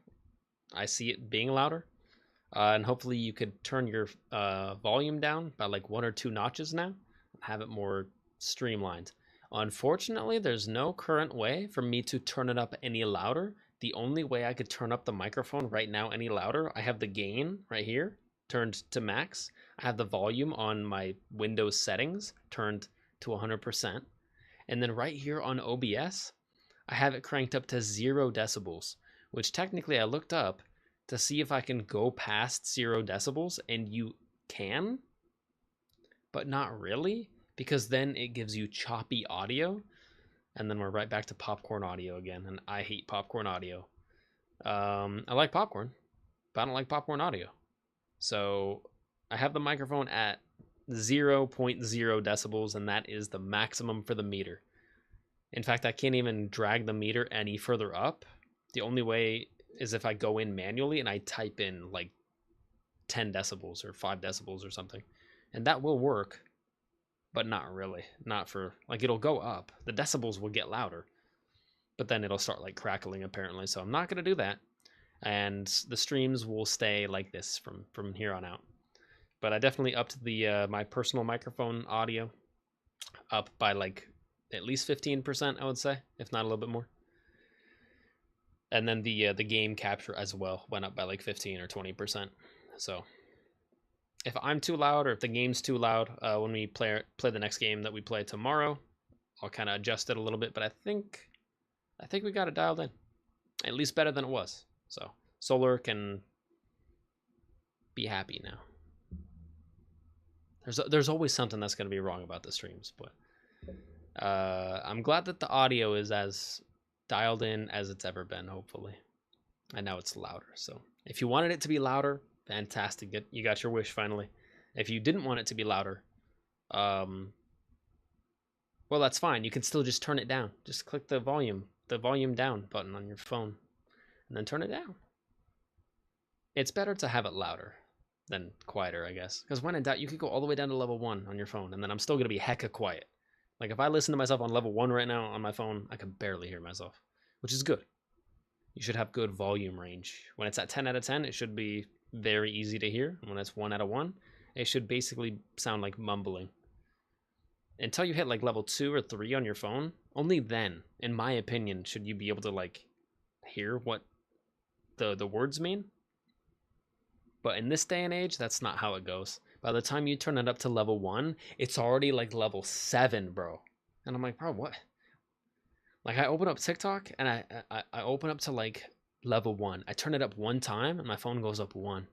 I see it being louder. And hopefully you could turn your volume down by like 1 or 2 notches now. Have it more streamlined. Unfortunately, there's no current way for me to turn it up any louder. The only way I could turn up the microphone right now any louder, I have the gain right here turned to max. I have the volume on my Windows settings turned to 100%. And then right here on OBS, I have it cranked up to 0 decibels, which technically I looked up to see if I can go past 0 decibels, and you can, but not really, because then it gives you choppy audio, and then we're right back to popcorn audio again, and I hate popcorn audio. I like popcorn, but I don't like popcorn audio. So I have the microphone at 0.0 decibels, and that is the maximum for the meter. In fact, I can't even drag the meter any further up. The only way is if I go in manually and I type in like 10 decibels or 5 decibels or something. And that will work, but not really. Not for, like, it'll go up. The decibels will get louder, but then it'll start like crackling apparently. So I'm not going to do that. And the streams will stay like this from here on out. But I definitely upped the my personal microphone audio up by like at least 15%, I would say, if not a little bit more. And then the game capture as well went up by like 15 or 20%. So if I'm too loud or if the game's too loud, when we play the next game that we play tomorrow, I'll kind of adjust it a little bit. But I think we got it dialed in, at least better than it was. So Solar can be happy now. There's always something that's going to be wrong about the streams, but I'm glad that the audio is as dialed in as it's ever been, hopefully. And now it's louder. So if you wanted it to be louder, fantastic. You got your wish finally. If you didn't want it to be louder, well, that's fine. You can still just turn it down. Just click the volume down button on your phone and then turn it down. It's better to have it louder than quieter, I guess. Because when in doubt, you could go all the way down to level 1 on your phone, and then I'm still going to be hecka quiet. Like, if I listen to myself on level 1 right now on my phone, I can barely hear myself, which is good. You should have good volume range. When it's at 10 out of 10, it should be very easy to hear. And when it's 1 out of 1, it should basically sound like mumbling. until you hit like level 2 or 3 on your phone, only then, in my opinion, should you be able to like hear what the words mean. But in this day and age, that's not how it goes. By the time you turn it up to level 1, it's already like level 7, bro. And I'm like, bro, what? Like, I open up TikTok and I open up to like level 1. I turn it up one time and my phone goes up one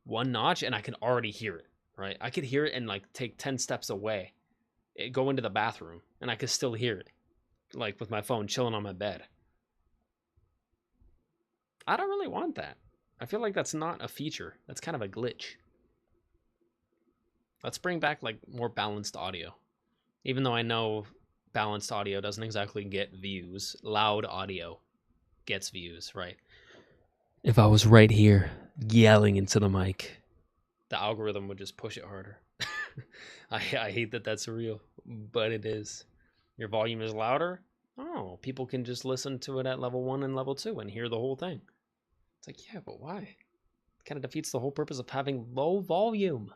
notch, and I can already hear it, right? I could hear it and like take 10 steps away, go into the bathroom, and I could still hear it, like with my phone chilling on my bed. I don't really want that. I feel like that's not a feature. That's kind of a glitch. Let's bring back like more balanced audio. Even though I know balanced audio doesn't exactly get views, loud audio gets views, right? If I was right here yelling into the mic, the algorithm would just push it harder. I hate that that's real, but it is. Your volume is louder. Oh, people can just listen to it at level 1 and level 2 and hear the whole thing. It's like, yeah, but why? It kind of defeats the whole purpose of having low volume.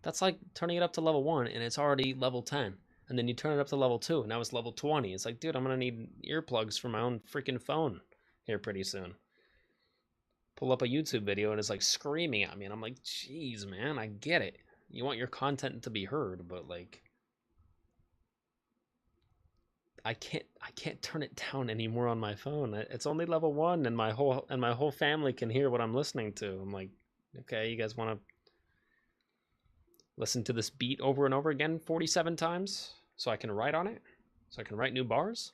That's like turning it up to level 1 and it's already level 10. And then you turn it up to level 2 and now it's level 20. It's like, dude, I'm going to need earplugs for my own freaking phone here pretty soon. Pull up a YouTube video and it's like screaming at me. And I'm like, jeez, man, I get it. You want your content to be heard, but like, I can't turn it down anymore on my phone. It's only level 1 and my whole family can hear what I'm listening to. I'm like, okay, you guys want to listen to this beat over and over again 47 times so I can write on it? So I can write new bars?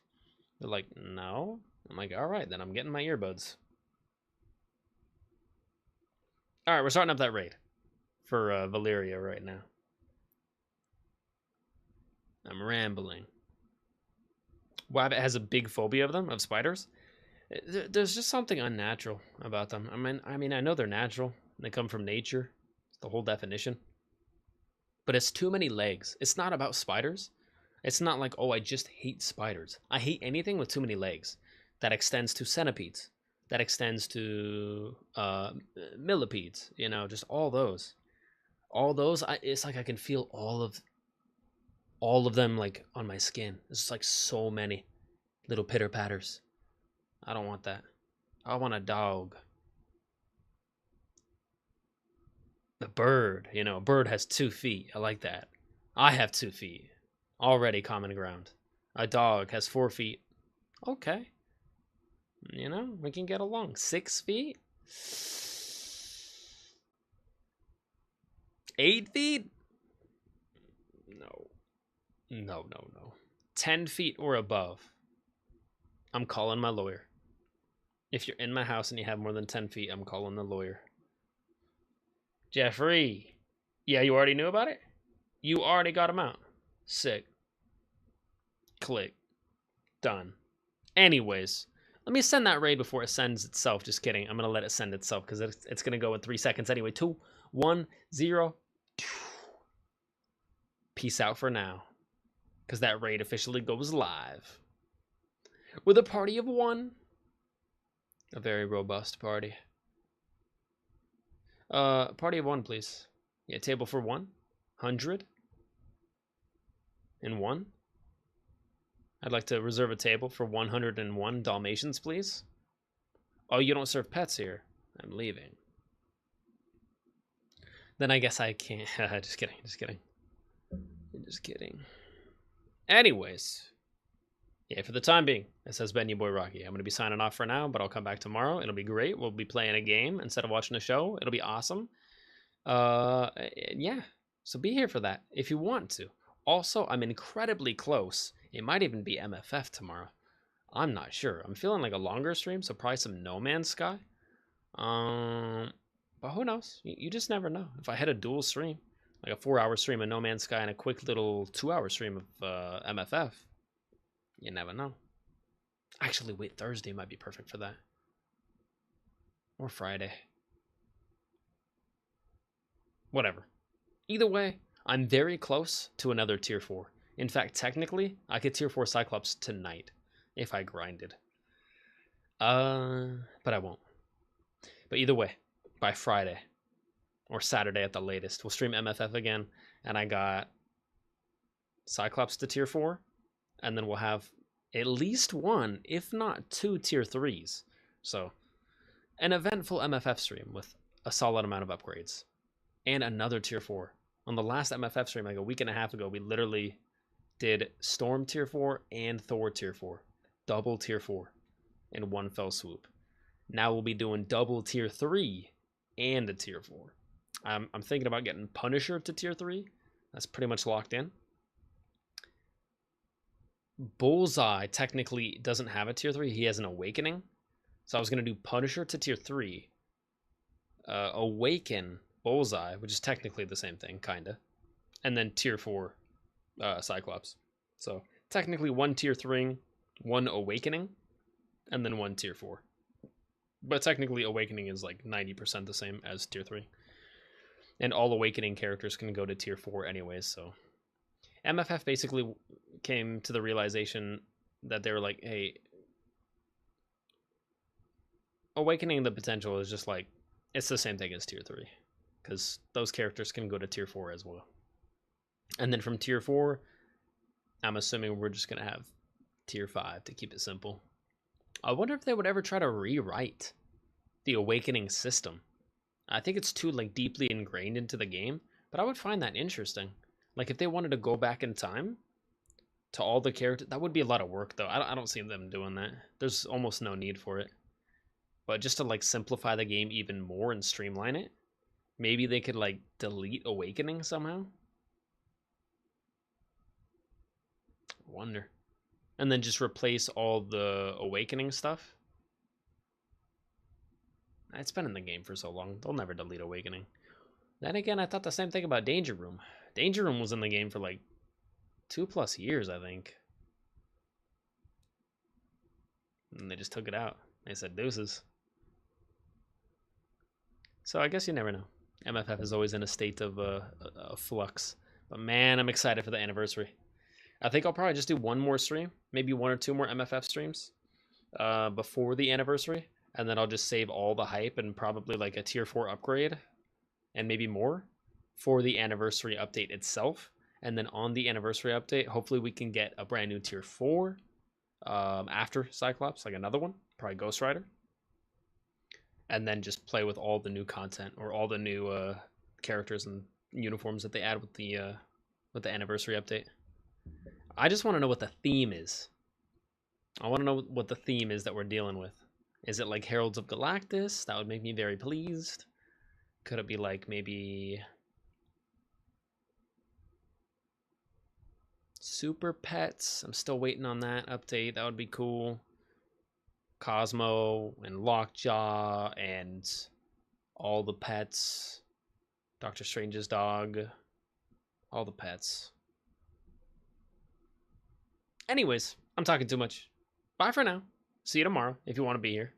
They're like, no. I'm like, all right, then I'm getting my earbuds. All right, we're starting up that raid for Valyria right now. I'm rambling. Wabbit has a big phobia of them, of spiders. There's just something unnatural about them. I mean, I know they're natural. They come from nature. It's the whole definition. But it's too many legs. It's not about spiders. It's not like, oh, I just hate spiders. I hate anything with too many legs. That extends to centipedes. That extends to millipedes. You know, just all those. All those, it's like I can feel all of them like on my skin. There's just like so many little pitter patters. I don't want that. I want a dog. The bird, you know, a bird has 2 feet. I like that. I have 2 feet. Already common ground. A dog has 4 feet. Okay. You know, we can get along. 6 feet? 8 feet? No. No. 10 feet or above. I'm calling my lawyer. If you're in my house and you have more than 10 feet, I'm calling the lawyer. Jeffrey. Yeah, you already knew about it? You already got him out. Sick. Click. Done. Anyways, let me send that raid before it sends itself. Just kidding. I'm going to let it send itself because it's going to go in 3 seconds anyway. 2, 1, 0. Peace out for now. Because that raid officially goes live. With a party of 1. A very robust party. Party of 1, please. Yeah, table for 100. And 1. I'd like to reserve a table for 101 Dalmatians, please. Oh, you don't serve pets here. I'm leaving. Then I guess I can't. Just kidding. Anyways. Yeah, for the time being, this has been your boy Rocky. I'm going to be signing off for now, but I'll come back tomorrow. It'll be great. We'll be playing a game instead of watching a show. It'll be awesome. Yeah, so be here for that if you want to. Also, I'm incredibly close. It might even be MFF tomorrow. I'm not sure. I'm feeling like a longer stream, so probably some No Man's Sky. But who knows? You just never know. If I had a dual stream, like a 4-hour stream of No Man's Sky and a quick little 2-hour stream of MFF, you never know. Actually, wait, Thursday might be perfect for that. Or Friday. Whatever. Either way, I'm very close to another tier 4. In fact, technically, I could tier 4 Cyclops tonight if I grinded. But I won't. But either way, by Friday or Saturday at the latest, we'll stream MFF again, and I got Cyclops to tier 4, and then we'll have at least one, if not two, tier 3s. So, an eventful MFF stream with a solid amount of upgrades, and another tier 4. On the last MFF stream, like a week and a half ago, we literally did Storm tier 4 and Thor tier 4. Double tier 4 in one fell swoop. Now we'll be doing double tier 3 and a tier 4. I'm thinking about getting Punisher to tier 3. That's pretty much locked in. Bullseye technically doesn't have a tier 3. He has an Awakening. So I was going to do Punisher to tier 3. Awaken Bullseye, which is technically the same thing, kind of. And then tier 4 Cyclops. So technically one tier 3, one Awakening, and then one tier 4. But technically Awakening is like 90% the same as tier 3. And all Awakening characters can go to tier 4 anyways, so... MFF basically came to the realization that they were like, hey, Awakening the Potential is just like, it's the same thing as tier 3. Because those characters can go to tier 4 as well. And then from tier 4, I'm assuming we're just going to have tier 5 to keep it simple. I wonder if they would ever try to rewrite the Awakening system. I think it's too like deeply ingrained into the game, but I would find that interesting. Like if they wanted to go back in time to all the characters, that would be a lot of work though. I don't see them doing that. There's almost no need for it. But just to like simplify the game even more and streamline it, maybe they could like delete Awakening somehow. I wonder. And then just replace all the Awakening stuff. It's been in the game for so long. They'll never delete Awakening. Then again, I thought the same thing about Danger Room. Danger Room was in the game for like 2+ years, I think. And they just took it out. They said deuces. So I guess you never know. MFF is always in a state of flux. But man, I'm excited for the anniversary. I think I'll probably just do one more stream. Maybe 1 or 2 more MFF streams before the anniversary. And then I'll just save all the hype and probably like a tier 4 upgrade. And maybe more for the anniversary update itself. And then on the anniversary update, hopefully we can get a brand new tier 4 after Cyclops, like another one, probably Ghost Rider. And then just play with all the new content or all the new characters and uniforms that they add with the anniversary update. I just want to know what the theme is. I want to know what the theme is that we're dealing with. Is it like Heralds of Galactus? That would make me very pleased. Could it be like maybe Super Pets? I'm still waiting on that update. That would be cool. Cosmo and Lockjaw and all the pets. Doctor Strange's dog. All the pets. Anyways, I'm talking too much. Bye for now. See you tomorrow if you want to be here.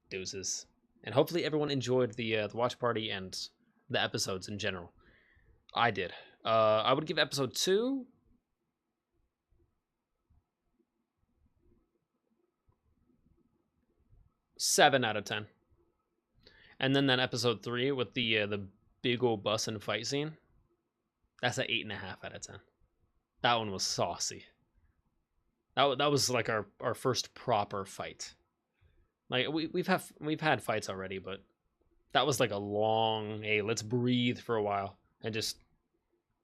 Deuces. And hopefully everyone enjoyed the watch party and the episodes in general. I did. I would give episode 2 7 out of 10. And then that episode 3 with the big old bus and fight scene, that's an 8.5 out of 10. That one was saucy. That was like our first proper fight. Like we've had fights already, but that was like a long, hey, let's breathe for a while and just,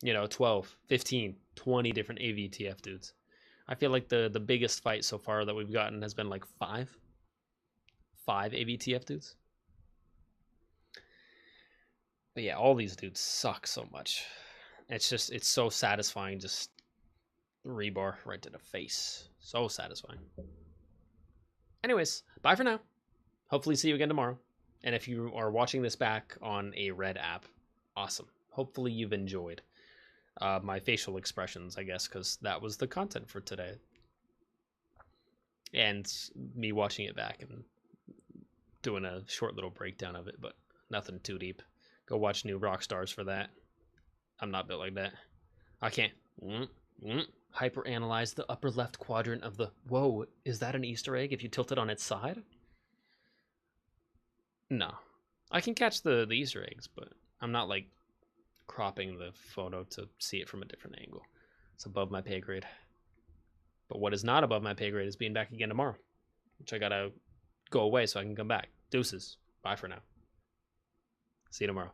12, 15, 20 different AVTF dudes. I feel like the biggest fight so far that we've gotten has been like 5 AVTF dudes. But yeah, all these dudes suck so much. It's so satisfying, just rebar right to the face. So satisfying. Anyways, bye for now. Hopefully see you again tomorrow. And if you are watching this back on a Red app, awesome. Hopefully you've enjoyed my facial expressions, I guess, because that was the content for today. And me watching it back and doing a short little breakdown of it, but nothing too deep. Go watch New Rockstars for that. I'm not built like that. I can't hyper-analyze the upper left quadrant of the... Whoa, is that an Easter egg if you tilt it on its side? No. I can catch the Easter eggs, but I'm not, like, cropping the photo to see it from a different angle. It's above my pay grade. But what is not above my pay grade is being back again tomorrow, which I gotta go away so I can come back. Deuces. Bye for now. See you tomorrow.